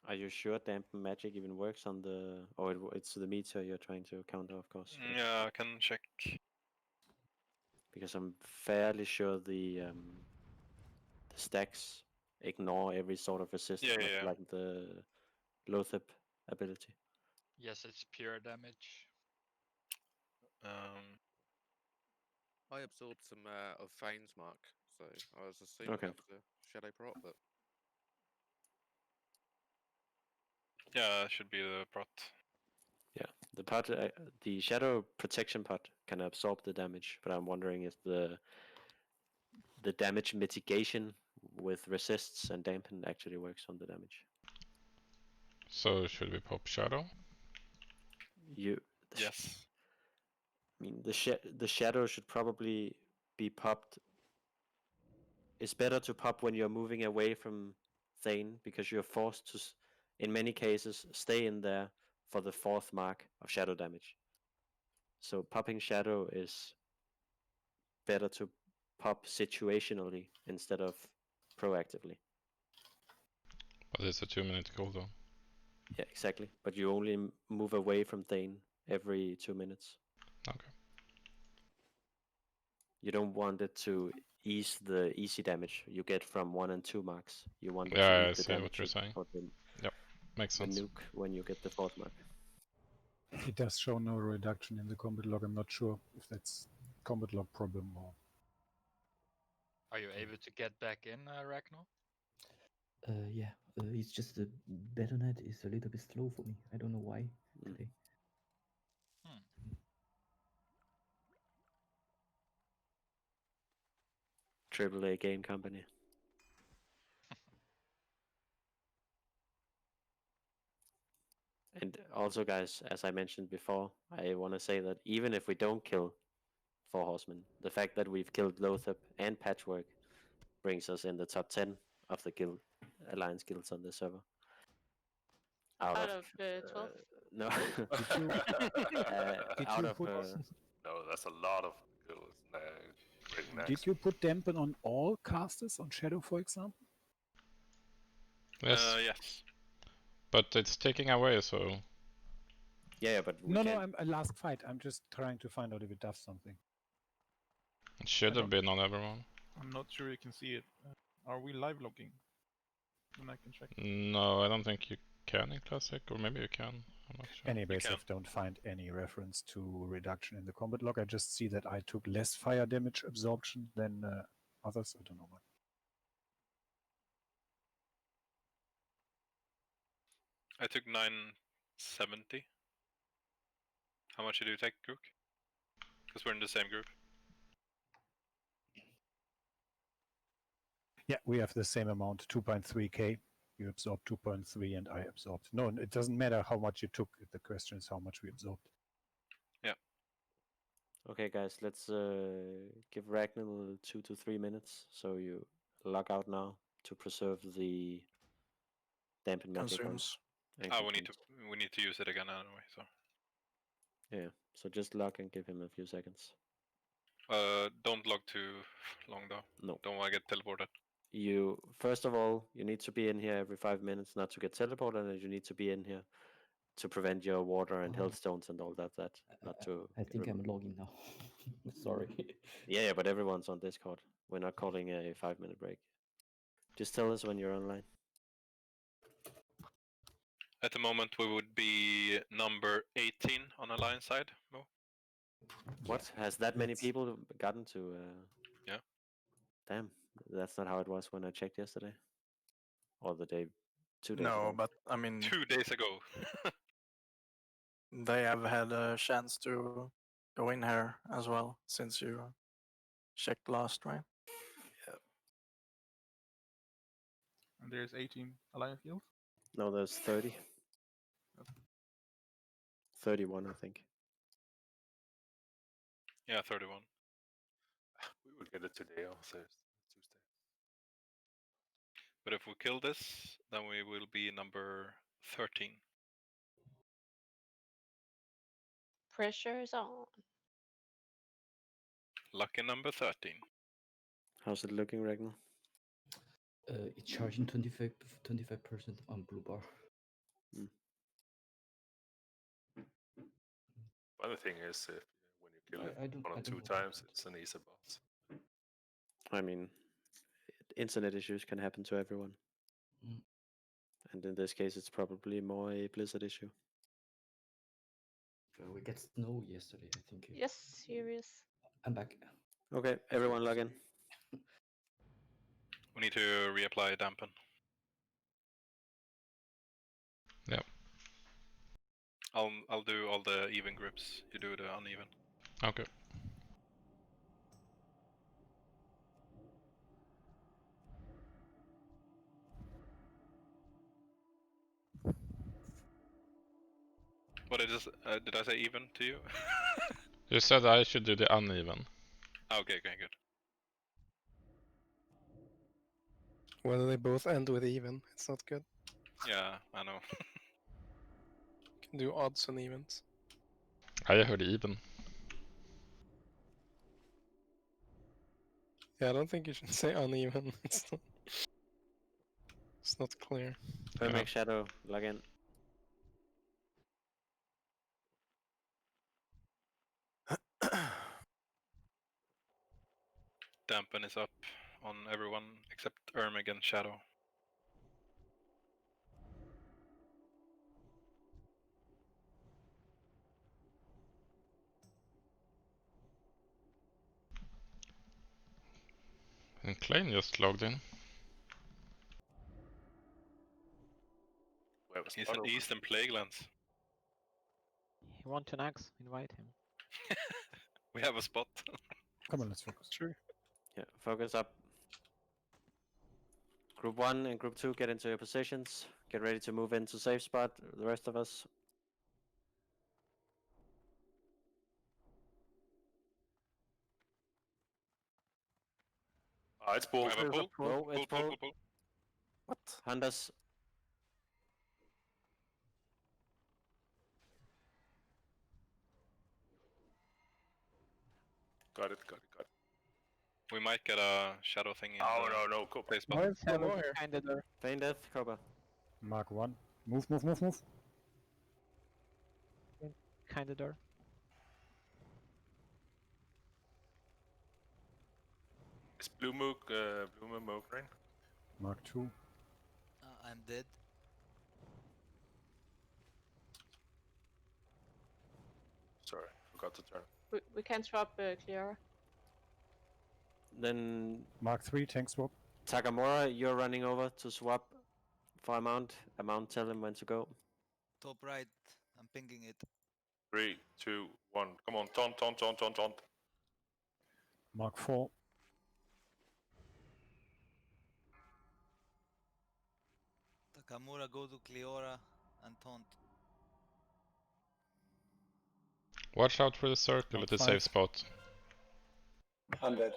Are you sure dampen magic even works on the... Oh, it's the meter you're trying to counter, of course. But... Yeah, I can check. Because I'm fairly sure the stacks ignore every sort of resistance, like the Lothep ability. Yes, it's pure damage. I absorbed some of Fane's mark, so I was assuming that was a shadow prot, but yeah, it should be the prot. Yeah, the part, the shadow protection part can absorb the damage, but I'm wondering if the damage mitigation with resists and dampen actually works on the damage. So should we pop Shadow? Yes. I mean, the shadow should probably be popped. It's better to pop when you're moving away from Thane, because you're forced to, in many cases, stay in there for the 4th mark of shadow damage. So popping shadow is better to pop situationally instead of proactively. But it's a 2-minute cooldown. Yeah, exactly. But you only move away from Thane every 2 minutes. Okay. You don't want it to ease the easy damage you get from 1 and 2 marks. You want it to Yeah, eat I the see damage what you're saying. Yep, makes the sense. nuke when you get the 4th mark. It does show no reduction in the combat log. I'm not sure if that's combat log problem or... Are you able to get back in, Ragnar? Yeah, it's just the Battle.net is a little bit slow for me. I don't know why today. AAA game company. And Also, guys, as I mentioned before, I want to say that even if we don't kill 4 horsemen, the fact that we've killed Lothar and Patchwork brings us in the top 10 of the guild alliance guilds on this server. Out of 12? no, Did you, did out you of put No, that's a lot of guilds. did you put dampen on all casters on Shadow, for example? Yes. Yes. But it's taking away, so yeah, but we No, can... no, I'm a last fight. I'm just trying to find out if it does something. it should have been on everyone. I'm not sure you can see it. Are we live logging? Then I can check. No, I don't think you can in Classic, or maybe you can. I'm not sure. Anyways, I don't find any reference to reduction in the combat log. I just see that I took less fire damage absorption than others. I don't know why. I took 970. How much did you take, Grook? Because we're in the same group. Yeah, we have the same amount, 2.3k. You absorbed 2.3 and I absorbed. No, it doesn't matter how much you took. The question is how much we absorbed. Yeah. Okay, guys, let's give Ragnar 2 to 3 minutes. So you log out now to preserve the dampen magic. Consumes. We need to use it again anyway. So. Yeah. So just log and give him a few seconds. Don't log too long though. No. Don't want to get teleported. You first of all, you need to be in here every 5 minutes, not to get teleported, and you need to be in here to prevent your water and health stones and all that. Not to. I think I'm logging now. Sorry. Yeah, but everyone's on Discord. We're not calling a 5-minute break. Just tell us when you're online. At the moment, we would be number 18 on Alliance side. Mo. What? Has that many people gotten to? Yeah. Damn, that's not how it was when I checked yesterday. Or the day, 2 days No, ago. but I mean, 2 days ago. they have had a chance to go in here as well since you checked last, right? Yeah. And there's 18 Alliance guilds? No, there's 30. 31, I think. Yeah, 31. We will get it today or Tuesday. But if we kill this, then we will be number 13. Pressure is on. Lucky number 13. How's it looking, Ragnar? It's charging 25% on blue bar. Funny thing is, if when you kill it one or two times, it's an easy boss. I mean, internet issues can happen to everyone. And in this case, it's probably more a Blizzard issue. We got snow yesterday, I think. Yes, serious. I'm back. Okay, everyone log in. We need to reapply dampen. Yep. I'll do all the even groups. You do the uneven. Okay. What did I say even to you? You said I should do the uneven. Okay, good. Whether they both end with even, it's not good. Yeah, I know. You can do odds and evens. I heard even. Yeah, I don't think you should say uneven. It's not clear. Make Shadow log in. Dampen is up on everyone except Ermig and Shadow. And Klein just logged in. He's in Eastern Plaguelands. You want to Nax? Invite him. We have a spot. Come on, let's focus. True. Yeah, focus up. Group 1 and Group 2, get into your positions. Get ready to move into safe spot. The rest of us, It's pulled. I have a pull. No, it's pull. What? Hunters. Got it. We might get a shadow thing in Oh, the no, Cobra. play spot. Let's have more a here. kind of door. Feign death, Cobra. Mark 1. Move. Kind of door. Is Blue Moon green? Mark 2. I'm dead. Sorry, forgot to turn. We can swap Cleara. Then Mark 3, tank swap. Takamura, you're running over to swap for Amount. Amount, tell him when to go. Top right. I'm pinging it. 3, 2, 1. Come on, taunt. Mark 4. Takamura, go to Cleora and taunt. Watch out for the circle at the safe spot. I'm dead.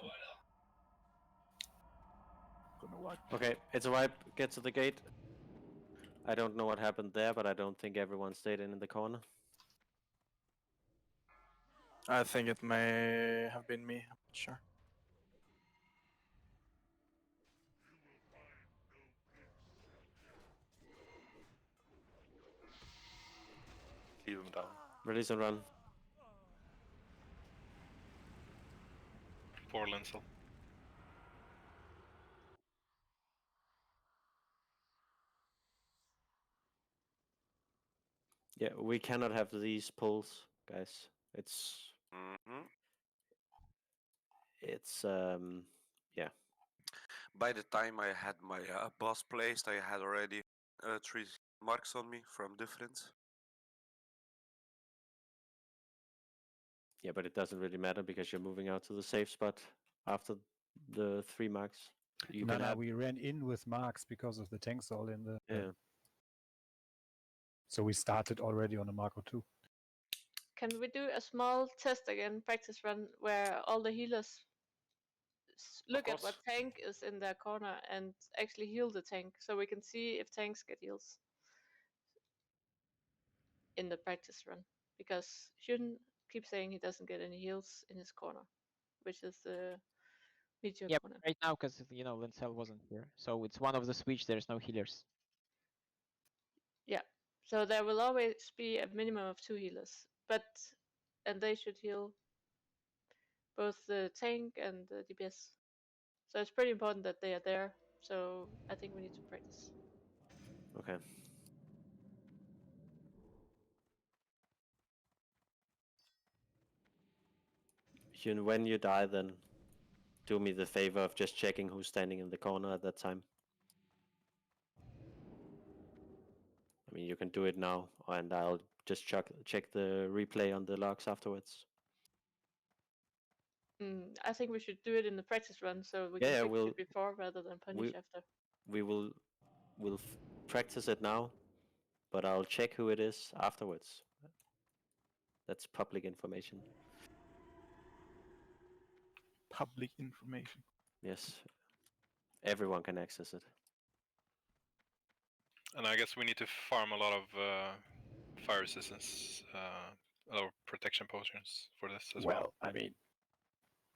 Okay, it's a wipe. Get to the gate. I don't know what happened there, but I don't think everyone stayed in the corner. I think it may have been me. I'm not sure. Leave him down. Release and run. 4 Linsel. Yeah, we cannot have these pulls, guys. It's yeah. By the time I had my boss placed, I had already 3 marks on me from different. Yeah, but it doesn't really matter because you're moving out to the safe spot after the 3 marks. You No, can add. we ran in with marks because of the tanks all in the... Yeah. So we started already on a Marco 2. Can we do a small test again, practice run, where all the healers look at what tank is in their corner and actually heal the tank, so we can see if tanks get heals in the practice run? Because Hyun keeps saying he doesn't get any heals in his corner, which is the meteor Yeah, corner. right now, because Lincel wasn't here, so it's one of the switch. There's no healers. Yeah, so there will always be a minimum of 2 healers, and they should heal both the tank and the DPS. So it's pretty important that they are there. So I think we need to practice. Okay. Hyun, when you die, then do me the favor of just checking who's standing in the corner at that time. I mean, you can do it now, and I'll just check the replay on the logs afterwards. I think we should do it in the practice run so we can fix it before rather than punish after. We'll practice it now, but I'll check who it is afterwards. That's public information. Public information. Yes. Everyone can access it. And I guess we need to farm a lot of fire resistance or protection potions for this as well. I mean,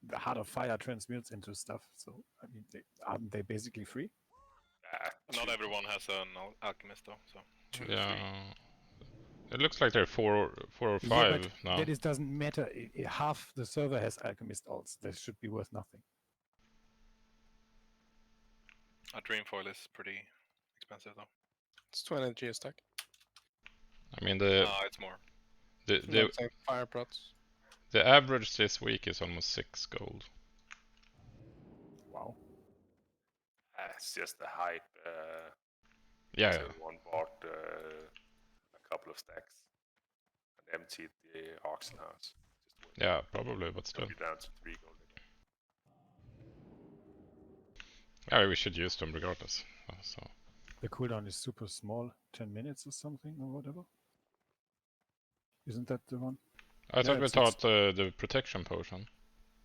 the Heart of Fire transmutes into stuff, so I mean, aren't they basically free? Not everyone has an alchemist though, so. Yeah. It looks like they're 4 or 5 now. That doesn't matter. Half the server has alchemist alts. That should be worth nothing. A dream foil is pretty expensive though. It's 20 G a stack. I mean it's more. The fire prots. The average this week is almost 6 gold. Wow. It's just the hype. Yeah. Everyone bought a couple of stacks and emptied the auction house. Yeah, probably, but still. It'll be down to 3 gold again. Yeah, we should use them regardless. So. The cooldown is super small, 10 minutes or something or whatever. Isn't that the one? I thought we taught the protection potion.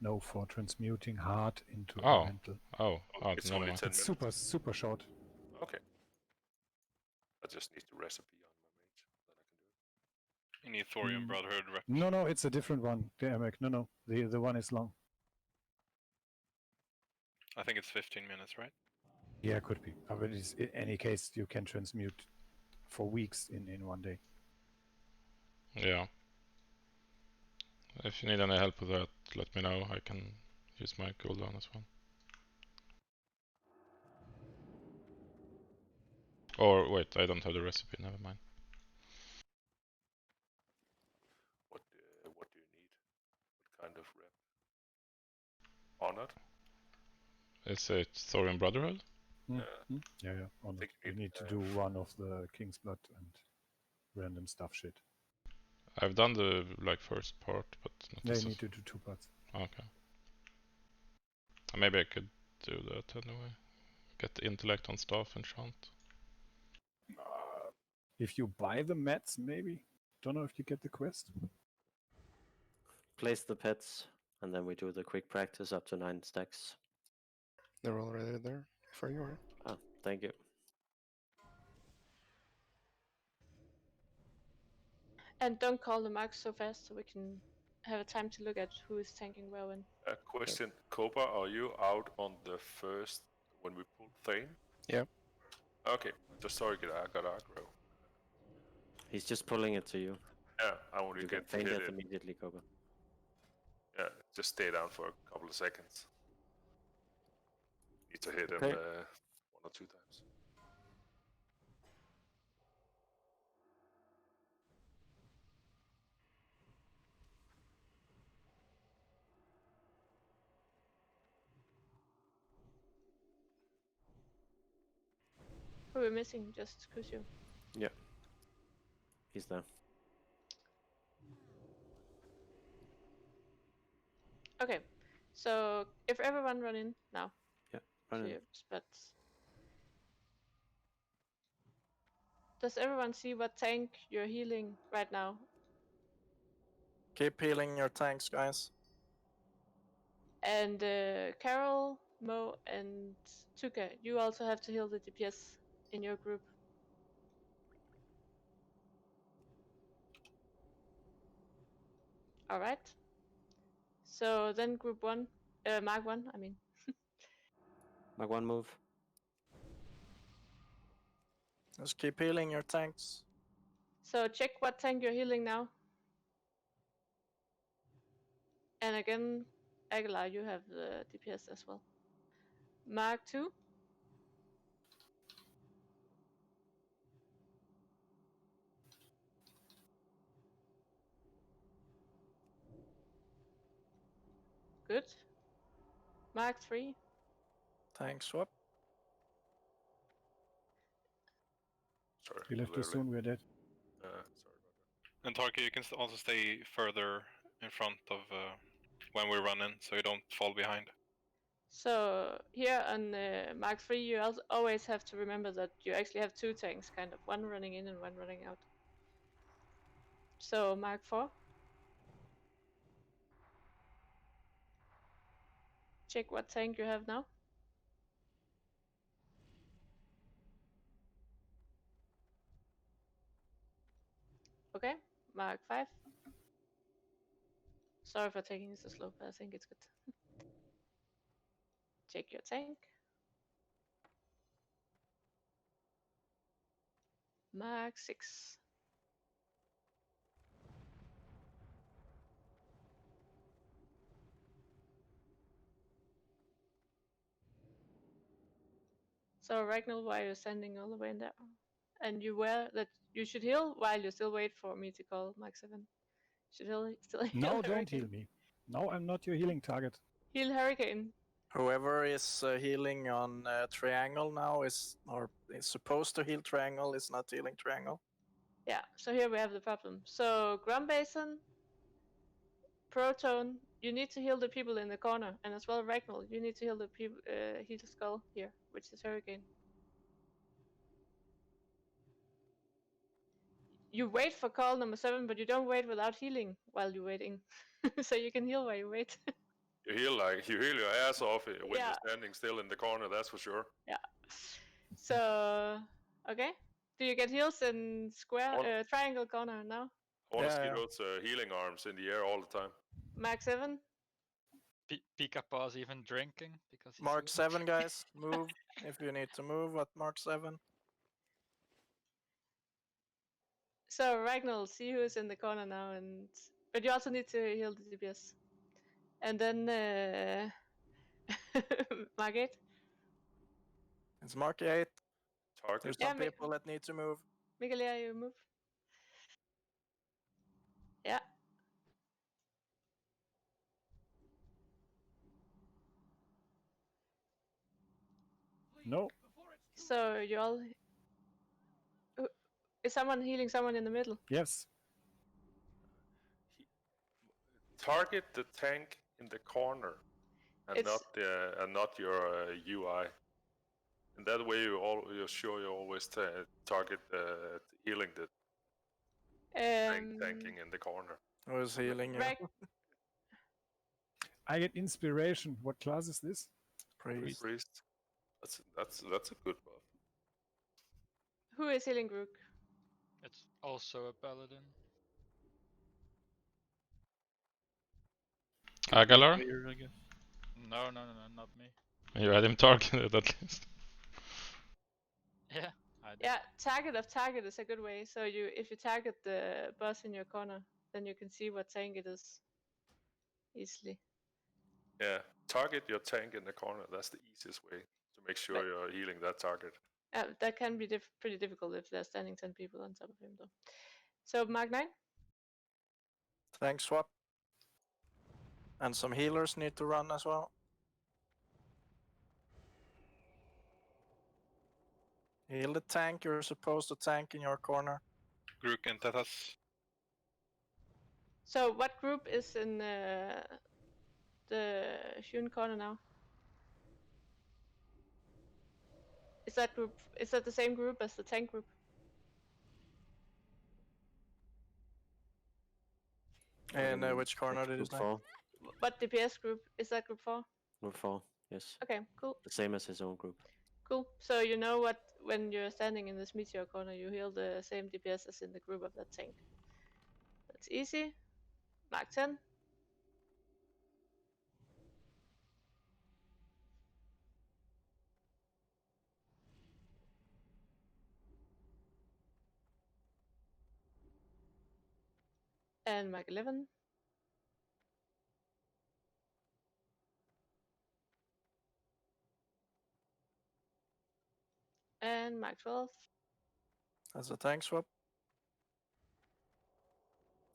No, for transmuting hard into Oh. elemental. Oh, It's never only mind. 10 It's minutes. super short. Okay. I just need the recipe on my mage. Then I can do it. You need Thorium Brotherhood rep. No, it's a different one. The Emek. No, the one is long. I think it's 15 minutes, right? Yeah, could be. But in any case, you can transmute for weeks in one day. Yeah. If you need any help with that, let me know. I can use my cooldown as well. Or wait, I don't have the recipe. Never mind. What do you need? What kind of rep? Honored? Is it Thorium Brotherhood? Yeah. Honored. You need to do one of the King's Blood and random stuff shit. I've done the first part, but not They the need to do 2 parts. Okay. Maybe I could do that anyway. Get the intellect on staff and enchant. If you buy the mats, maybe. Don't know if you get the quest. Place the pets, and then we do the quick practice up to 9 stacks. They're already there for you. Oh, thank you. And don't call the marks so fast so we can have a time to look at who is tanking where when. Question, Koba, are you out on the first when we pulled Thane? Yeah. Okay, just sorry, I got aggro. He's just pulling it to you. Yeah, I want to You get can feint hit it it. immediately, Koba. Yeah, just stay down for a couple of seconds. Need to hit him Okay. 1 or 2 times. Who are we missing? Just Kusio. Yeah. He's there. Okay, so if everyone run in now. Yeah, run in. To your spots. Does everyone see what tank you're healing right now? Keep healing your tanks, guys. And Carol, Mo, and Tuka, you also have to heal the DPS in your group. Alright. So then group 1, Mark 1, I mean. Mark 1 move. Just keep healing your tanks. So check what tank you're healing now. And again, Aguilar, you have the DPS as well. Mark 2. Good. Mark 3. Tank swap. Sorry. You left too soon, we're dead. Sorry about that. And Tarky, you can also stay further in front of when we run in, so you don't fall behind. So here on Mark 3, you always have to remember that you actually have 2 tanks, kind of. One running in and one running out. So Mark 4. Check what tank you have now. Okay, Mark 5. Sorry for taking this so slow, but I think it's good. Check your tank. Mark 6. So Ragnall, while you're standing all the way in there, and you aware that you should heal while you still wait for me to call Mark 7. Should heal, still heal No, don't Hurricane. heal me. No, I'm not your healing target. Heal Hurricane. Whoever is healing on triangle now is supposed to heal triangle is not healing triangle. Yeah, so here we have the problem. So Grumbason, Proton, you need to heal the people in the corner, and as well Ragnall, you need to heal the people, heal the skull here, which is Hurricane. You wait for call number 7, but you don't wait without healing while you're waiting. So you can heal while you wait. You heal your ass off when Yeah. you're standing still in the corner. That's for sure. Yeah. So okay. Do you get heals in square triangle corner now? I want to see those healing arms in the air all the time. Mark 7. Pika Pa's even drinking because he's Mark so 7, guys. Move if you need to move at Mark 7. So Ragnar, see who is in the corner now, but you also need to heal the DPS. And then Mark 8. It's Mark 8. Target. There's some people that need to move. Miguel, yeah, you move. Yeah. No. So you all. Is someone healing someone in the middle? Yes. Target the tank in the corner, and not your UI. And that way you're sure you always target healing the tanking in the corner. Who's healing you? I get inspiration. What class is this? Priest. That's a good buff. Who is healing Grook? It's also a paladin. Agalar? No, not me. You had him targeted at least. Yeah, I did. Yeah, target of target is a good way. So if you target the boss in your corner, then you can see what tank it is easily. Yeah, target your tank in the corner. That's the easiest way to make sure you're healing that target. That can be pretty difficult if there's standing 10 people on top of him, though. So Mark 9. Tank swap. And some healers need to run as well. Heal the tank. You're supposed to tank in your corner. Grook and Tatas. So what group is in the Shun corner now? Is that the same group as the tank group? And which corner did you say? What DPS group is that group for? Group 4, yes. Okay, cool. The same as his own group. Cool. So you know what, when you're standing in this meteor corner, you heal the same DPS as in the group of that tank. That's easy. Mark 10. And Mark 11. And Mark 12. That's a tank swap.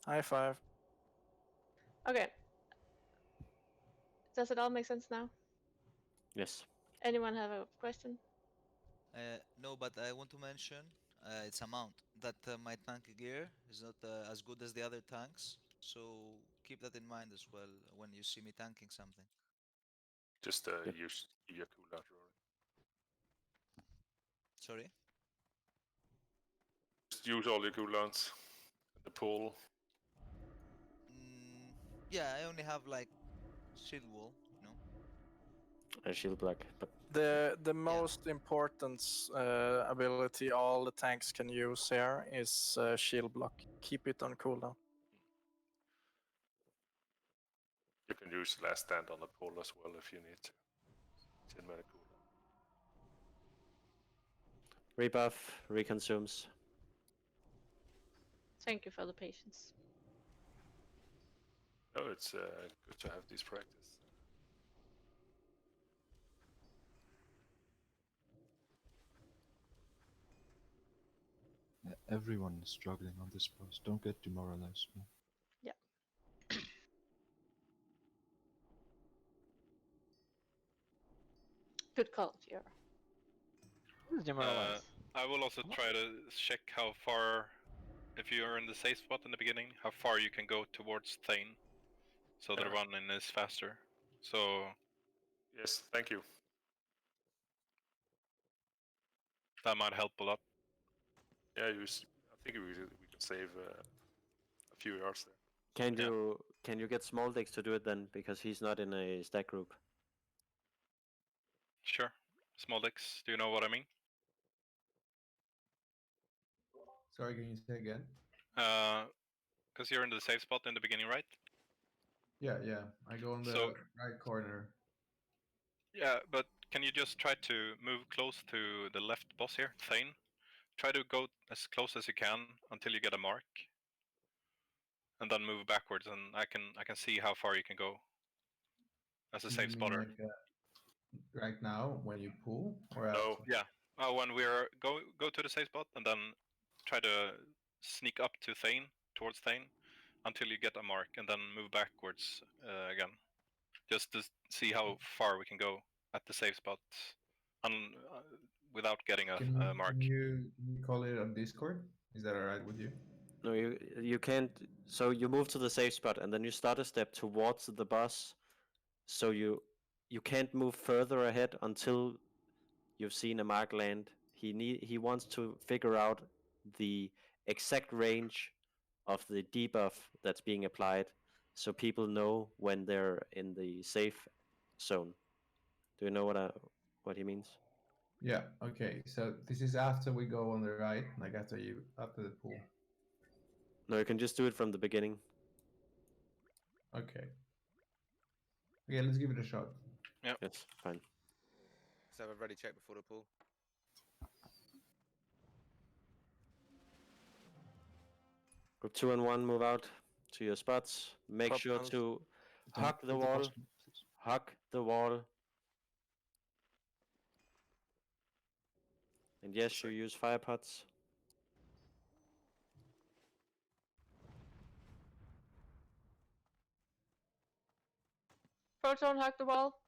High five. Okay. Does it all make sense now? Yes. Anyone have a question? No, but I want to mention its amount. That my tank gear is not as good as the other tanks, so keep that in mind as well when you see me tanking something. Just use your cooldown, Rory. Sorry? Just use all your cooldowns in the pool. Yeah, I only have like shield wall, you know. Shield black, but The most important ability all the tanks can use here is shield block. Keep it on cooldown. You can use last stand on the pole as well if you need to. 10-minute cooldown. rebuff, reconsumes. Thank you for the patience. No, it's good to have this practice. Everyone is struggling on this boss. Don't get demoralized, man. Yeah. Good call, Tiara. Who's demoralized? I will also try to check how far, if you are in the safe spot in the beginning, how far you can go towards Thane, so the running is faster. So yes, thank you. That might help a lot. Yeah, I think we can save a few yards there. Can you Can you get Small Dicks to do it then? Because he's not in a stack group. Sure. Small dicks. Do you know what I mean? Sorry, can you say again? Because you're in the safe spot in the beginning, right? Yeah, yeah. I go on the So- right corner. Yeah, but can you just try to move close to the left boss here, Thane? Try to go as close as you can until you get a mark, and then move backwards, and I can see how far you can go as a You safe mean spotter. like right now when you pull, or No. after? Yeah. When we're go to the safe spot and then try to sneak up to Thane, towards Thane, until you get a mark, and then move backwards again, just to see how far we can go at the safe spot, without getting a mark. Can you call it on Discord? Is that alright with you? No, you can't. So you move to the safe spot, and then you start a step towards the boss. So you can't move further ahead until you've seen a mark land. He wants to figure out the exact range of the debuff that's being applied, so people know when they're in the safe zone. Do you know what he means? Yeah. Okay. So this is after we go on the right, like after the pull. No, you can just do it from the beginning. Okay. Okay, let's give it a shot. Yeah. Yes, fine. Let's have a ready check before the pull. Group 2 and 1, move out to your spots. Make Pop sure out. to Don't hug the hit the wall. boss, please. Hug the wall. And yes, you use fire pots. Proton, hug the wall.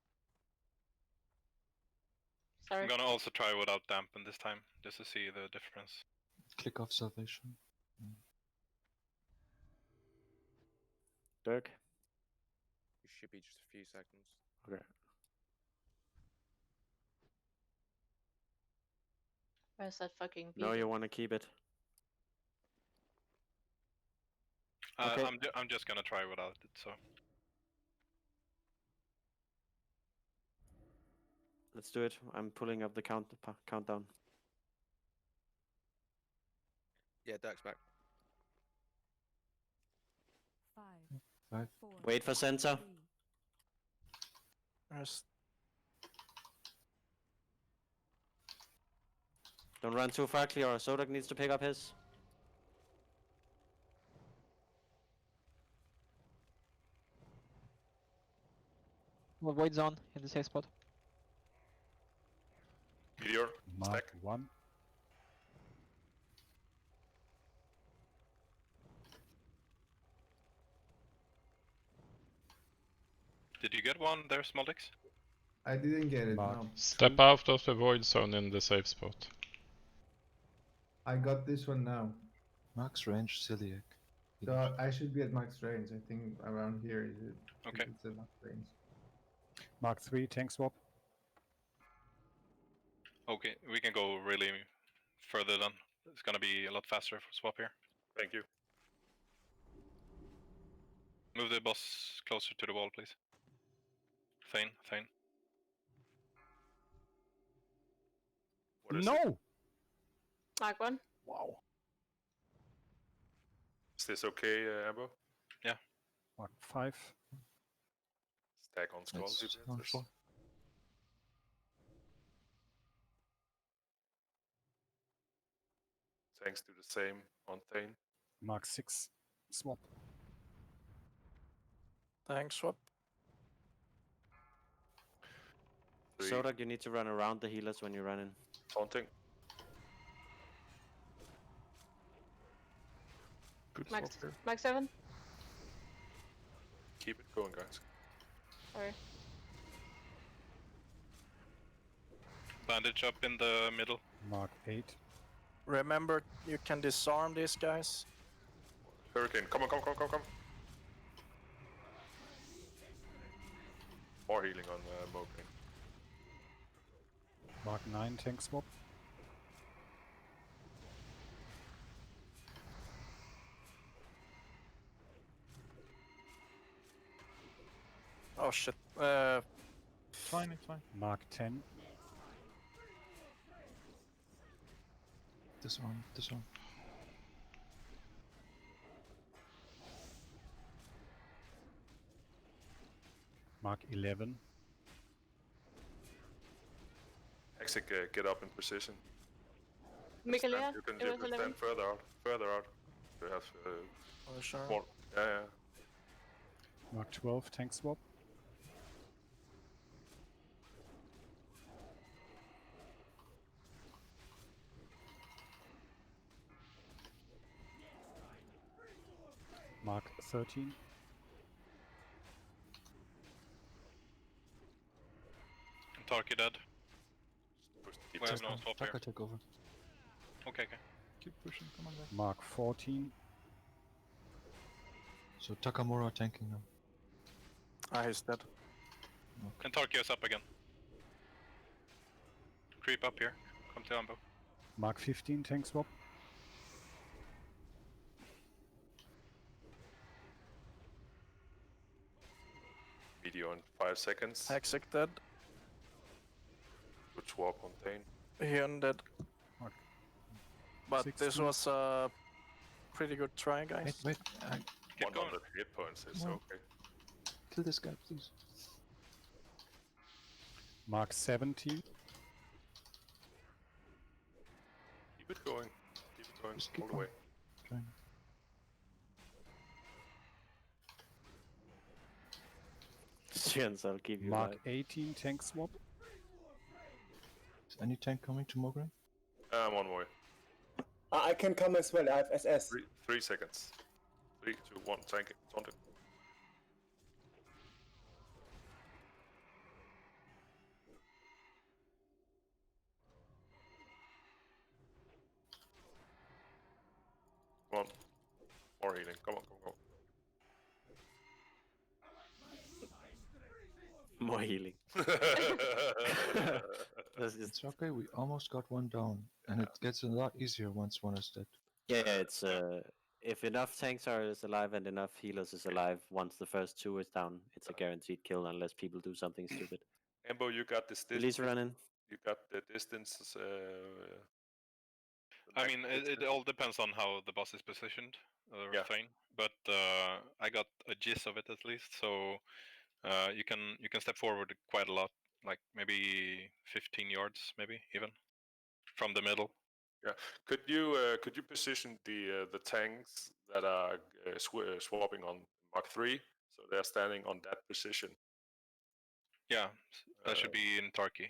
Sorry. I'm gonna also try without dampen this time, just to see the difference. Click off salvation. Dirk? It should be just a few seconds. Okay. Where's that fucking No, beacon? you want to keep it. Okay. Okay. I'm just gonna try without it, so. Let's do it. I'm pulling up the countdown. Yeah, Dirk's back. 5. Wait for center. Don't run too far, Clear. Sodak needs to pick up his. Void zone in the safe spot. Meteor. Mark 1. Did you get one there, Small Dicks? I didn't get it. Mark. No. Step out of the void zone in the safe spot. I got this one now. Max range Celiac. So I should be at max range. I think around here is it. Okay. It's at max range. Mark 3, tank swap. Okay, we can go really further then. It's gonna be a lot faster for swap here. Thank you. Move the boss closer to the wall, please. Thane. What is No! it? Mark 1. Wow. Is this okay, Ambo? Yeah. Mark 5. Stack on skull. It's on 4. Thanks to the same on Thane. Mark 6. Swap. Thanks, swap. Sodak, you need to run around the healers when you run in. Taunting. Good Max, swap here. max 7. Keep it going, guys. Sorry. Bandage up in the middle. Mark 8. Remember, you can disarm these guys. Hurricane, come on. More healing on Moping. Mark 9, tank swap. shit. It's fine, it's fine. Mark 10. This one, this one. Mark 11. Hexic, get up in position. Mikaela, You can it was 11. stand further out. Further out. You have sure. more. Yeah. Mark 12, tank swap. Mark 13. Tarky dead. We have no Taka, swap here. Taka take over. Okay. Keep pushing, come on guys. Mark 14. So Takamura tanking now. Ah, he's dead. And Tarky is up again. Creep up here. Come to ambo. Mark 15, tank swap. Video in 5 seconds. Hexic dead. Good swap on Thane. Hyun dead. Mark But 16. this was a pretty good try, guys. Wait, 100 hit points is Come on. okay. kill this guy, please. Mark 17. Keep it going. Keep it going Just all keep the way. Trying. Chance, I'll keep you Mark alive. 18, tank swap. Is any tank coming to Mograine? I'm on my way. I can come as well. I have SS. 3 seconds. 3, 2, 1. Tank it. Taunt it. Come on. More healing. Come on. More healing. It's okay, we almost got one down, and it gets a lot easier once one is dead. Yeah, it's if enough tanks are alive and enough healers is alive, once the first 2 is down, it's a guaranteed kill unless people do something stupid. Ambo, you got this Release running. You got the distance. I mean, it all depends on how the boss is positioned, or Yeah. Thane. But I got a gist of it at least, so you can step forward quite a lot, like maybe 15 yards, maybe even from the middle. Yeah. Could you position the tanks that are swapping on Mark 3, so they're standing on that position? Yeah, that should be in Tarky,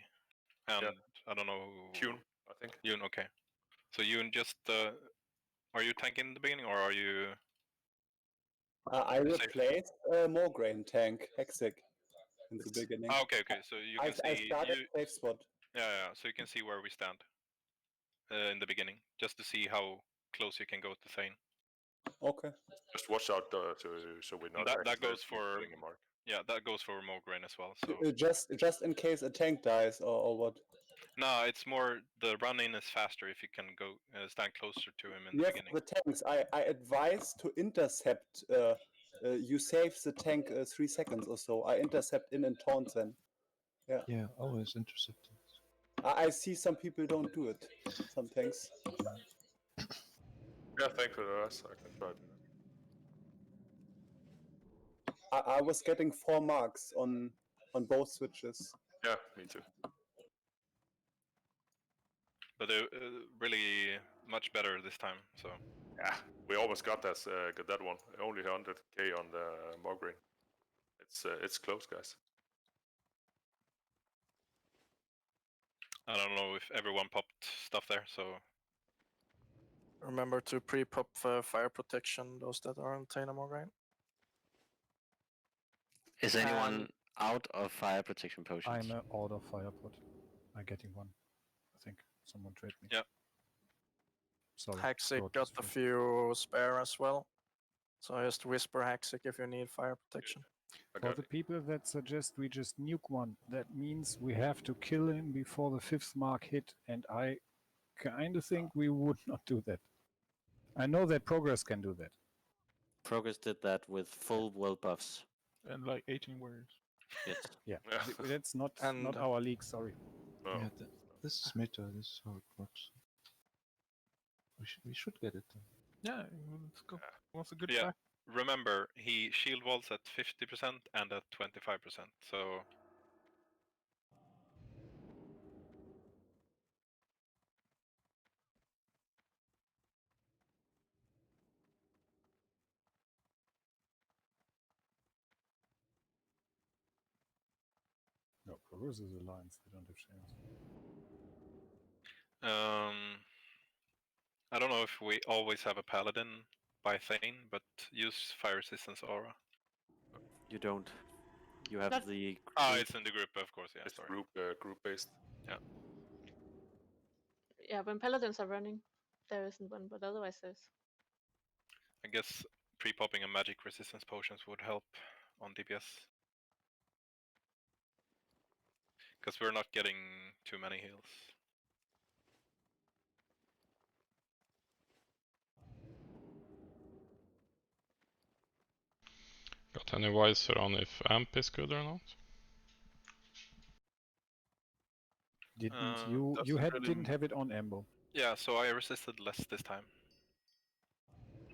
and yeah. I don't know. Yoon, I think. Yoon, okay. So Yoon, just are you tanking in the beginning, or are you? I replaced Mograine tank Hexic in the beginning. Ah, okay. So you can I see. started safe spot. Yeah. So you can see where we stand in the beginning, just to see how close you can go to Thane. Okay. Just watch out so we're not. That goes for putting a mark. Yeah, that goes for Mograine as well. So Just in case a tank dies or what? no, it's more the run-in is faster if you can go stand closer to him in the Yes, beginning. the tanks. I advise to intercept. You save the tank 3 seconds or so. I intercept in and taunt them. Yeah. Yeah, always intercepting. I see some people don't do it. Some tanks. Yeah, thank you. I can try to do that. I was getting 4 marks on both switches. Yeah, me too. But really much better this time. So yeah, we almost got that one. Only 100k on the Mograine. It's close, guys. I don't know if everyone popped stuff there. So Remember to pre-pop fire protection, those that are on Thane Mograine. Is anyone out of fire protection potions? I'm out of fire pot. I'm getting one. I think someone traded me. Yeah. Sorry. Hexic got a few spare as well. So just whisper Hexic if you need fire protection. For the people that suggest we just nuke one, that means we have to kill him before the 5th mark hit, and I kind of think we would not do that. I know that Progress can do that. Progress did that with full world buffs. And like 18 warriors. Yes. Yeah, Yeah. that's not And- our league. Sorry. No. Yeah, this is meta. This is how it works. We should get it done. Yeah, let's go. What's a good Yeah. track? Remember, he shield walls at 50% and at 25%. So No, Perus is alliance. They don't have chance. I don't know if we always have a paladin by Thane, but use fire resistance aura. You don't. You have Not- the. Ah, it's in the group, of course. Yeah, It's sorry. group based. Yeah. Yeah, when paladins are running, there isn't one, but otherwise there's. I guess pre-popping a magic resistance potions would help on DPS. Because we're not getting too many heals. Got any wiser on if amp is good or not? Didn't you didn't have it on Ambo? Yeah, so I resisted less this time.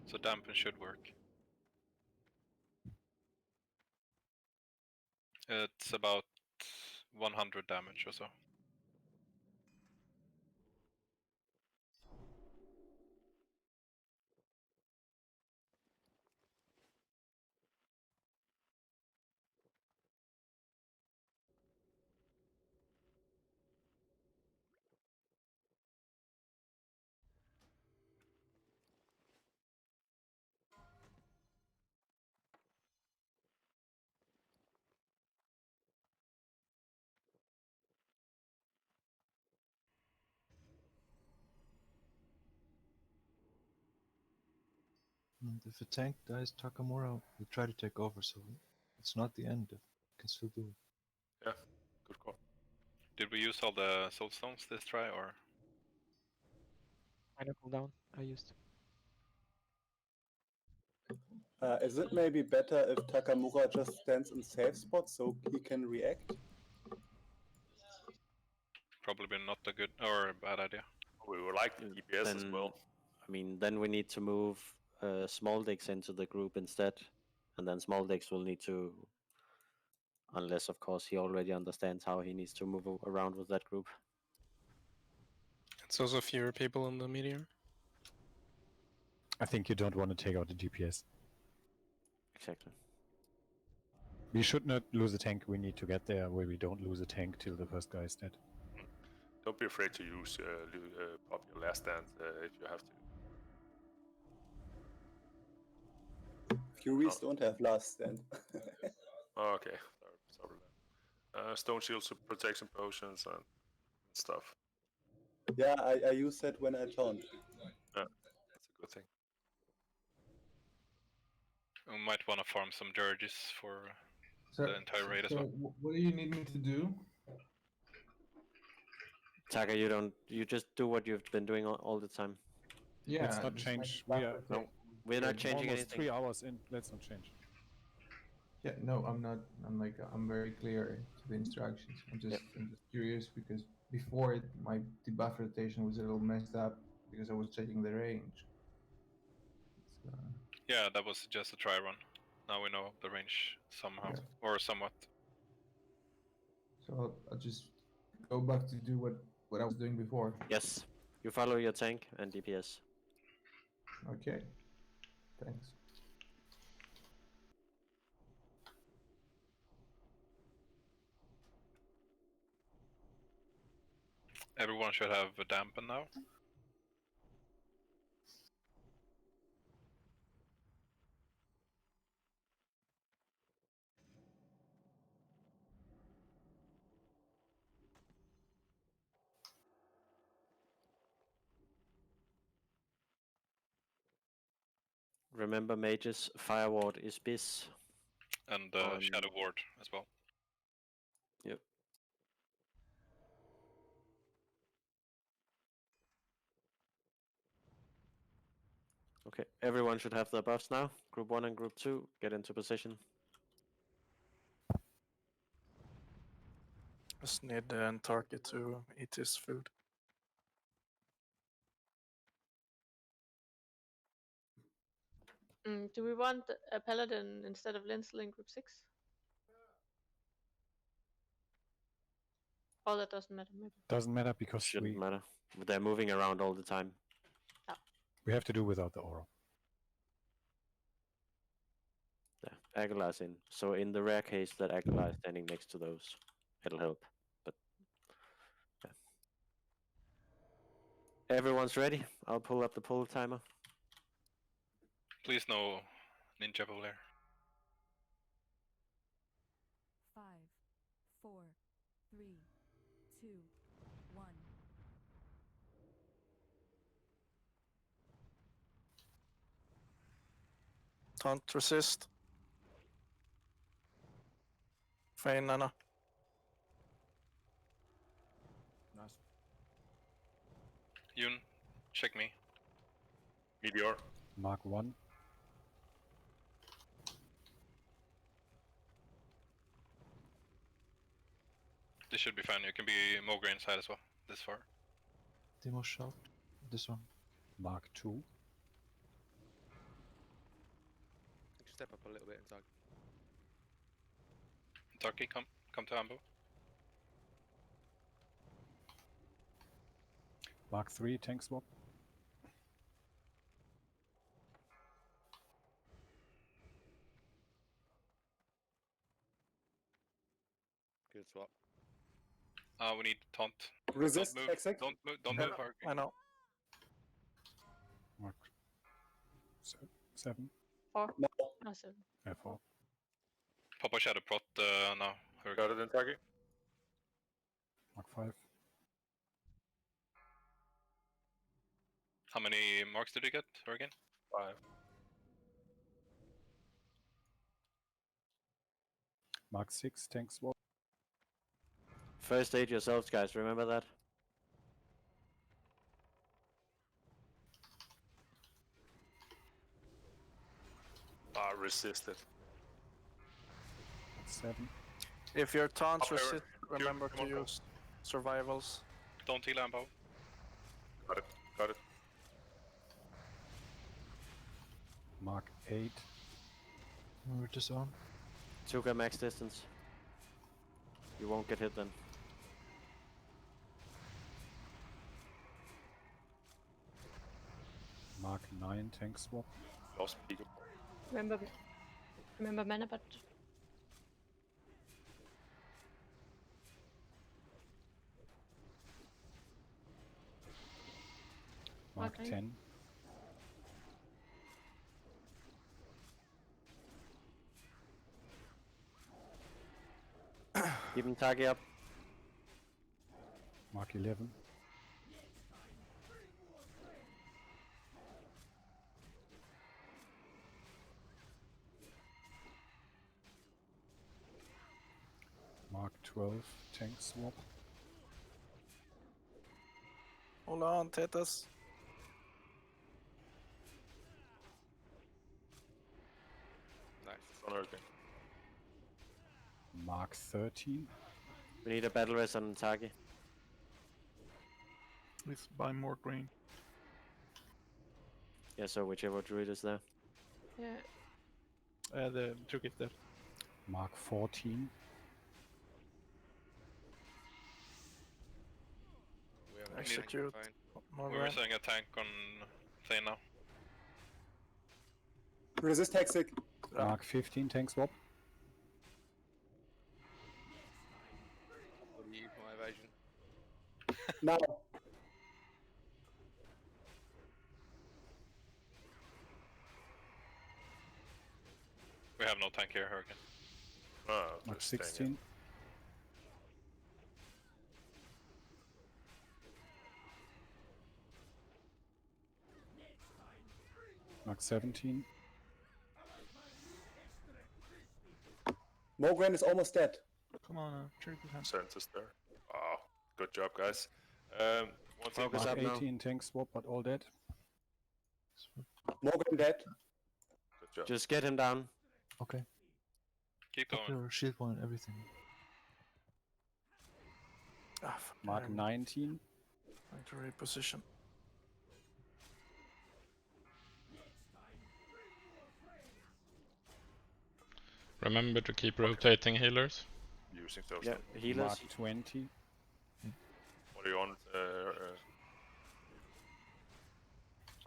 So dampen should work. It's about 100 damage or so. And if a tank dies, Takamura will try to take over, so it's not the end. You can still do it. Yeah, good call. Did we use all the soul stones this try, or? Minor cooldown, I used. Is it maybe better if Takamura just stands in safe spots so he can react? Probably not a good or a bad idea. We would like the DPS as Then, well. I mean, then we need to move small dicks into the group instead, and then small dicks will need to, unless of course he already understands how he needs to move around with that group. It's also fewer people in the meteor. I think you don't want to take out the DPS. Exactly. We should not lose a tank. We need to get there where we don't lose a tank till the first guy is dead. Don't be afraid to use pop your last stand if you have to. Furies don't have last stand. Oh, okay, sorry. Stone shields, protection potions, and stuff. Yeah, I use that when I taunt. Yeah, that's a good thing. We might want to farm some dirges for So, the entire raid as so well. what do you need me to do? Taka, you just do what you've been doing all the time. Yeah, Let's not just change. like We are No, we're not changing almost anything. 3 hours in. Let's not change. Yeah, no, I'm not. I'm very clear to the instructions. I'm just curious because before my debuff rotation was a little messed up because I was checking the range. Yeah, that was just a try run. Now we know the range somehow, Yeah. or somewhat. So I'll just go back to do what I was doing before. Yes, you follow your tank and DPS. Okay. Thanks. Everyone should have a dampen now. Remember, mages, fire ward is bis. And Shadow Ward as well. Yep. Okay, everyone should have their buffs now. Group 1 and Group 2, get into position. Just need the target to eat his food. Do we want a paladin instead of Linsel in group 6? Oh, that doesn't matter, maybe. Doesn't matter because Shouldn't matter. They're moving around all the time. we have to do without the aura. Yeah, Aguilar's in. So in the rare case that Aguilar is standing next to those, it'll help. But yeah. Everyone's ready. I'll pull up the pull timer. Please no ninja pull here. 5, 4, 3, 2, 1. Taunt resist. Feign Nana. Nice. Yoon, check me. Meteor. Mark 1. This should be fine. You can be Mogre inside as well. This far. Demo shout. This one. Mark 2. Step up a little bit inside. Turkey, come to Ambo. Mark 3, tank swap. Good swap. We need taunt. Resist, don't move. Hexec. Don't move, Harky. I know. Mark 7. 4. No. No, 7. Yeah, 4. Papa Shadow Prot now. Got it in target. Mark 5. How many marks did you get, Hurricane? 5. Mark 6, tank swap. First aid yourselves, guys. Remember that. Resisted. Mark 7. If your taunts Up there. resist, remember Come to on, come on. use survivals. Don't heal Ambo. Got it. Got it. Mark 8. We're just on. Took a max distance. You won't get hit then. Mark 9, tank swap. Lost peak. Remember mana, but Mark Okay. 10. Keep him target up. Mark 11. Mark 12, tank swap. Hold on, Tetas. Nice. On Hurricane. Mark 13. We need a battle res on target. Please buy more green. Yeah, so whichever druid is there. yeah. The took it there. Mark 14. We have a Execute. tank, More We were red. setting a tank on Thane now. Resist Hexec. Mark 15, tank swap. What do you use my evasion? Now. We have no tank here, Hurricane. Mark just staying 16. Mark 17. Mogren is almost dead. Come on, trigger him. Census there. Oh, good job, guys. One thing. Focus Mark up now. 18, tank swap, but all dead. Mogren dead. Good job. Just get him down. Okay. Keep Pop going. your shield one and everything. Mark 19. Trying to reposition. Remember to keep rotating healers. Using those. Yeah, healers. Mark 20. What are you on?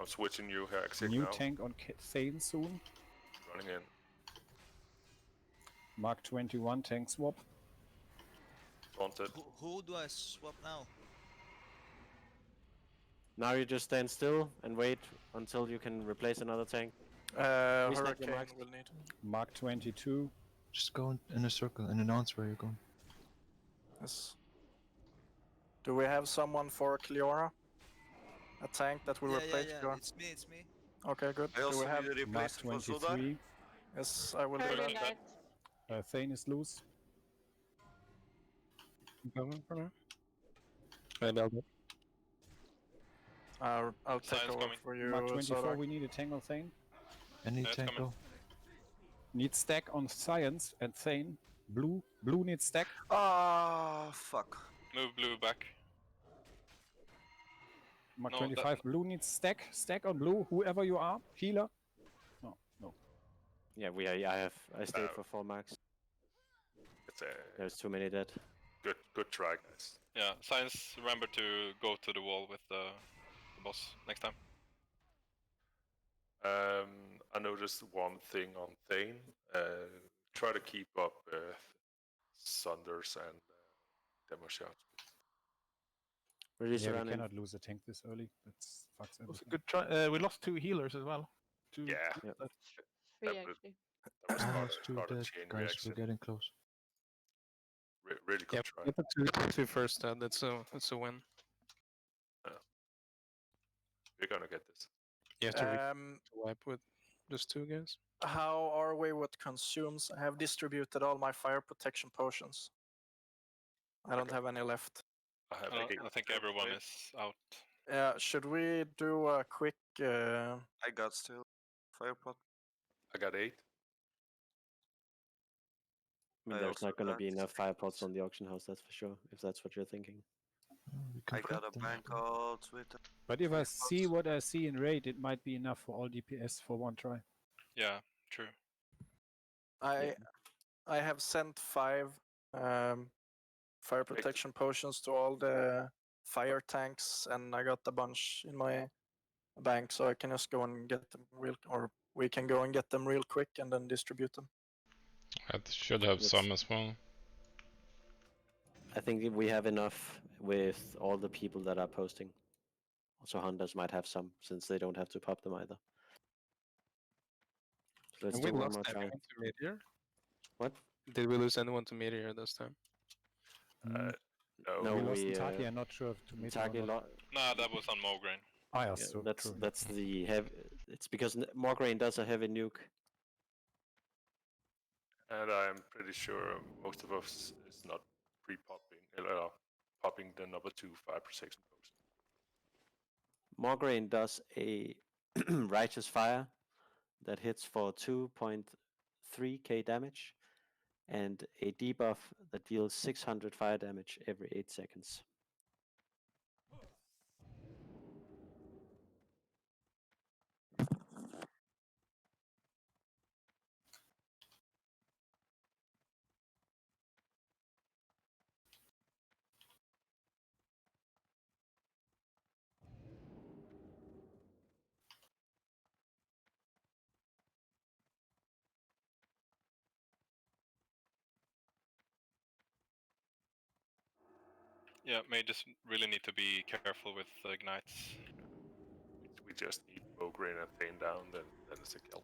I'm switching you here. New now. tank on Thane soon. Running in. Mark 21 tank swap. Taunted. Who do I swap now? Now you just stand still and wait until you can replace another tank. Restack your Hurricane marks. will need. Mark 22. Just go in a circle and announce where you're going. Yes. Do we have someone for Cleora? A tank that will replace Cleora? It's me. Okay, good. I also Do we have need a Mark replacement for Zuldar. 23. Yes, I will do Hurling that. Knight. Thane is loose. Going for now. Maybe I'll do it. I'll take Science over coming. for you. Mark 24, Zorak. we need a tank on Thane. Any Yeah, it's tank coming. go. Need stack on Science and Thane. Blue needs stack. Ah, fuck. Move blue back. Mark No, 25, blue needs stack. Stack on blue, whoever you are. Healer. No. Yeah, I stayed for 4 marks. It's a There's too many dead. good try, guys. Yeah, Science, remember to go to the wall with the boss next time. I noticed one thing on Thane. Try to keep up Sunders and Demoshout. Really Yeah, we surrounding. cannot lose a tank this early. That's fucks It was a everything. good try. We lost 2 healers as well. Yeah. Yep. Three That was- actually. That was Almost not two a dead, chain guys. reaction. We're getting close. Really good try. Get the two first dead. That's a win. We're gonna get this. You have to wipe with just 2 guys. How are we with consumes? I have distributed all my fire protection potions. I don't have any left. I think everyone is out. Yeah, should we do a quick? I got still fire pot. I got 8. I mean, I there's also not going to got be enough fire pots on the auction house, that's for sure, if that's what you're thinking. I got a bank out with. But if I see what I see in raid, it might be enough for all DPS for one try. Yeah, true. I have sent 5 fire protection potions to all the fire tanks, and I got a bunch in my bank, so I can just go and get them or we can go and get them real quick and then distribute them. I should have some as well. I think we have enough with all the people that are posting. Also, hunters might have some, since they don't have to pop them either. So let's And do we one lost more try. anyone to Meteor? What? Did we lose anyone to Meteor this time? No, we lost we, Taki. I'm not sure if to meet Taki or not. Nah, that was on Mograine. Ah, Yeah, so that's true. that's the heavy. It's because Mograine does a heavy nuke. And I'm pretty sure most of us is not pre-popping, popping the number 2 fire protection potion. Mograine does a righteous fire that hits for 2.3k damage, and a debuff that deals 600 fire damage every 8 seconds. Yeah, may just really need to be careful with ignites. We just need Mograine and Thane down, then it's a kill.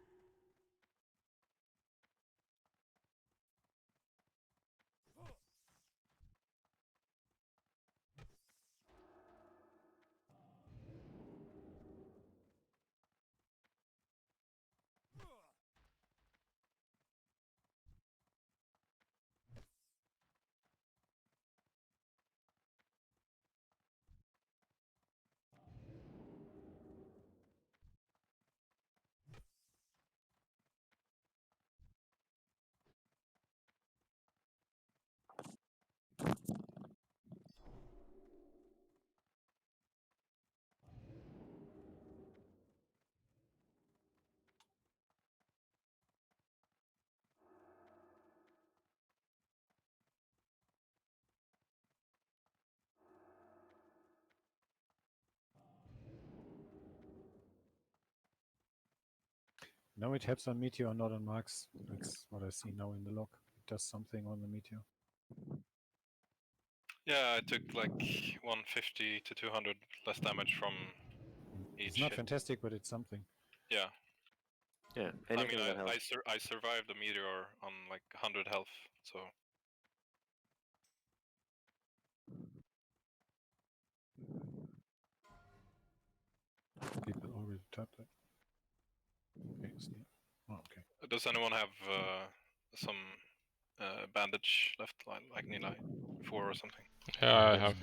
No, it helps on Meteor, not on Marks. That's what I see now in the log. It does something on the Meteor. Yeah, I took like 150 to 200 less damage from each It's not hit. fantastic, but it's something. Yeah. Yeah, I mean, anything that helps. I survived the meteor on like 100 health, so. People already tapped it. Okay, see. Oh, okay. Does anyone have some bandage left, like Nilai, 4 or something? Yeah, I have.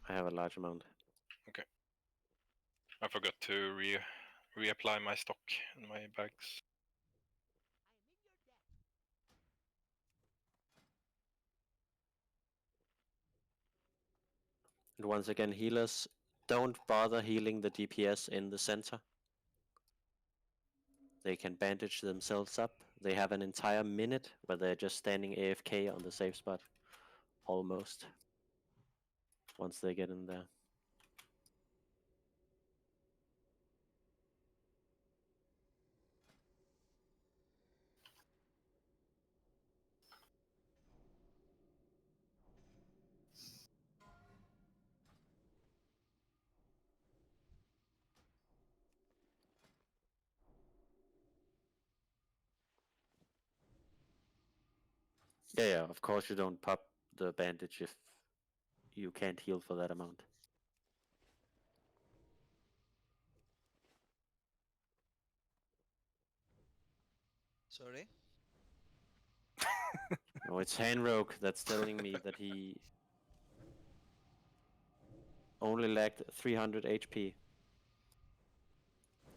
I have a large amount. Okay. I forgot to reapply my stock in my bags. And once again, healers, don't bother healing the DPS in the center. They can bandage themselves up. They have an entire minute where they're just standing AFK on the safe spot. Almost. Once they get in there. Yeah, of course you don't pop the bandage if you can't heal for that amount. Sorry? No, it's Hanrogue that's telling me that he only lacked 300 HP.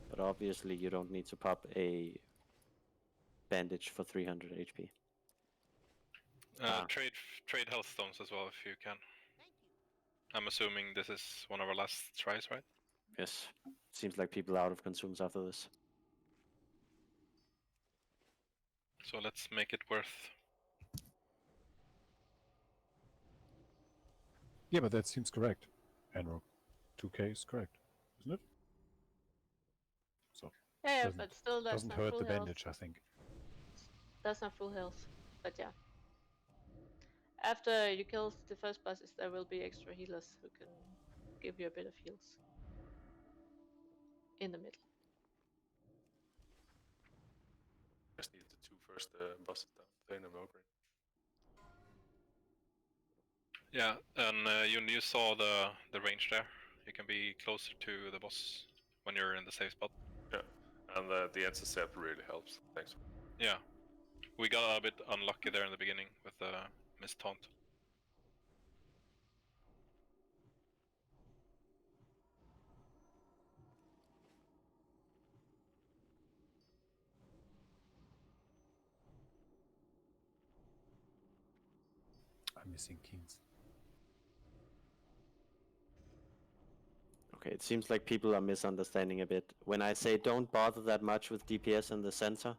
But obviously you don't need to pop a bandage for 300 HP. Trade health stones as well if you can. I'm assuming this is one of our last tries, right? Yes. Seems like people are out of consumes after this. So let's make it worth. Yeah, but that seems correct. Enro, 2k is correct, isn't it? So Yeah, doesn't, but still that's doesn't not hurt full the health. bandage, I think. That's not full health, but yeah. After you kill the first bosses, there will be extra healers who can give you a bit of heals in the middle. Just need the 2 first bosses down. Thane and Ogre. Yeah, and you saw the range there. You can be closer to the boss when you're in the safe spot. Yeah, and the intercept really helps. Thanks. Yeah, we got a bit unlucky there in the beginning with the missed taunt. I'm missing kings. Okay, it seems like people are misunderstanding a bit. When I say don't bother that much with DPS in the center,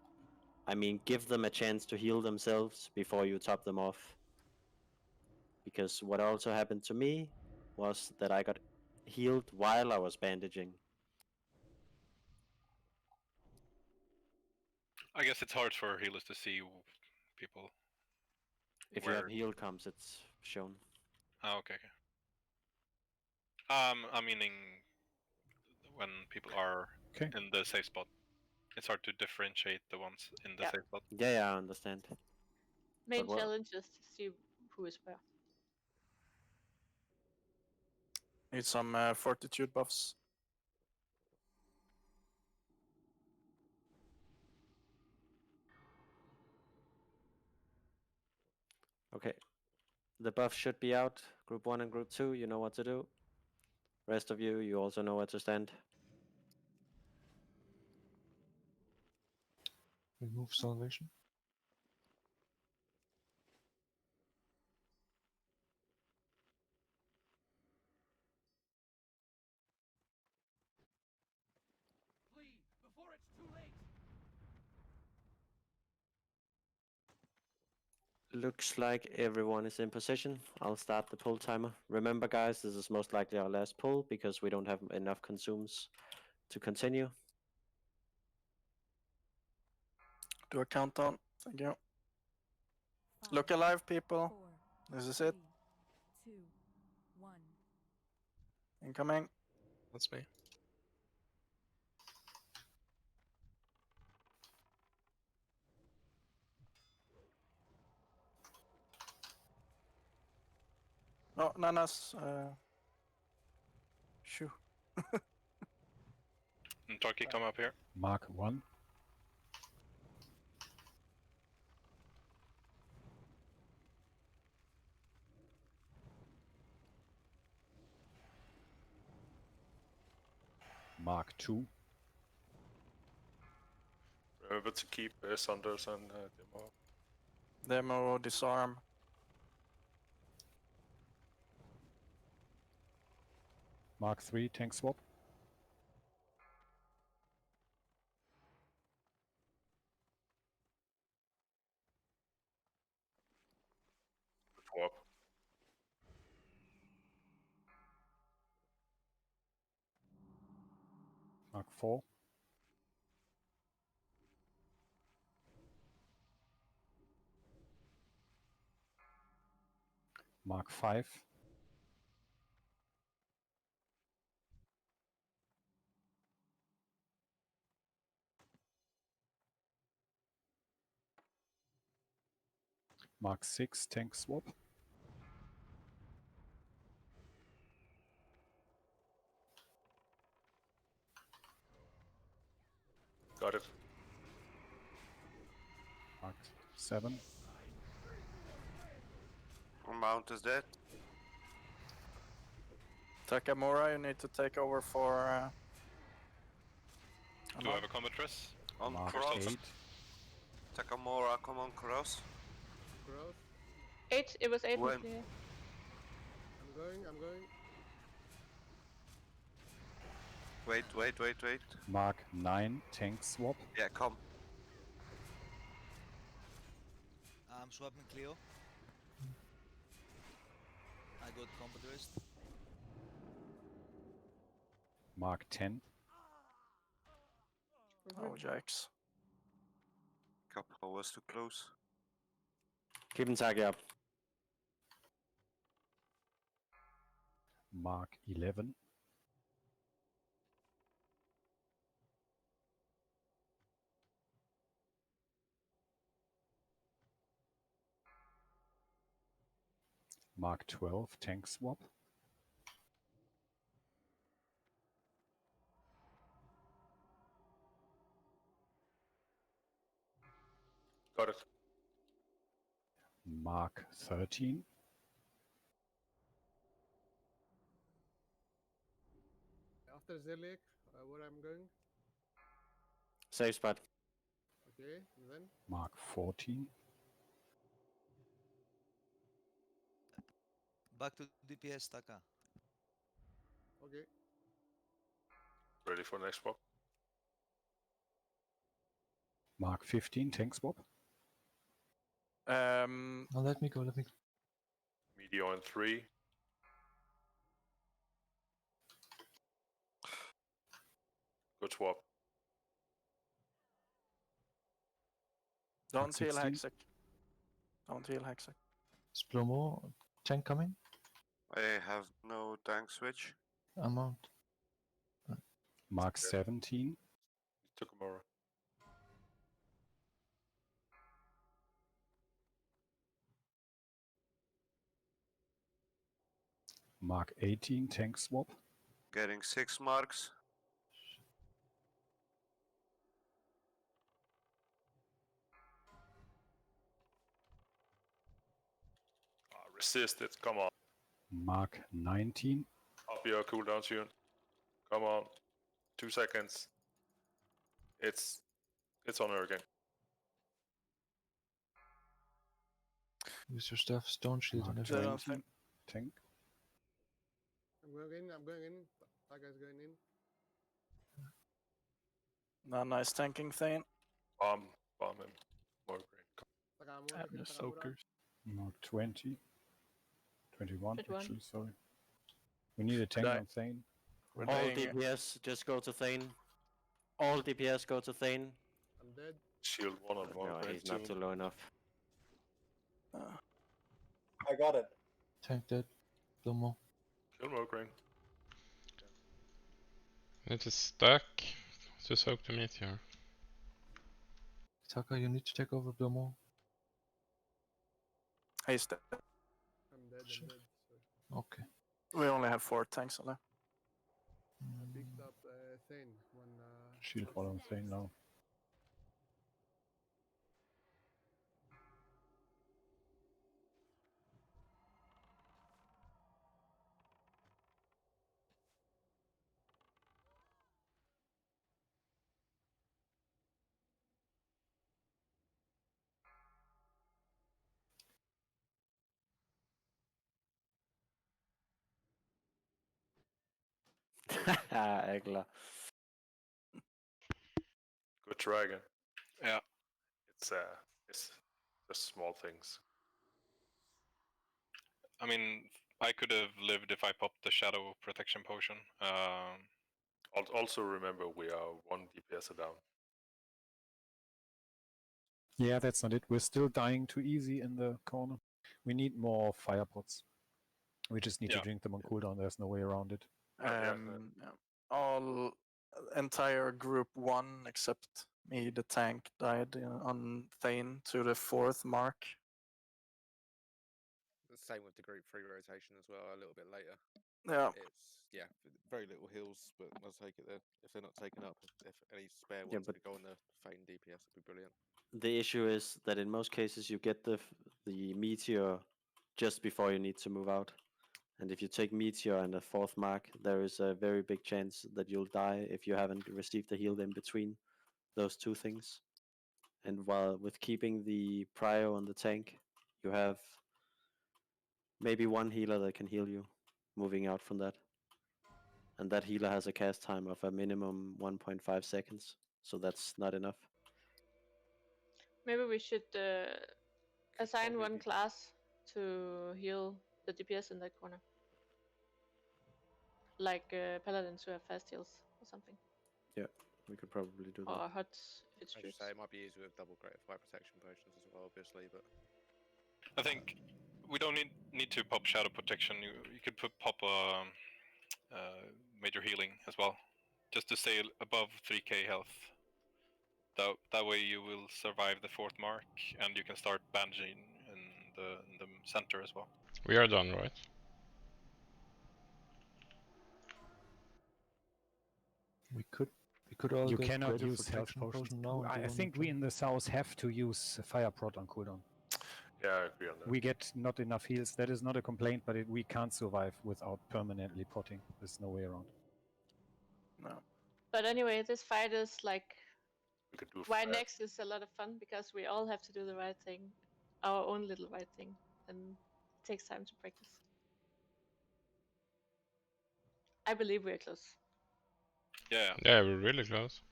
I mean give them a chance to heal themselves before you top them off. Because what also happened to me was that I got healed while I was bandaging. I guess it's hard for healers to see people. If you have heal comms, it's shown. Oh, okay. I'm meaning when people are in the safe spot. It's hard to differentiate the ones in the safe spot. Yeah, I understand. Main But what- challenge is to see who is where. Need some fortitude buffs. Okay. The buff should be out. Group 1 and Group 2, you know what to do. Rest of you, you also know where to stand. Remove salvation. Flee before it's too late. Looks like everyone is in position. I'll start the pull timer. Remember guys, this is most likely our last pull because we don't have enough consumes to continue. Do a countdown. Thank you. Look alive, people. This is it. 2, 1. Incoming. That's me. No, Nanas. Shoo. And Turkey, come up here. Mark 1. Mark 2. Remember to keep Sanders and Demo. Demo disarm. Mark 3, tank swap. Swap. Mark 4. Mark 5. Mark 6, tank swap. Got it. Mark 7. Mount is dead. Takamura, you need to take over for. Do I have a combat dress? On Mark cross. 8. Takamura, come on cross. Cross. 8, it was 8 When? clear. I'm going. Wait. Mark 9, tank swap. Yeah, come. I'm swapping Cleo. I got combat rest. Mark 10. Oh, yikes. Couple was too close. Keep him tagging up. Mark 11. Mark 12, tank swap. Got it. Mark 13. After Zelik, where I'm going. Safe spot. Okay, and then Mark 14. Back to DPS, Taka. okay. Ready for next swap. Mark 15, tank swap. Oh, let me go. Medio on 3. Good swap. Don't heal 16. Hexic. Don't heal Hexic. Splomo, tank coming. I have no tank switch. I'm out. Mark 17. Takamura. Mark 18, tank swap. Getting 6 marks. Resist it. Come on. Mark 19. Up your cooldown soon. Come on. 2 seconds. It's on her again. Use your stuff, stone shield Mark and Zero everything. 20, tank. I'm going in. That guy's going in. No, nice tanking Thane. Bomb him. More green. Takamura, The Takamura. soakers. Mark 20. 21, 21. actually, sorry. We need a tank Die. on Thane. All DPS, just go to Thane. All DPS go to Thane. I'm dead. Shield 1 on No, Monograin he's not too low enough. I got it. Tank dead. Kill more. Kill Monograin. Need to stack to soak the meteor. Taka, you need to take over Blamo. He's dead. I'm dead. I'm dead. Sorry. Okay. We only have 4 tanks on there. I picked up Thane one. Shield wall on Thane now. Egla. Good try again. Yeah. It's just small things. I mean, I could have lived if I popped the shadow protection potion. Also remember we are 1 DPS down. Yeah, that's not it. We're still dying too easy in the corner. We need more fire pots. We just need to drink them on cooldown. There's no way around it. All entire group 1 except me, the tank, died on Thane to the 4th mark. The same with the group 3 rotation as well, a little bit later. Yeah. It's very little heals, but I'll take it there. If they're not taken up, if any spare Yeah, ones but could go on the Thane DPS, would be brilliant. the issue is that in most cases you get the meteor just before you need to move out. And if you take meteor and a 4th mark, there is a very big chance that you'll die if you haven't received the heal in between those 2 things. And while with keeping the prio on the tank, you have maybe 1 healer that can heal you moving out from that. And that healer has a cast time of a minimum 1.5 seconds, so that's not enough. Maybe we should assign one class to heal the DPS in that corner. Like paladins who have fast heals or something. Yeah, we could probably do that. Or HUTs if it's I true. just say it might be easier with double greater fire protection potions as well, obviously, but I think we don't need to pop shadow protection. You could pop major healing as well, just to stay above 3k health. That way you will survive the 4th mark, and you can start bandaging in the center as well. We are done, right? We could all You get cannot greater use health protection potions. potion now. I think we in the south have to use fire prot on cooldown. Yeah, I agree on that. We get not enough heals. That is not a complaint, but we can't survive without permanently potting. There's no way around. No. But anyway, this fight is like We could do why next is a lot of fun because we all have to do the right thing, our own little right thing, and it takes time to practice. I believe we're close. Yeah. Yeah, we're really close.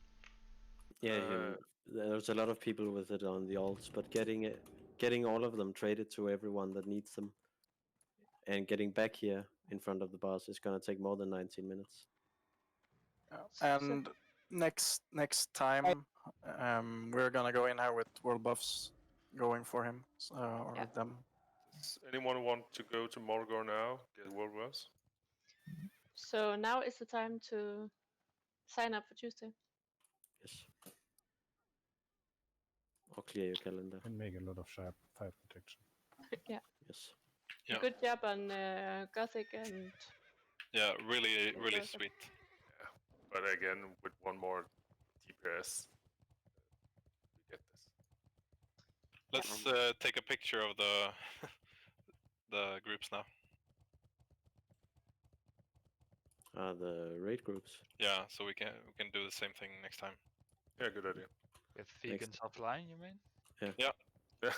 Yeah, there's a lot of people with it on the alts, but getting all of them traded to everyone that needs them, and getting back here in front of the boss is gonna take more than 19 minutes. And next time, we're gonna go in here with world buffs going for him, or them. Does anyone want to go to Morgor now? Get world buffs? So now is the time to sign up for Tuesday. Yes. Or clear your calendar. And make a lot of fire protection. Yeah. Yes. Yeah. Good job on Gothic and. Yeah, really sweet. Yeah, but again, with 1 more DPS, we get this. Let's take a picture of the the groups now. The raid groups. Yeah, so we can do the same thing next time. Yeah, good idea. If vegans offline, you mean? Yeah. Yeah.